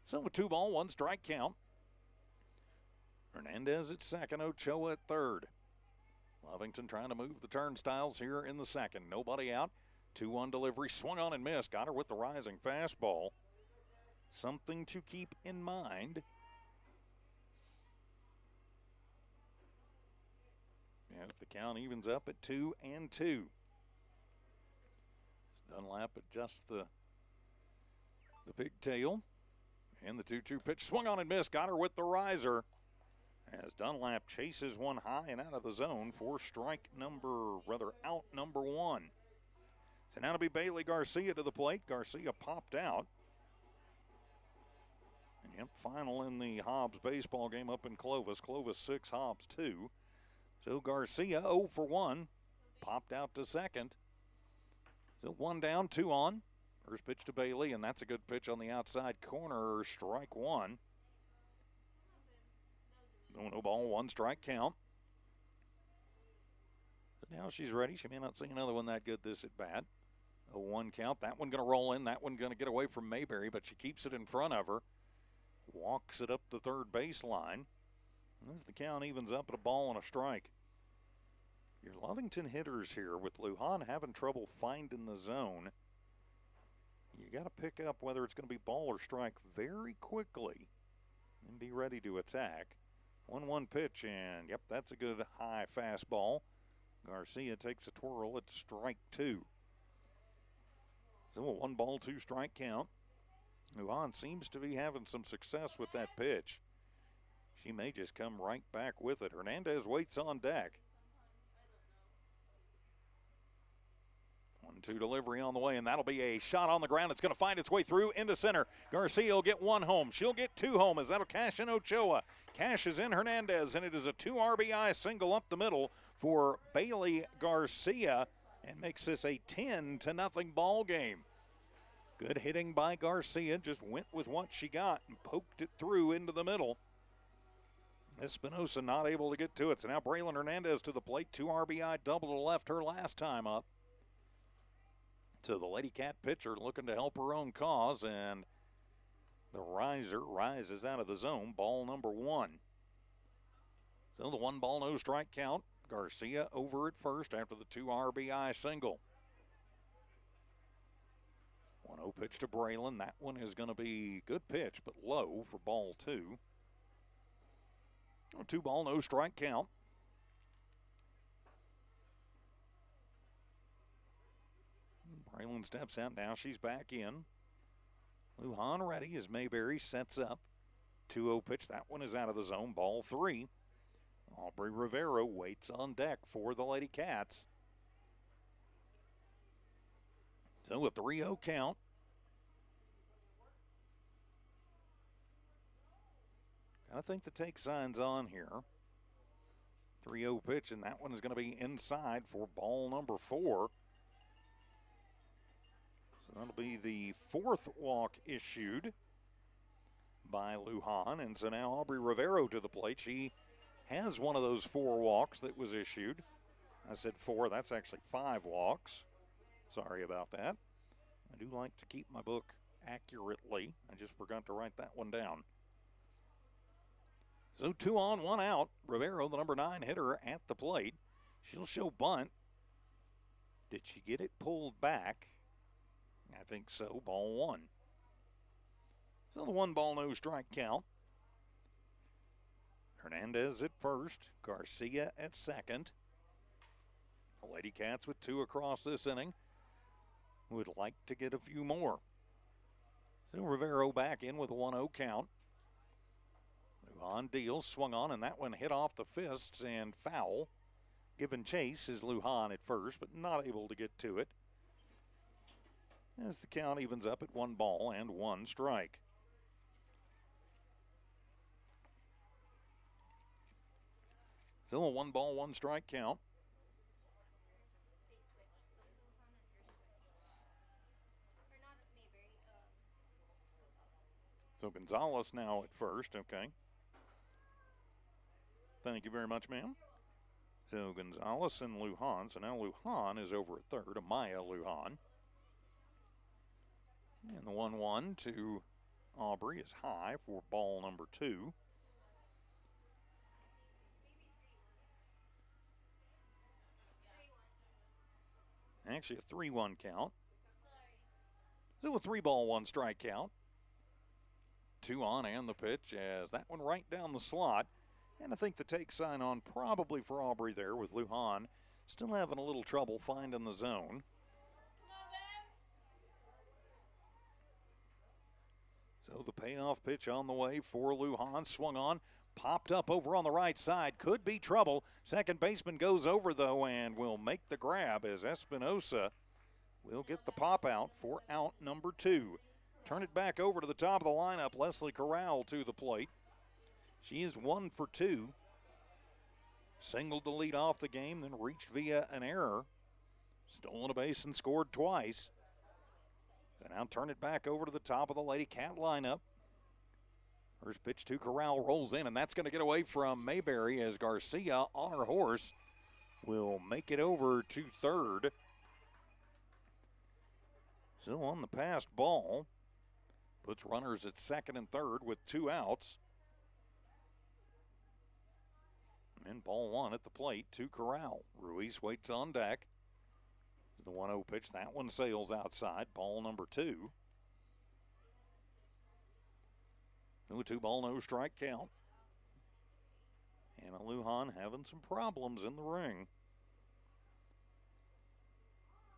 So a 2-ball, 1 strike count. Hernandez at second, Ochoa at third. Lovington trying to move the turnstiles here in the second. Nobody out. 2-1 delivery, swung on and missed. Got her with the rising fastball. Something to keep in mind. As the count evens up at 2-2. Dunlap adjusts the pigtail. And the 2-2 pitch swung on and missed. Got her with the riser. As Dunlap chases one high and out of the zone for out number 1. So now to be Bailey Garcia to the plate. Garcia popped out. And yep, final in the Hobbs baseball game up in Clovis. Clovis 6, Hobbs 2. So Garcia 0 for 1. Popped out to second. So 1 down, 2 on. First pitch to Bailey, and that's a good pitch on the outside corner. Strike 1. No ball, 1 strike count. But now she's ready. She may not see another one that good this at bat. A 1 count. That one going to roll in. That one going to get away from Mayberry, but she keeps it in front of her. Walks it up the third baseline. As the count evens up at a ball and a strike. Your Lovington hitters here with Lujan having trouble finding the zone. You got to pick up whether it's going to be ball or strike very quickly and be ready to attack. 1-1 pitch, and yep, that's a good high fastball. Garcia takes a twirl at strike 2. So a 1 ball, 2 strike count. Lujan seems to be having some success with that pitch. She may just come right back with it. Hernandez waits on deck. 1-2 delivery on the way, and that'll be a shot on the ground. It's going to find its way through into center. Garcia will get 1 home. She'll get 2 home as that'll cash in Ochoa. Cashes in Hernandez, and it is a 2 RBI single up the middle for Bailey Garcia and makes this a 10-0 ball game. Good hitting by Garcia. Just went with what she got and poked it through into the middle. Espinosa not able to get to it. So now Braylon Hernandez to the plate. 2 RBI double to left her last time up. To the Lady Cat pitcher looking to help her own cause, and the riser rises out of the zone. Ball number 1. So the 1 ball, no strike count. Garcia over at first after the 2 RBI single. 1-0 pitch to Braylon. That one is going to be good pitch, but low for ball 2. 2 ball, no strike count. Braylon steps out now. She's back in. Lujan ready as Mayberry sets up. 2-0 pitch. That one is out of the zone. Ball 3. Aubrey Rivero waits on deck for the Lady Cats. So a 3-0 count. I think the take sign's on here. 3-0 pitch, and that one is going to be inside for ball number 4. So that'll be the 4th walk issued by Lujan. And so now Aubrey Rivero to the plate. She has one of those 4 walks that was issued. I said 4, that's actually 5 walks. Sorry about that. I do like to keep my book accurately. I just forgot to write that one down. So 2 on, 1 out. Rivero, the number 9 hitter, at the plate. She'll show bunt. Did she get it pulled back? I think so. Ball 1. So the 1-ball, no strike count. Hernandez at first. Garcia at second. The Lady Cats with 2 across this inning. Would like to get a few more. So Rivero back in with a 1-0 count. Lujan deals, swung on, and that one hit off the fists and foul. Given chase is Lujan at first, but not able to get to it. As the count evens up at 1 ball and 1 strike. Still a 1-ball, 1 strike count. So Gonzalez now at first, okay. Thank you very much, ma'am. So Gonzalez and Lujan. So now Lujan is over at third, Amaya Lujan. And the 1-1 to Aubrey is high for ball number 2. Actually a 3-1 count. So a 3-ball, 1 strike count. 2 on and the pitch as that one right down the slot. And I think the take sign on probably for Aubrey there with Lujan still having a little trouble finding the zone. So the payoff pitch on the way for Lujan. Swung on, popped up over on the right side. Could be trouble. Second baseman goes over though and will make the grab as Espinosa will get the pop out for out number 2. Turn it back over to the top of the lineup. Leslie Corral to the plate. She is 1 for 2. Singled to lead off the game, then reached via an error. Stolen a base and scored twice. So now turn it back over to the top of the Lady Cat lineup. First pitch to Corral rolls in, and that's going to get away from Mayberry as Garcia on her horse will make it over to third. So on the passed ball, puts runners at second and third with 2 outs. And ball 1 at the plate to Corral. Ruiz waits on deck. The 1-0 pitch, that one sails outside. Ball number 2. No 2-ball, no strike count. Anna Lujan having some problems in the ring.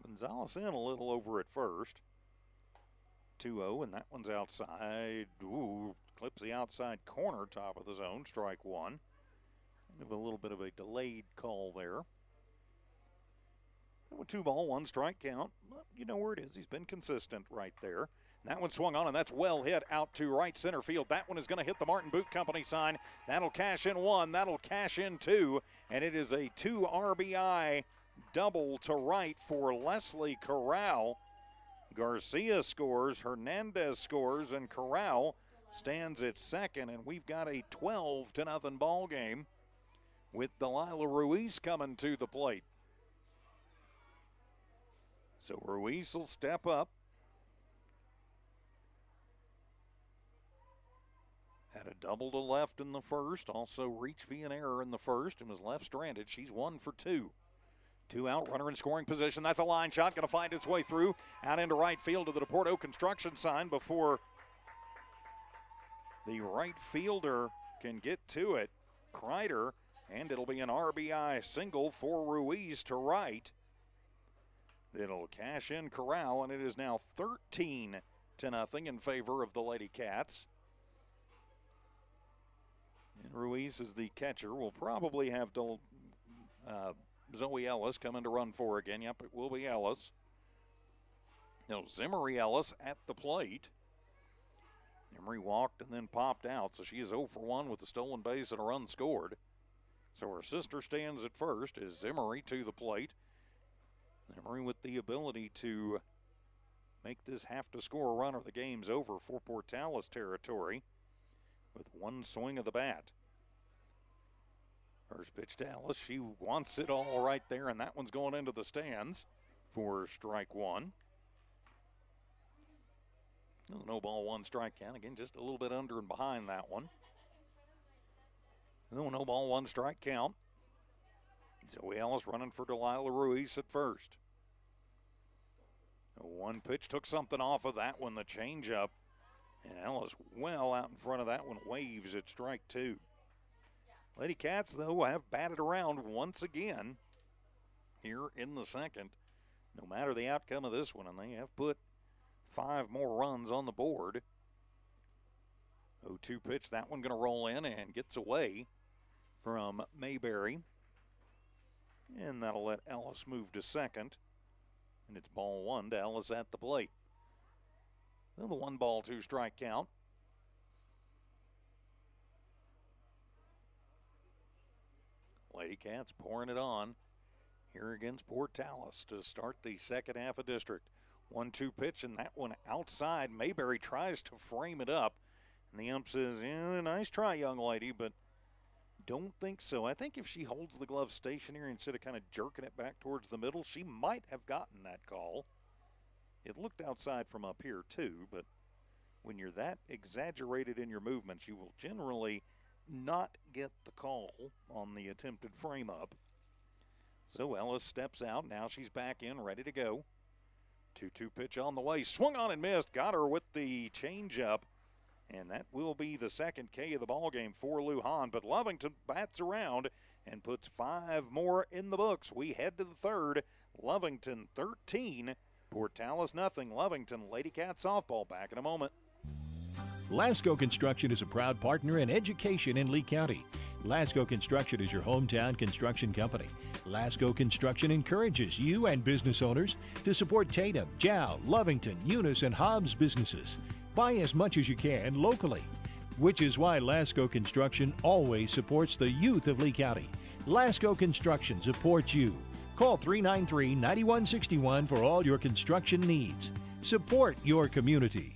Gonzalez in a little over at first. 2-0, and that one's outside. Ooh, clips the outside corner, top of the zone, strike 1. A little bit of a delayed call there. With 2-ball, 1 strike count. Well, you know where it is. He's been consistent right there. And that one swung on, and that's well hit out to right center field. That one is going to hit the Martin Boot Company sign. That'll cash in 1. That'll cash in 2. And it is a 2 RBI double to right for Leslie Corral. Garcia scores, Hernandez scores, and Corral stands at second. And we've got a 12-0 ball game with Delilah Ruiz coming to the plate. So Ruiz will step up. Had a double to left in the first, also reached via an error in the first and was left stranded. She's 1 for 2. 2 out, runner in scoring position. That's a line shot, going to find its way through out into right field to the DePorto construction sign before the right fielder can get to it. Kreider. And it'll be an RBI single for Ruiz to right. It'll cash in Corral, and it is now 13-0 in favor of the Lady Cats. And Ruiz is the catcher. We'll probably have Zoe Ellis come in to run for again. Yep, it will be Ellis. No, Zimmery Ellis at the plate. Emery walked and then popped out, so she is 0 for 1 with the stolen base and a run scored. So her sister stands at first as Zimmery to the plate. Zimmery with the ability to make this have to score a run or the game's over for Portales territory with one swing of the bat. First pitch to Ellis. She wants it all right there, and that one's going into the stands for strike one. No ball, one strike count. Again, just a little bit under and behind that one. No ball, one strike count. Zoe Ellis running for Delilah Ruiz at first. One pitch took something off of that one, the changeup. And Ellis well out in front of that one, waves at strike two. Lady Cats, though, have batted around once again here in the second. No matter the outcome of this one, and they have put 5 more runs on the board. 0-2 pitch, that one going to roll in and gets away from Mayberry. And that'll let Ellis move to second. And it's ball 1 to Ellis at the plate. Well, the 1 ball, 2 strike count. Lady Cats pouring it on here against Portales to start the second half of district. 1-2 pitch, and that one outside. Mayberry tries to frame it up, and the ump says, yeah, nice try, young lady, but don't think so. I think if she holds the glove stationary instead of kind of jerking it back towards the middle, she might have gotten that call. It looked outside from up here, too, but when you're that exaggerated in your movements, you will generally not get the call on the attempted frame up. So Ellis steps out. Now she's back in, ready to go. 2-2 pitch on the way. Swung on and missed. Got her with the changeup. And that will be the second K of the ballgame for Lou Hahn. But Lovington bats around and puts 5 more in the books. We head to the third. Lovington 13, Portales nothing. Lovington Lady Cat softball. Back in a moment. Lasco Construction is a proud partner in education in Lee County. Lasco Construction is your hometown construction company. Lasco Construction encourages you and business owners to support Tatum, Jow, Lovington, Eunice, and Hobbs businesses. Buy as much as you can locally, which is why Lasco Construction always supports the youth of Lee County. Lasco Construction supports you. Call 393-9161 for all your construction needs. Support your community.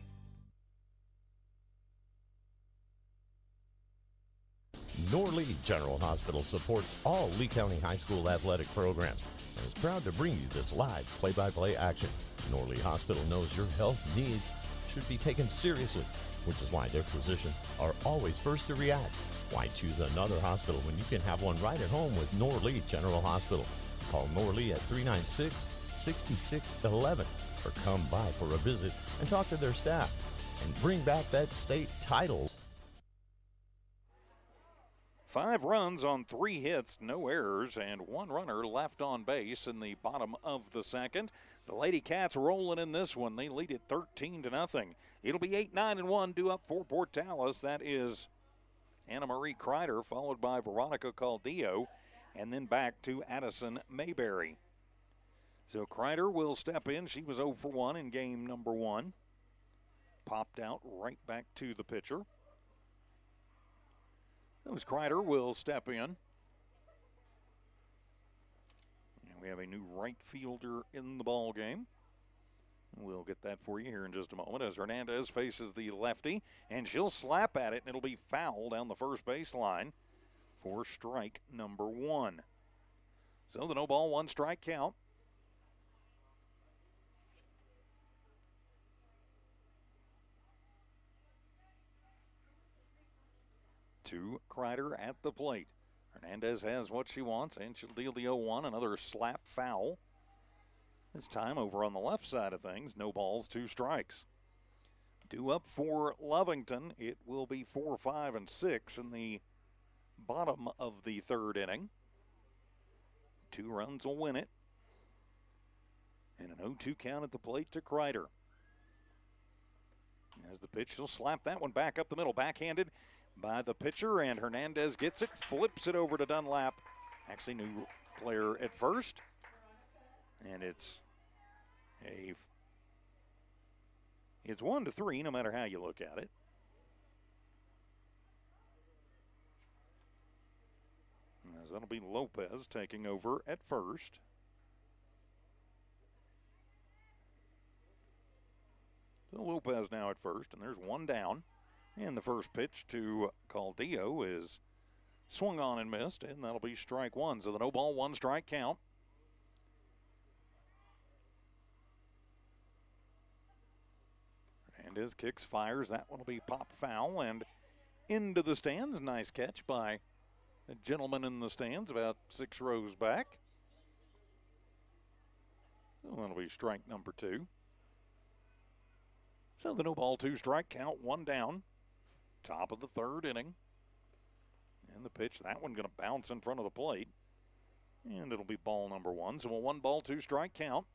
Norlee General Hospital supports all Lee County High School athletic programs and is proud to bring you this live play-by-play action. Norlee Hospital knows your health needs should be taken seriously, which is why their physicians are always first to react. Why choose another hospital when you can have one right at home with Norlee General Hospital? Call Norlee at 396-6611 or come by for a visit and talk to their staff and bring back that state title. 5 runs on 3 hits, no errors, and 1 runner left on base in the bottom of the second. The Lady Cats rolling in this one. They lead it 13-0. It'll be 8-9-1 due up for Portales. That is Anna Marie Kreider, followed by Veronica Caldillo, and then back to Addison Mayberry. So Kreider will step in. She was 0 for 1 in game number 1. Popped out right back to the pitcher. Those Kreider will step in. And we have a new right fielder in the ball game. We'll get that for you here in just a moment as Hernandez faces the lefty, and she'll slap at it, and it'll be foul down the first baseline for strike number 1. So the no ball, 1 strike count. To Kreider at the plate. Hernandez has what she wants, and she'll deal the 0-1, another slap foul. This time over on the left side of things, no balls, 2 strikes. Due up for Lovington, it will be 4, 5, and 6 in the bottom of the third inning. 2 runs will win it. And an 0-2 count at the plate to Kreider. As the pitch, she'll slap that one back up the middle, backhanded. by the pitcher, and Hernandez gets it, flips it over to Dunlap. Actually, new player at first. And it's 1-3, no matter how you look at it. As that'll be Lopez taking over at first. So Lopez now at first, and there's one down. And the first pitch to Caldillo is swung on and missed, and that'll be strike one. So the no ball, one strike count. Hernandez kicks, fires. That one will be pop foul and into the stands. Nice catch by a gentleman in the stands about 6 rows back. So that'll be strike number 2. So the no ball, 2 strike count, 1 down. Top of the 3rd inning. And the pitch, that one going to bounce in front of the plate. And it'll be ball number 1. So a 1 ball, 2 strike count.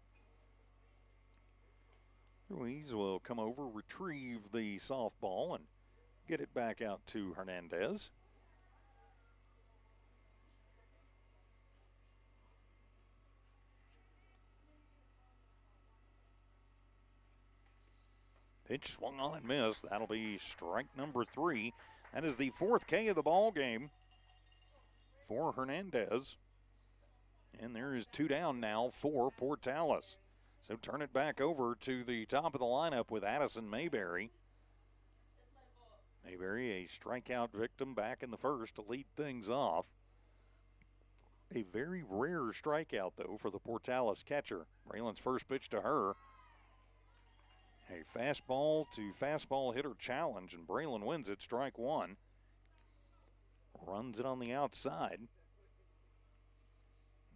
Ruiz will come over, retrieve the softball, and get it back out to Hernandez. Pitch swung on and missed. That'll be strike number 3. That is the 4th K of the ball game for Hernandez. And there is 2 down now for Portales. So turn it back over to the top of the lineup with Addison Mayberry. Mayberry, a strikeout victim back in the first to lead things off. A very rare strikeout, though, for the Portales catcher. Braylon's first pitch to her. A fastball to fastball hitter challenge, and Braylon wins it, strike 1. Runs it on the outside.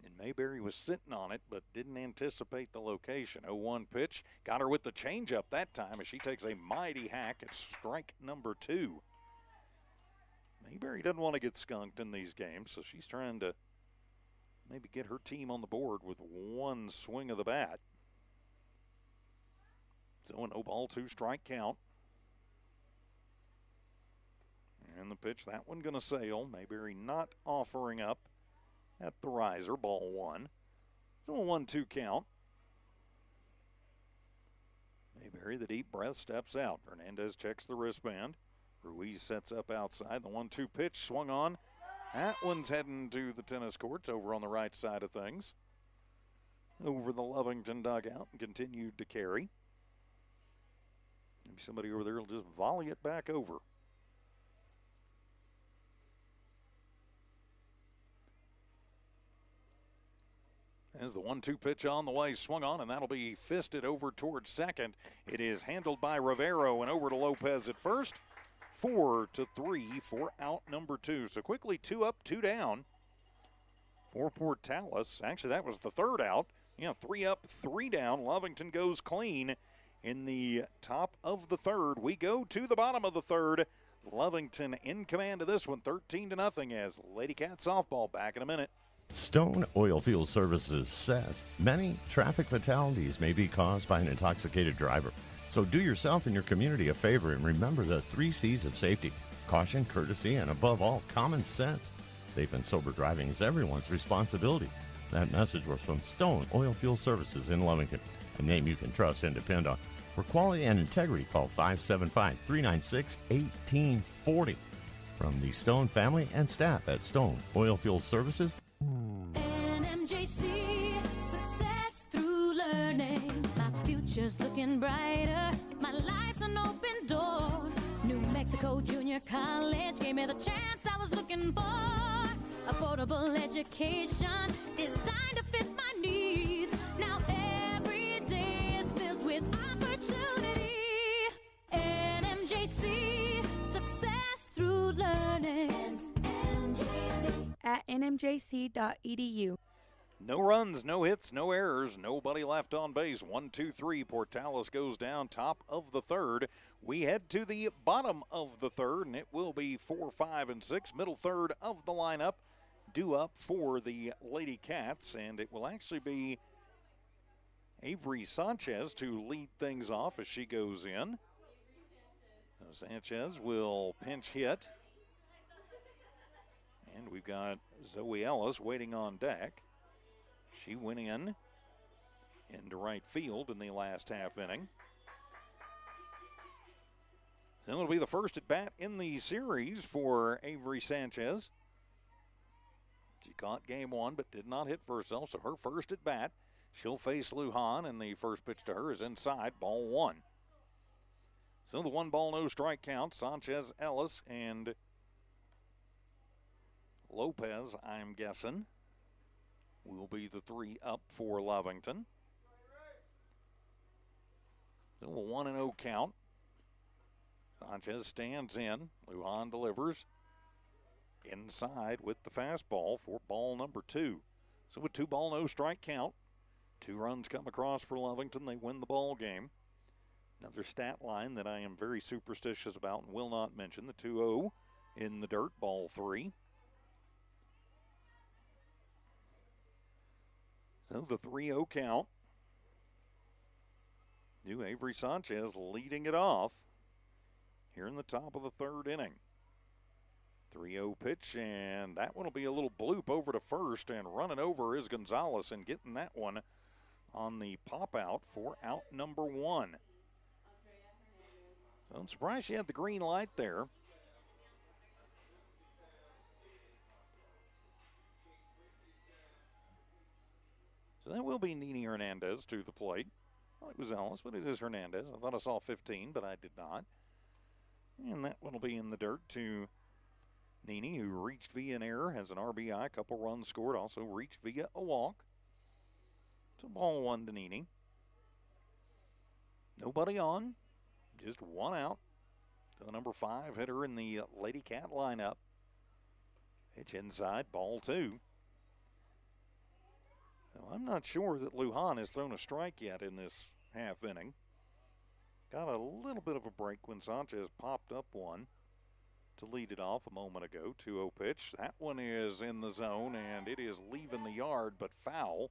And Mayberry was sitting on it, but didn't anticipate the location. 0-1 pitch. Got her with the changeup that time as she takes a mighty hack at strike number 2. Mayberry doesn't want to get skunked in these games, so she's trying to maybe get her team on the board with 1 swing of the bat. So a no ball, 2 strike count. And the pitch, that one going to sail. Mayberry not offering up at the riser, ball 1. So a 1-2 count. Mayberry, the deep breath, steps out. Hernandez checks the wristband. Ruiz sets up outside. The 1-2 pitch swung on. That one's heading to the tennis courts over on the right side of things. Over the Lovington dugout and continued to carry. Maybe somebody over there will just volley it back over. As the 1-2 pitch on the way, swung on, and that'll be fisted over towards second. It is handled by Rivero and over to Lopez at first. 4-3 for out number 2. So quickly 2 up, 2 down for Portales. Actually, that was the 3rd out. 3 up, 3 down. Lovington goes clean in the top of the 3rd. We go to the bottom of the 3rd. Lovington in command of this one, 13-0 as Lady Cat softball. Back in a minute. Stone Oilfield Services says many traffic fatalities may be caused by an intoxicated driver. So do yourself and your community a favor and remember the 3 C's of safety: caution, courtesy, and above all, common sense. Safe and sober driving is everyone's responsibility. That message was from Stone Oilfield Services in Lovington, a name you can trust and depend on. For quality and integrity, call 575-396-1840. From the Stone family and staff at Stone Oilfield Services. NMJC, success through learning. My future's looking brighter. My life's an open door. New Mexico Junior College gave me the chance I was looking for. Affordable education designed to fit my needs. Now every day is filled with opportunity. NMJC, success through learning. NMJC. At nmjc.edu. No runs, no hits, no errors, nobody left on base. 1-2-3. Portales goes down, top of the 3rd. We head to the bottom of the 3rd, and it will be 4, 5, and 6. Middle 3rd of the lineup due up for the Lady Cats, and it will actually be Avery Sanchez to lead things off as she goes in. Sanchez will pinch hit. And we've got Zoe Ellis waiting on deck. She went into right field in the last half inning. So it'll be the first at bat in the series for Avery Sanchez. She caught game one but did not hit for herself, so her first at bat. She'll face Lujan, and the first pitch to her is inside, ball one. So the 1-ball, no strike count. Sanchez, Ellis, and Lopez, I'm guessing, will be the three up for Lovington. So a 1-0 count. Sanchez stands in. Lujan delivers inside with the fastball for ball number 2. So a 2-ball, no strike count. 2 runs come across for Lovington. They win the ball game. Another stat line that I am very superstitious about and will not mention, the 2-0 in the dirt, ball 3. So the 3-0 count. New Avery Sanchez leading it off here in the top of the third inning. 3-0 pitch, and that one will be a little bloop over to first, and running over is Gonzalez and getting that one on the pop out for out number 1. So I'm surprised she had the green light there. So that will be Nini Hernandez to the plate. Well, it was Ellis, but it is Hernandez. I thought I saw 15, but I did not. And that one will be in the dirt to Nini, who reached via an error, has an RBI, a couple runs scored, also reached via a walk. So ball 1 to Nini. Nobody on, just 1 out. The number 5 hitter in the Lady Cat lineup. Pitch inside, ball 2. Now, I'm not sure that Lujan has thrown a strike yet in this half inning. Got a little bit of a break when Sanchez popped up one to lead it off a moment ago. 2-0 pitch. That one is in the zone, and it is leaving the yard, but foul.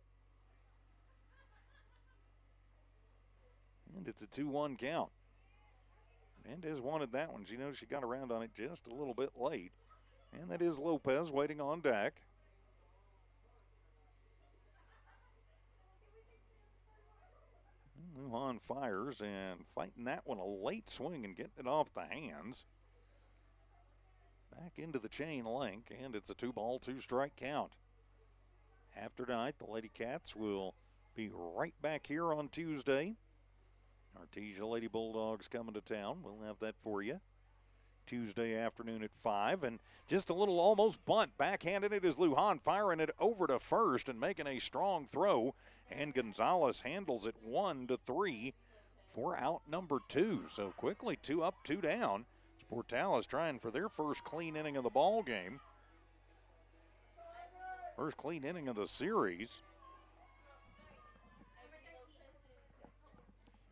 And it's a 2-1 count. Mendez wanted that one. She knows she got around on it just a little bit late. And that is Lopez waiting on deck. Lujan fires and fighting that one, a late swing and getting it off the hands. Back into the chain link, and it's a 2-ball, 2-strike count. After tonight, the Lady Cats will be right back here on Tuesday. Artesia Lady Bulldogs coming to town. We'll have that for you Tuesday afternoon at 5. And just a little almost bunt. Backhanded it is Lujan, firing it over to first and making a strong throw. And Gonzalez handles it 1-3 for out number 2. So quickly 2 up, 2 down. Portales trying for their first clean inning of the ball game. First clean inning of the series.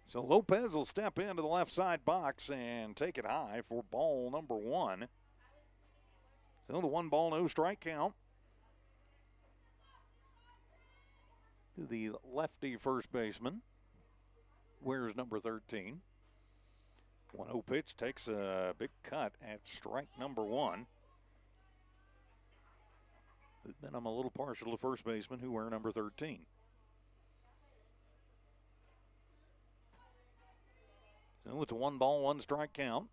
So Lopez will step into the left side box and take it high for ball number 1. So the 1-ball, no strike count. To the lefty first baseman. Wears number 13. 1-0 pitch takes a big cut at strike number 1. But then I'm a little partial to first baseman who wear number 13. So it's a 1-ball, 1-strike count.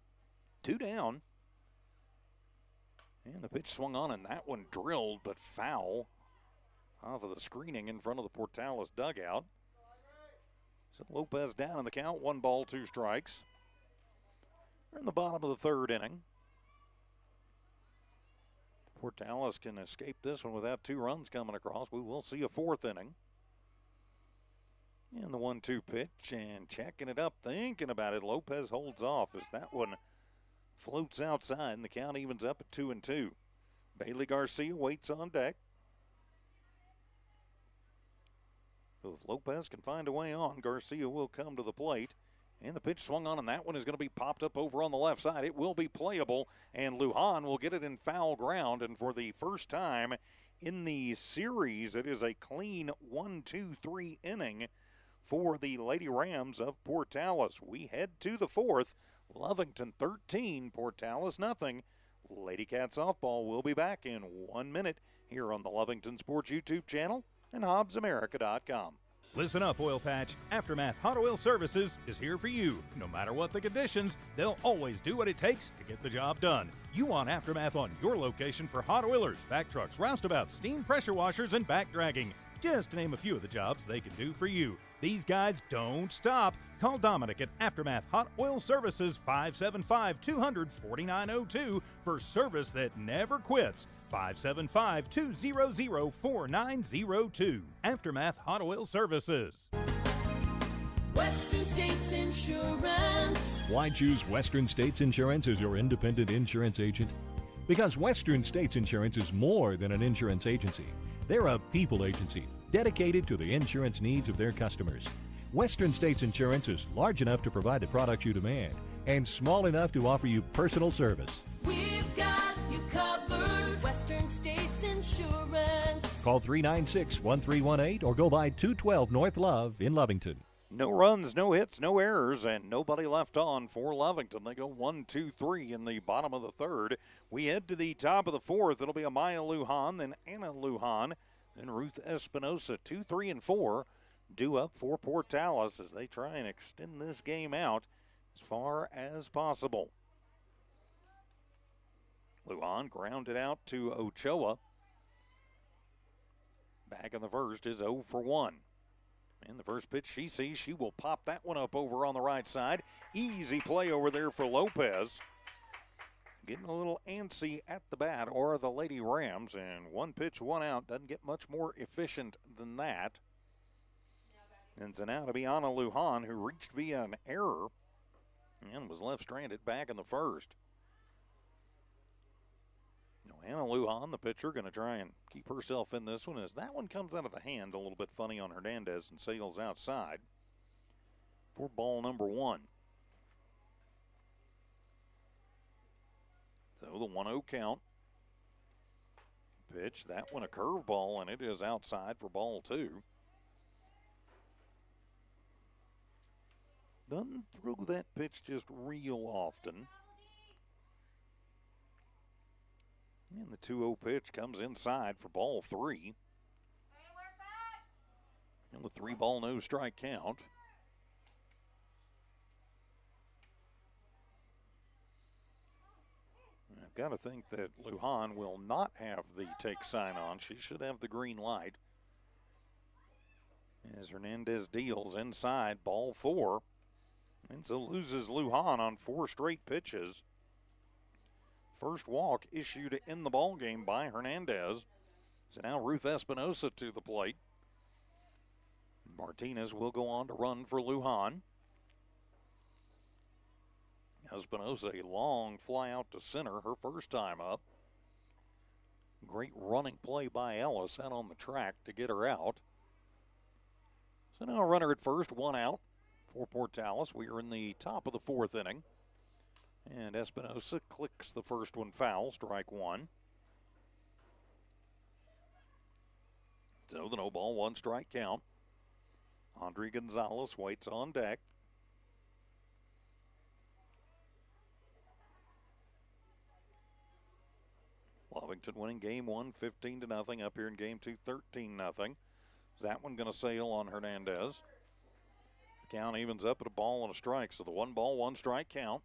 2 down. And the pitch swung on, and that one drilled but foul off of the screening in front of the Portales dugout. So Lopez down in the count, 1-ball, 2 strikes. We're in the bottom of the third inning. Portales can escape this one without 2 runs coming across. We will see a 4th inning. And the 1-2 pitch and checking it up, thinking about it. Lopez holds off as that one floats outside and the count evens up at 2-2. Bailey Garcia waits on deck. So if Lopez can find a way on, Garcia will come to the plate. And the pitch swung on, and that one is going to be popped up over on the left side. It will be playable, and Lujan will get it in foul ground. And for the first time in the series, it is a clean 1-2-3 inning for the Lady Rams of Portales. We head to the 4th. Lovington 13, Portales nothing. Lady Cat Softball will be back in 1 minute here on the Lovington Sports YouTube channel and HobbsAmerica.com. Listen up, Oil Patch. Aftermath Hot Oil Services is here for you. No matter what the conditions, they'll always do what it takes to get the job done. You want Aftermath on your location for hot oilers, back trucks, roustabouts, steam pressure washers, and back dragging. Just to name a few of the jobs they can do for you. These guys don't stop. Call Dominic at Aftermath Hot Oil Services 575-200-4902 for service that never quits. 575-200-4902. Aftermath Hot Oil Services. Western States Insurance. Why choose Western States Insurance as your independent insurance agent? Because Western States Insurance is more than an insurance agency. They're a people agency dedicated to the insurance needs of their customers. Western States Insurance is large enough to provide the products you demand and small enough to offer you personal service. We've got you covered. Western States Insurance. Call 396-1318 or go by 212 North Love in Lovington. No runs, no hits, no errors, and nobody left on for Lovington. They go 1-2-3 in the bottom of the third. We head to the top of the fourth. It'll be Amaya Lujan, then Anna Lujan, then Ruth Espinosa. 2, 3, and 4 due up for Portales as they try and extend this game out as far as possible. Lujan grounded out to Ochoa. Back in the first is 0 for 1. And the first pitch she sees, she will pop that one up over on the right side. Easy play over there for Lopez. Getting a little antsy at the bat, or the Lady Rams, and 1 pitch, 1 out. Doesn't get much more efficient than that. And so now to be Anna Lujan, who reached via an error and was left stranded back in the first. Now Anna Lujan, the pitcher, going to try and keep herself in this one as that one comes out of the hand a little bit funny on Hernandez and sails outside for ball number 1. So the 1-0 count. Pitch, that one a curveball, and it is outside for ball 2. Doesn't throw that pitch just real often. And the 2-0 pitch comes inside for ball 3. And with 3 ball, no strike count. I've got to think that Lujan will not have the take sign on. She should have the green light. As Hernandez deals inside ball 4. And so loses Lujan on 4 straight pitches. First walk issued in the ball game by Hernandez. So now Ruth Espinosa to the plate. Martinez will go on to run for Lujan. Espinosa, a long fly out to center, her first time up. Great running play by Ellis out on the track to get her out. So now a runner at first, 1 out for Portales. We are in the top of the 4th inning. And Espinosa clicks the first one foul, strike 1. So the no ball, 1 strike count. Andre Gonzalez waits on deck. Lovington winning game 1, 15-0. Up here in game 2, 13-0. Is that one going to sail on Hernandez? The count evens up at a ball and a strike. So the 1 ball, 1 strike count.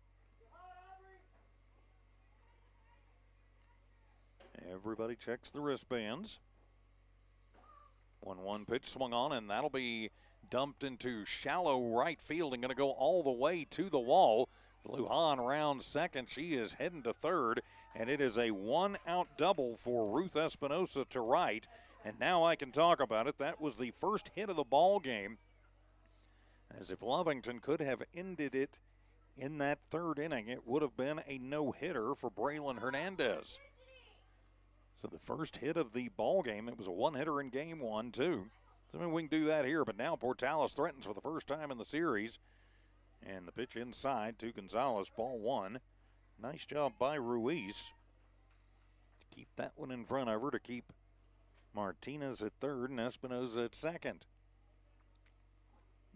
Everybody checks the wristbands. 1-1 pitch swung on, and that'll be dumped into shallow right field and going to go all the way to the wall. Lujan rounds second. She is heading to third, and it is a 1-out double for Ruth Espinosa to right. And now I can talk about it. That was the first hit of the ball game. As if Lovington could have ended it in that 3rd inning, it would have been a no-hitter for Braylon Hernandez. So the first hit of the ball game, it was a 1-hitter in game 1, too. So I mean, we can do that here, but now Portales threatens for the first time in the series. And the pitch inside to Gonzalez, ball 1. Nice job by Ruiz to keep that one in front of her, to keep Martinez at 3rd and Espinosa at 2nd.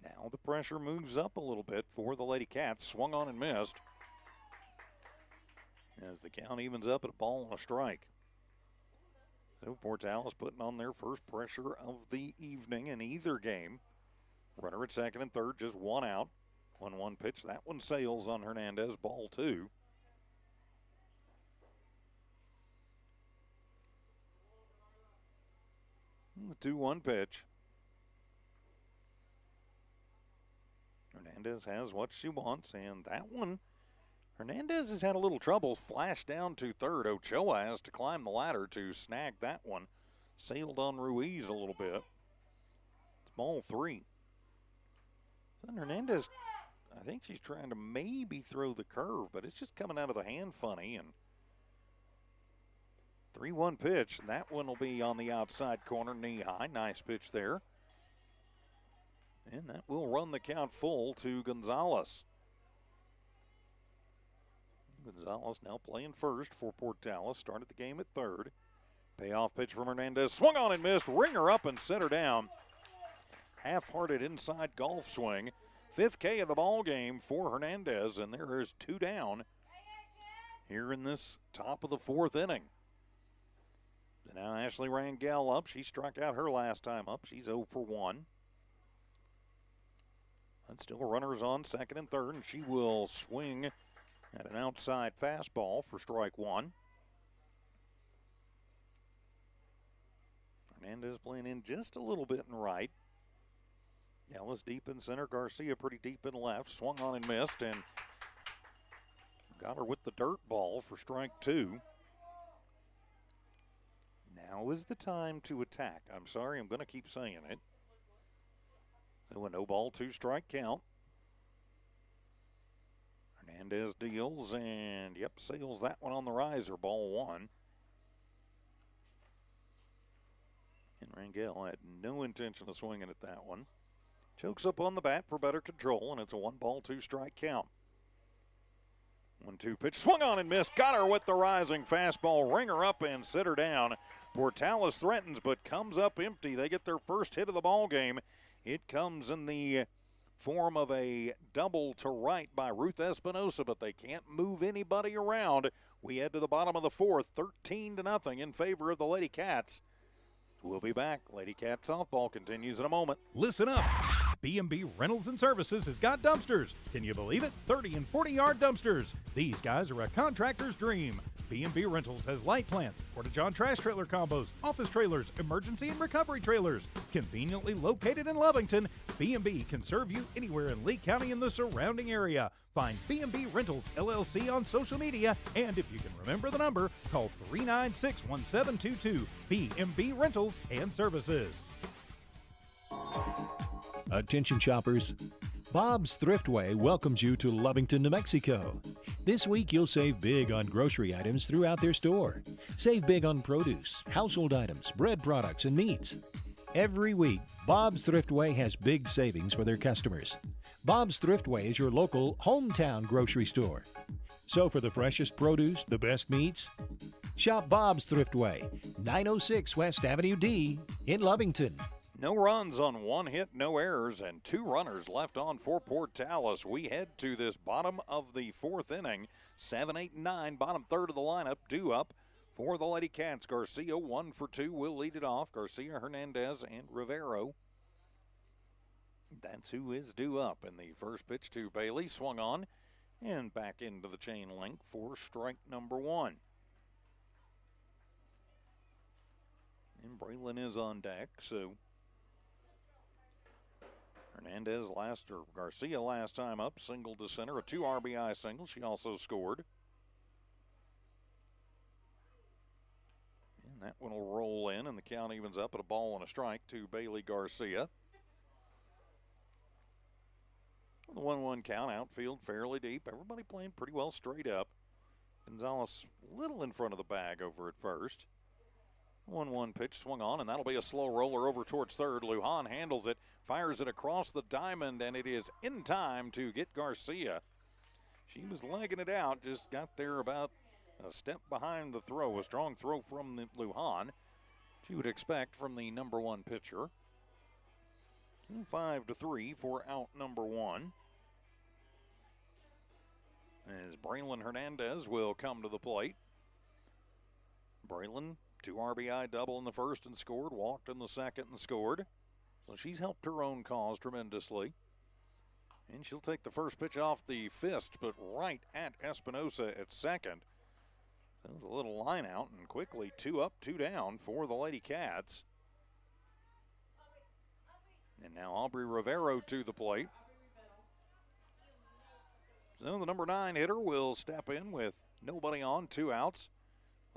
Now the pressure moves up a little bit for the Lady Cats. Swung on and missed. as the count evens up at a ball and a strike. So Portales putting on their first pressure of the evening in either game. Runner at second and third, just one out. 1-1 pitch. That one sails on Hernandez, ball two. And the 2-1 pitch. Hernandez has what she wants, and that one, Hernandez has had a little trouble. Flash down to third. Ochoa has to climb the ladder to snag that one. Sailed on Ruiz a little bit. It's ball three. Then Hernandez, I think she's trying to maybe throw the curve, but it's just coming out of the hand funny. And 3-1 pitch. That one will be on the outside corner, knee high. Nice pitch there. And that will run the count full to Gonzalez. Gonzalez now playing first for Portales. Started the game at third. Payoff pitch from Hernandez. Swung on and missed. Ringer up and set her down. Half-hearted inside golf swing. 5th K of the ball game for Hernandez, and there is 2 down here in this top of the 4th inning. So now Ashley Rangel up. She struck out her last time up. She's 0 for 1. And still runners on second and third, and she will swing at an outside fastball for strike one. Hernandez playing in just a little bit in right. Ellis deep in center, Garcia pretty deep in left. Swung on and missed, and got her with the dirt ball for strike two. Now is the time to attack. I'm sorry, I'm going to keep saying it. So a no ball, 2 strike count. Hernandez deals and, yep, sails that one on the riser, ball 1. And Rangel had no intention of swinging at that one. Chokes up on the bat for better control, and it's a 1 ball, 2 strike count. 1-2 pitch, swung on and missed. Got her with the rising fastball. Ringer up and sit her down. Portales threatens, but comes up empty. They get their first hit of the ball game. It comes in the form of a double to right by Ruth Espinosa, but they can't move anybody around. We head to the bottom of the 4th, 13-0 in favor of the Lady Cats. We'll be back. Lady Cat softball continues in a moment. Listen up. B&B Rentals and Services has got dumpsters. Can you believe it? 30 and 40-yard dumpsters. These guys are a contractor's dream. B&B Rentals has light plants, porta-john trash trailer combos, office trailers, emergency and recovery trailers. Conveniently located in Lovington, B&B can serve you anywhere in Lee County and the surrounding area. Find B&B Rentals LLC on social media, and if you can remember the number, call 396-1722. B&B Rentals and Services. Attention shoppers. Bob's Thriftway welcomes you to Lovington, New Mexico. This week you'll save big on grocery items throughout their store. Save big on produce, household items, bread products, and meats. Every week, Bob's Thriftway has big savings for their customers. Bob's Thriftway is your local hometown grocery store. So for the freshest produce, the best meats, shop Bob's Thriftway, 906 West Avenue D in Lovington. No runs on 1 hit, no errors, and 2 runners left on for Portales. We head to this bottom of the 4th inning. 7, 8, and 9, bottom third of the lineup, due up for the Lady Cats. Garcia, 1 for 2, will lead it off. Garcia, Hernandez, and Rivero. That's who is due up. And the first pitch to Bailey, swung on and back into the chain link for strike number 1. And Braylon is on deck, so Hernandez Garcia last time up, single to center, a 2 RBI single. She also scored. And that one will roll in, and the count evens up at a ball and a strike to Bailey Garcia. The 1-1 count, outfield fairly deep. Everybody playing pretty well straight up. Gonzalez a little in front of the bag over at first. 1-1 pitch swung on, and that'll be a slow roller over towards third. Lujan handles it, fires it across the diamond, and it is in time to get Garcia. She was legging it out, just got there about a step behind the throw. A strong throw from the Lujan. She would expect from the number 1 pitcher. 5-3 for out number 1. as Braylon Hernandez will come to the plate. Braylon, 2 RBI double in the first and scored, walked in the second and scored. So she's helped her own cause tremendously. And she'll take the first pitch off the fist, but right at Espinosa at second. That was a little line out, and quickly 2 up, 2 down for the Lady Cats. And now Aubrey Rivero to the plate. So the number 9 hitter will step in with nobody on, 2 outs.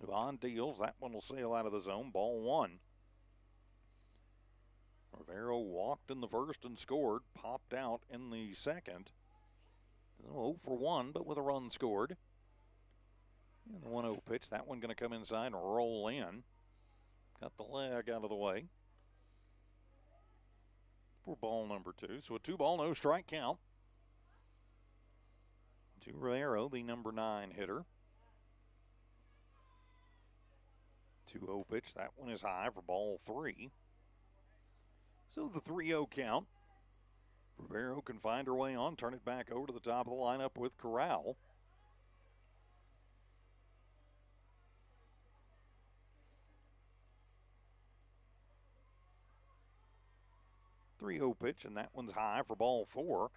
Lujan deals. That one will sail out of the zone. Ball 1. Rivero walked in the first and scored. Popped out in the second. 0 for 1, but with a run scored. And the 1-0 pitch. That one going to come inside and roll in. Got the leg out of the way for ball number 2. So a 2-ball, no strike count to Rivero, the number 9 hitter. 2-0 pitch. That one is high for ball 3. So the 3-0 count. Rivero can find her way on, turn it back over to the top of the lineup with Corral. Pitch, and that one's high for ball 4.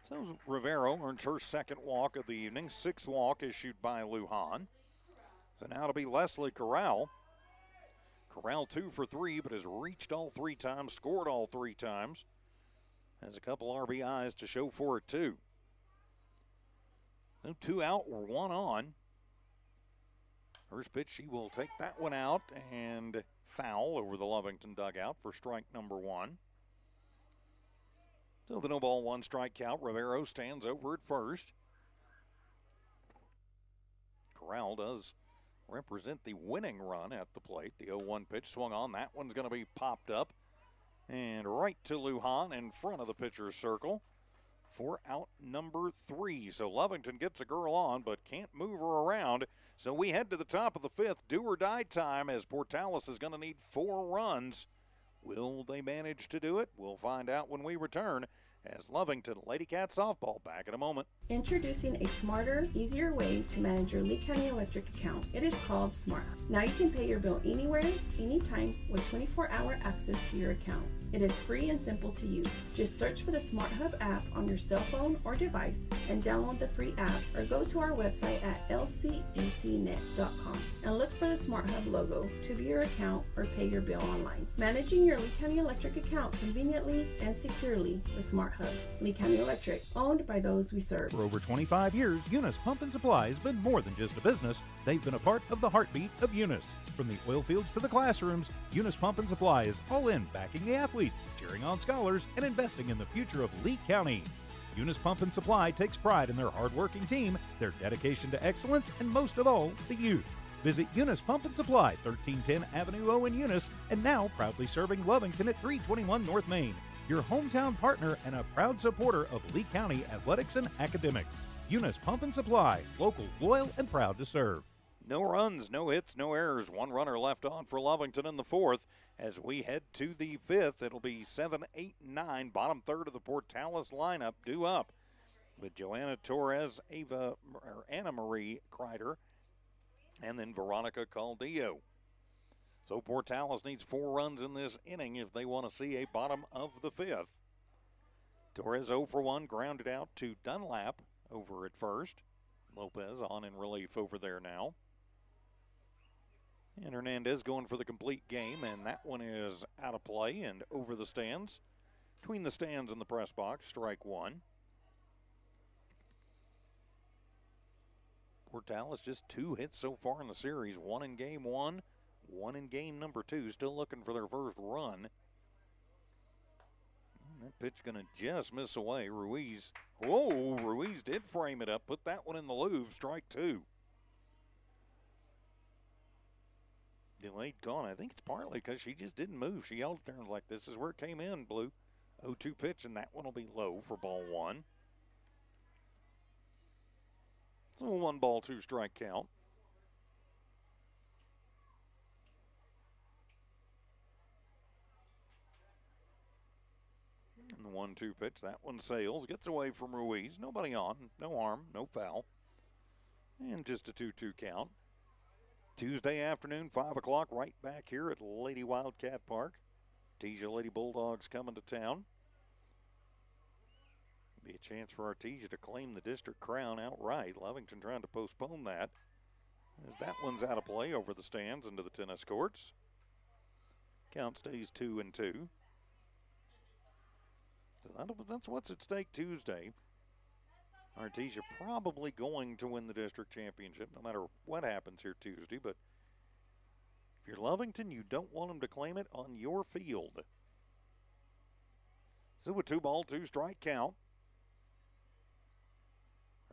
So Rivero earns her second walk of the evening, 6th walk issued by Lujan. So now it'll be Leslie Corral. Corral 2 for 3, but has reached all 3 times, scored all 3 times. Has a couple RBIs to show for it, too. So 2 out, 1 on. First pitch, she will take that one out and foul over the Lovington dugout for strike number 1. So the no ball, 1 strike count. Rivero stands over at first. Corral does represent the winning run at the plate. The 0-1 pitch swung on. That one's going to be popped up and right to Lujan in front of the pitcher's circle for out number 3. So Lovington gets a girl on but can't move her around. So we head to the top of the 5th. Do or die time as Portales is going to need 4 runs. Will they manage to do it? We'll find out when we return as Lovington Lady Cat softball back in a moment. Introducing a smarter, easier way to manage your Lee County Electric account. It is called Smart Hub. Now you can pay your bill anywhere, anytime with 24-hour access to your account. It is free and simple to use. Just search for the Smart Hub app on your cell phone or device and download the free app, or go to our website at lcecnet.com and look for the Smart Hub logo to view your account or pay your bill online. Managing your Lee County Electric account conveniently and securely with Smart Hub. Lee County Electric, owned by those we serve. For over 25 years, Eunice Pump and Supply has been more than just a business. They've been a part of the heartbeat of Eunice. From the oil fields to the classrooms, Eunice Pump and Supply is all in backing the athletes, cheering on scholars, and investing in the future of Lee County. Eunice Pump and Supply takes pride in their hardworking team, their dedication to excellence, and most of all, the youth. Visit Eunice Pump and Supply, 1310 Avenue O in Eunice, and now proudly serving Lovington at 321 North Main. Your hometown partner and a proud supporter of Lee County athletics and academics. Eunice Pump and Supply, local, loyal, and proud to serve. No runs, no hits, no errors. 1 runner left on for Lovington in the 4th. As we head to the 5th, it'll be 7, 8, 9. Bottom third of the Portales lineup due up with Joanna Torres, Anna Marie Kreider, and then Veronica Caldillo. So Portales needs 4 runs in this inning if they want to see a bottom of the 5th. Torres 0 for 1, grounded out to Dunlap over at first. Lopez on in relief over there now. And Hernandez going for the complete game, and that one is out of play and over the stands. Between the stands and the press box, strike 1. Portales just 2 hits so far in the series. 1 in game 1, 1 in game number 2. Still looking for their first run. And that pitch going to just miss away. Ruiz. Whoa, Ruiz did frame it up. Put that one in the louvre. Strike 2. Delayed gone. I think it's partly because she just didn't move. She held there and was like, this is where it came in, Blue. 0-2 pitch, and that one will be low for ball 1. So 1 ball, 2 strike count. And the 1-2 pitch. That one sails, gets away from Ruiz. Nobody on, no harm, no foul. And just a 2-2 count. Tuesday afternoon, 5 o'clock, right back here at Lady Wildcat Park. Artesia Lady Bulldogs coming to town. Be a chance for Artesia to claim the district crown outright. Lovington trying to postpone that, as that one's out of play over the stands into the tennis courts. Count stays 2-2. So that's what's at stake Tuesday. Artesia probably going to win the district championship no matter what happens here Tuesday. But if you're Lovington, you don't want them to claim it on your field. So a 2-ball, 2-strike count.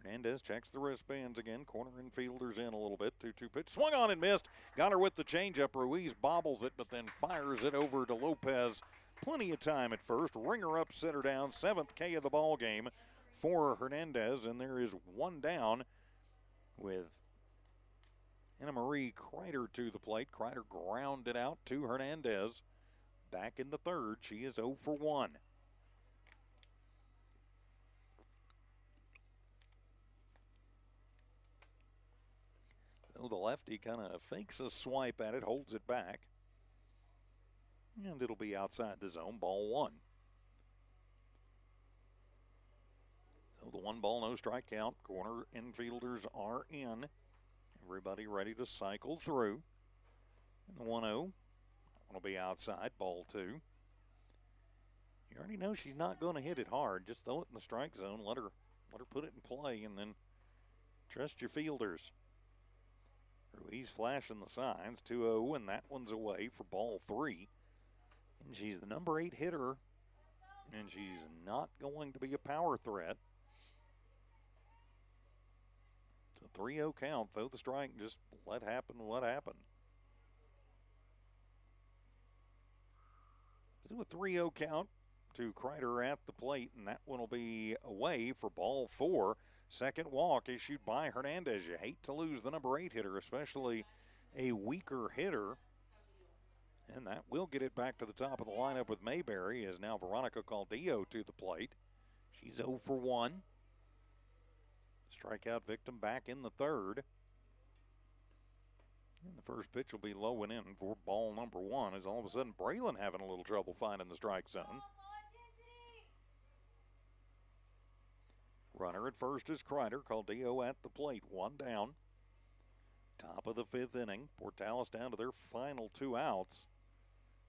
Hernandez checks the wristbands again. Corner infielders in a little bit. 2-2 pitch. Swung on and missed. Got her with the changeup. Ruiz bobbles it, but then fires it over to Lopez. Plenty of time at first. Ringer up, set her down. 7th K of the ball game for Hernandez. And there is one down with Anna Marie Kreider to the plate. Kreider grounded out to Hernandez. Back in the third. She is 0 for 1. So the lefty kind of fakes a swipe at it, holds it back. And it'll be outside the zone, ball 1. So the 1-ball, no strike count. Corner infielders are in. Everybody ready to cycle through. And the 1-0 will be outside, ball 2. You already know she's not going to hit it hard. Just throw it in the strike zone. Let her put it in play, and then trust your fielders. Ruiz flashing the signs, 2-0, and that one's away for ball 3. And she's the number 8 hitter, and she's not going to be a power threat. It's a 3-0 count. Throw the strike and just let happen what happened. So a 3-0 count to Kreider at the plate, and that one will be away for ball 4. Second walk issued by Hernandez. You hate to lose the number 8 hitter, especially a weaker hitter. And that will get it back to the top of the lineup with Mayberry, as now Veronica Caldillo to the plate. She's 0 for 1. Strikeout victim back in the third. And the first pitch will be low and in for ball number 1, as all of a sudden Braylon having a little trouble finding the strike zone. Runner at first is Kreider. Caldillo at the plate. 1 down. Top of the 5th inning. Portales down to their final 2 outs.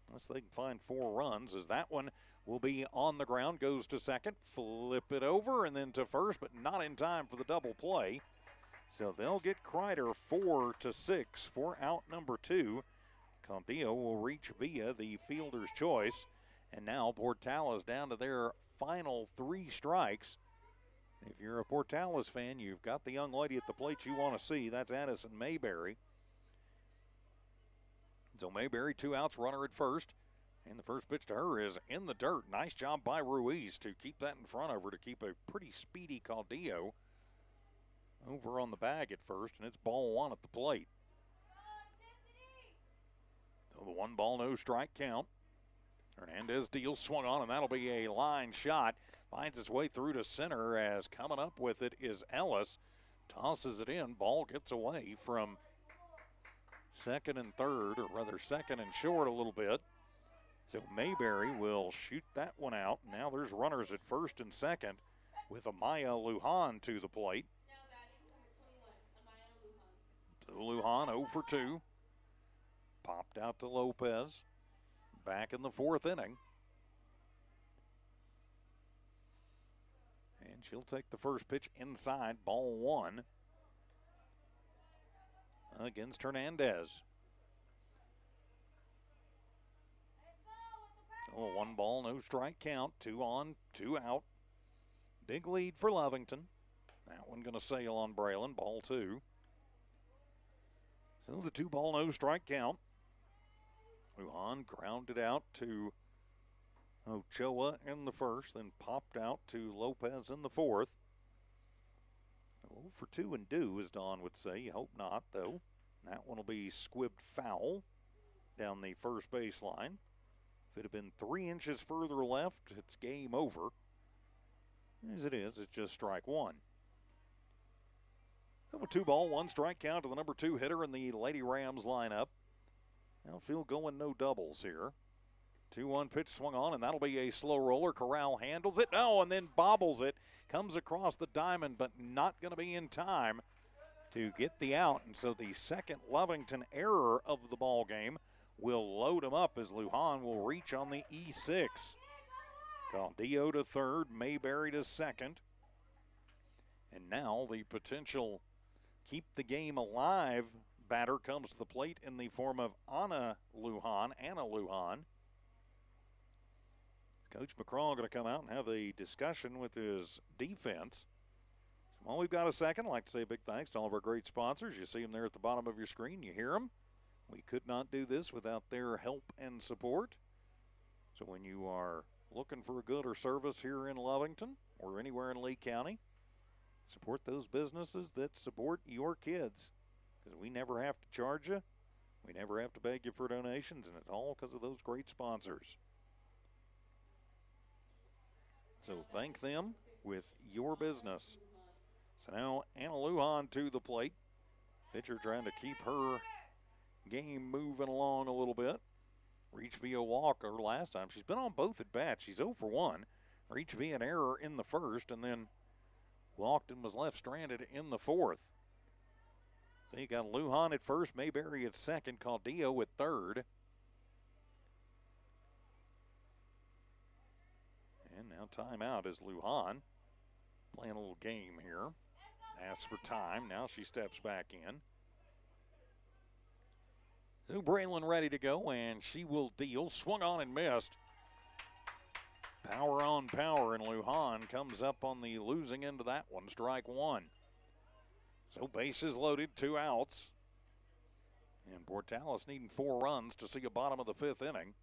Unless they can find 4 runs, as that one will be on the ground. Goes to second. Flip it over and then to first, but not in time for the double play. So they'll get Kreider 4-6 for out number 2. Caldillo will reach via the fielder's choice. And now Portales down to their final 3 strikes. If you're a Portales fan, you've got the young lady at the plate you want to see. That's Addison Mayberry. So Mayberry, 2 outs, runner at first. And the first pitch to her is in the dirt. Nice job by Ruiz to keep that in front of her, to keep a pretty speedy Caldillo over on the bag at first. And it's ball 1 at the plate. So the 1-ball, no strike count. Hernandez deals, swung on, and that'll be a line shot. Finds its way through to center, as coming up with it is Ellis. Tosses it in. Ball gets away from second and third, or rather second and short a little bit. So Mayberry will shoot that one out. Now there's runners at first and second with Amaya Lujan to the plate. So Lujan 0 for 2. Popped out to Lopez. Back in the 4th inning. And she'll take the first pitch inside, ball 1 against Hernandez. Oh, 1-ball, no strike count. 2 on, 2 out. Big lead for Lovington. That one going to sail on Braylon, ball 2. So the 2-ball, no strike count. Lujan grounded out to Ochoa in the first, then popped out to Lopez in the 4th. 0 for 2 and due, as Don would say. You hope not, though. That one will be squibbed foul down the first baseline. If it had been 3 inches further left, it's game over. As it is, it's just strike one. So a 2-ball, 1 strike count to the number 2 hitter in the Lady Rams lineup. Outfield going no doubles here. 2-1 pitch swung on, and that'll be a slow roller. Corral handles it. No, and then bobbles it. Comes across the diamond, but not going to be in time to get the out. And so the second Lovington error of the ball game will load him up as Lujan will reach on the E6. Caldillo to third, Mayberry to second. And now the potential keep the game alive batter comes to the plate in the form of Anna Lujan. Coach McCraw going to come out and have a discussion with his defense. So while we've got a second, I'd like to say a big thanks to all of our great sponsors. You see them there at the bottom of your screen. You hear them. We could not do this without their help and support. So when you are looking for a good or service here in Lovington or anywhere in Lee County, support those businesses that support your kids, because we never have to charge you. We never have to beg you for donations, and it's all because of those great sponsors. So thank them with your business. So now Anna Lujan to the plate. Pitcher trying to keep her game moving along a little bit. Reached via walk her last time. She's been on both at bats. She's 0 for 1. Reached via an error in the first, and then walked and was left stranded in the fourth. So you got Lujan at first, Mayberry at second, Caldillo at third. And now timeout as Lujan playing a little game here. Asks for time. Now she steps back in. So Braylon ready to go, and she will deal. Swung on and missed. Power on power, and Lujan comes up on the losing end of that one. Strike one. So bases loaded, 2 outs. And Portales needing 4 runs to see a bottom of the 5th inning.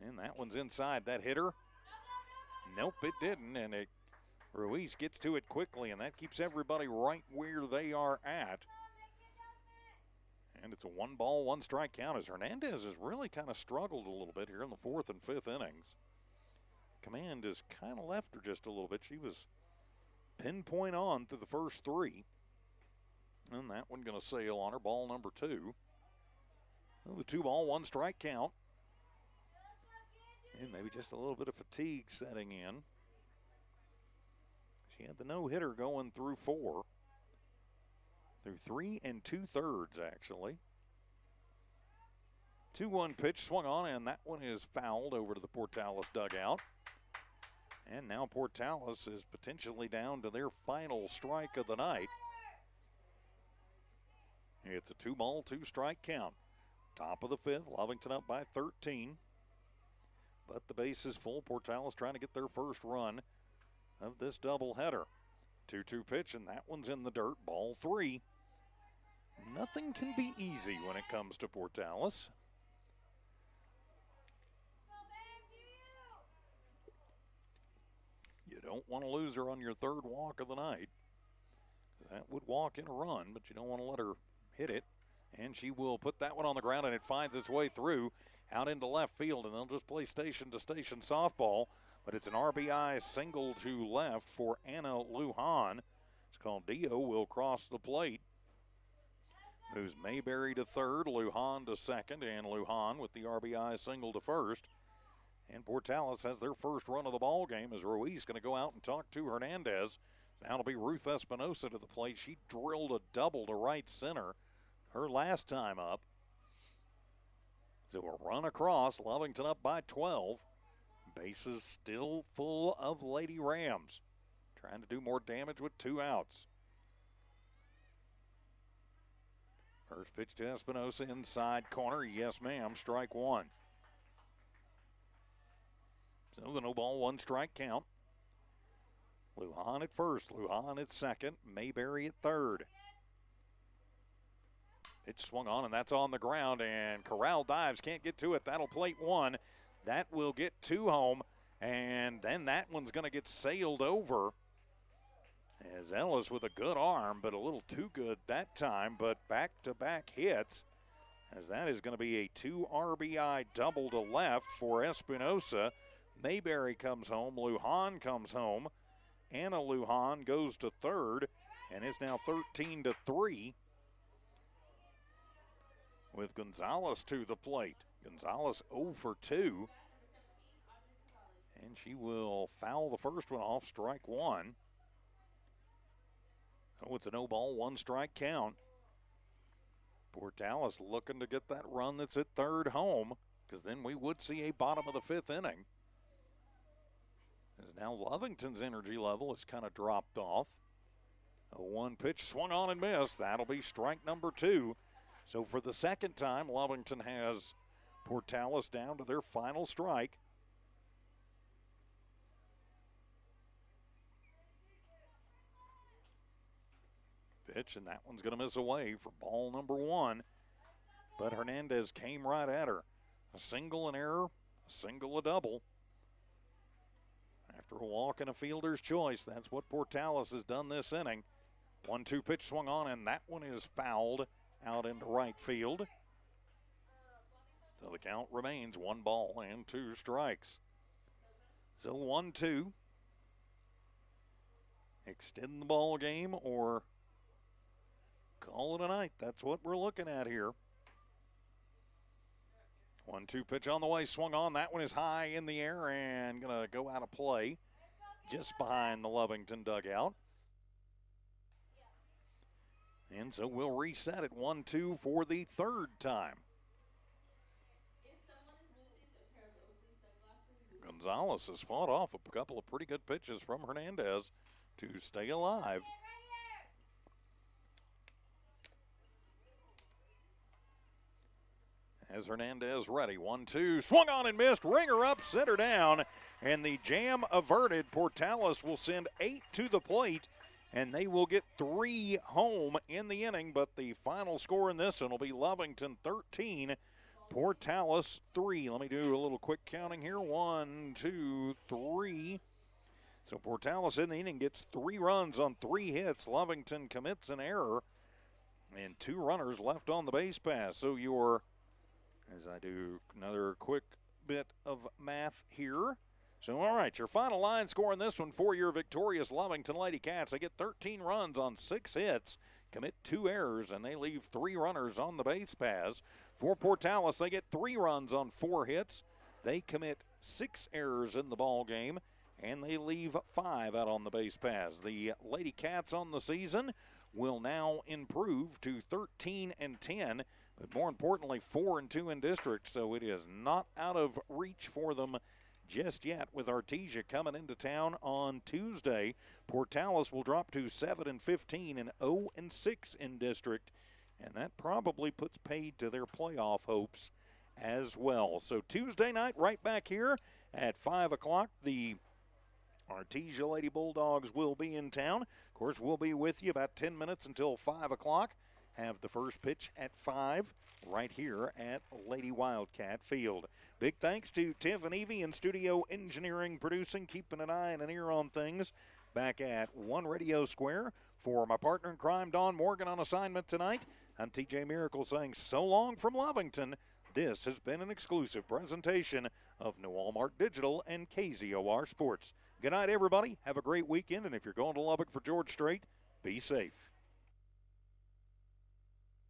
And that one's inside. That hitter? Nope, it didn't. And Ruiz gets to it quickly, and that keeps everybody right where they are at. And it's a 1-ball, 1-strike count as Hernandez has really kind of struggled a little bit here in the 4th and 5th innings. Command has kind of left her just a little bit. She was pinpoint on through the first 3. And that one going to sail on her, ball number 2. Well, the 2-ball, 1-strike count. And maybe just a little bit of fatigue setting in. She had the no-hitter going through 4. Through 3 2/3, actually. 2-1 pitch swung on, and that one is fouled over to the Portales dugout. And now Portales is potentially down to their final strike of the night. It's a 2-ball, 2-strike count. Top of the 5th, Lovington up by 13. But the base is full. Portales trying to get their first run of this doubleheader. 2-2 pitch, and that one's in the dirt. Ball 3. Nothing can be easy when it comes to Portales. You don't want to lose her on your 3rd walk of the night. That would walk in a run, but you don't want to let her hit it. And she will put that one on the ground, and it finds its way through out into left field, and they'll just play station-to-station softball. But it's an RBI single to left for Anna Lujan. It's called Dio will cross the plate. Moves Mayberry to third, Lujan to second, and Lujan with the RBI single to first. And Portales has their first run of the ball game as Ruiz going to go out and talk to Hernandez. Now it'll be Ruth Espinosa to the plate. She drilled a double to right center her last time up. So a run across, Lovington up by 12. Bases still full of Lady Rams. Trying to do more damage with 2 outs. First pitch to Espinosa, inside corner. Yes, ma'am. Strike one. So the no ball, 1-strike count. Lujan at first, Lujan at second, Mayberry at third. Pitch swung on, and that's on the ground, and Corral dives, can't get to it. That'll plate 1. That will get 2 home, and then that one's going to get sailed over. As Ellis with a good arm, but a little too good that time, but back-to-back hits as that is going to be a 2 RBI double to left for Espinosa. Mayberry comes home. Lujan comes home. Anna Lujan goes to third, and it's now 13-3 with Gonzalez to the plate. Gonzalez 0 for 2, and she will foul the first one off, strike one. Oh, it's a no ball, 1 strike count. Portales looking to get that run that's at third home, because then we would see a bottom of the 5th inning. As now Lovington's energy level has kind of dropped off. A 1 pitch swung on and missed. That'll be strike number 2. So for the second time, Lovington has Portales down to their final strike. Pitch, and that one's going to miss away for ball number 1. But Hernandez came right at her. A single, an error, a single, a double. After a walk and a fielder's choice, that's what Portales has done this inning. 1-2 pitch swung on, and that one is fouled out into right field. So the count remains 1 ball and 2 strikes. So 1-2. Extend the ball game or call it a night. That's what we're looking at here. 1-2 pitch on the way, swung on. That one is high in the air and going to go out of play just behind the Lovington dugout. And so we'll reset it 1-2 for the third time. Gonzalez has fought off a couple of pretty good pitches from Hernandez to stay alive. As Hernandez ready, 1-2, swung on and missed, ringer up, center down, and the jam averted. Portales will send 8 to the plate, and they will get 3 home in the inning, but the final score in this one will be Lovington 13, Portales 3. Let me do a little quick counting here. 1, 2, 3. So Portales in the inning gets 3 runs on 3 hits. Lovington commits an error, and 2 runners left on the base pass. So your as I do another quick bit of math here. So, all right, your final line score in this one for your victorious Lovington Lady Cats. They get 13 runs on 6 hits, commit 2 errors, and they leave 3 runners on the base paths. For Portales, they get 3 runs on 4 hits. They commit 6 errors in the ball game, and they leave 5 out on the base paths. The Lady Cats on the season will now improve to 13-10. But more importantly, 4-2 in district, so it is not out of reach for them just yet. With Artesia coming into town on Tuesday, Portales will drop to 7-15 and 0-6 in district, and that probably puts paid to their playoff hopes as well. So Tuesday night, right back here at 5 o'clock, the Artesia Lady Bulldogs will be in town. Of course, we'll be with you about 10 minutes until 5 o'clock. Have the first pitch at 5 right here at Lady Wildcat Field. Big thanks to Tiff and Evie in studio engineering, producing, keeping an eye and an ear on things back at One Radio Square. For my partner in crime, Don Morgan, on assignment tonight, I'm TJ Miracle saying so long from Lovington. This has been an exclusive presentation of New Walmart Digital and KZOR Sports. Good night, everybody. Have a great weekend, and if you're going to Lubbock for George Strait, be safe.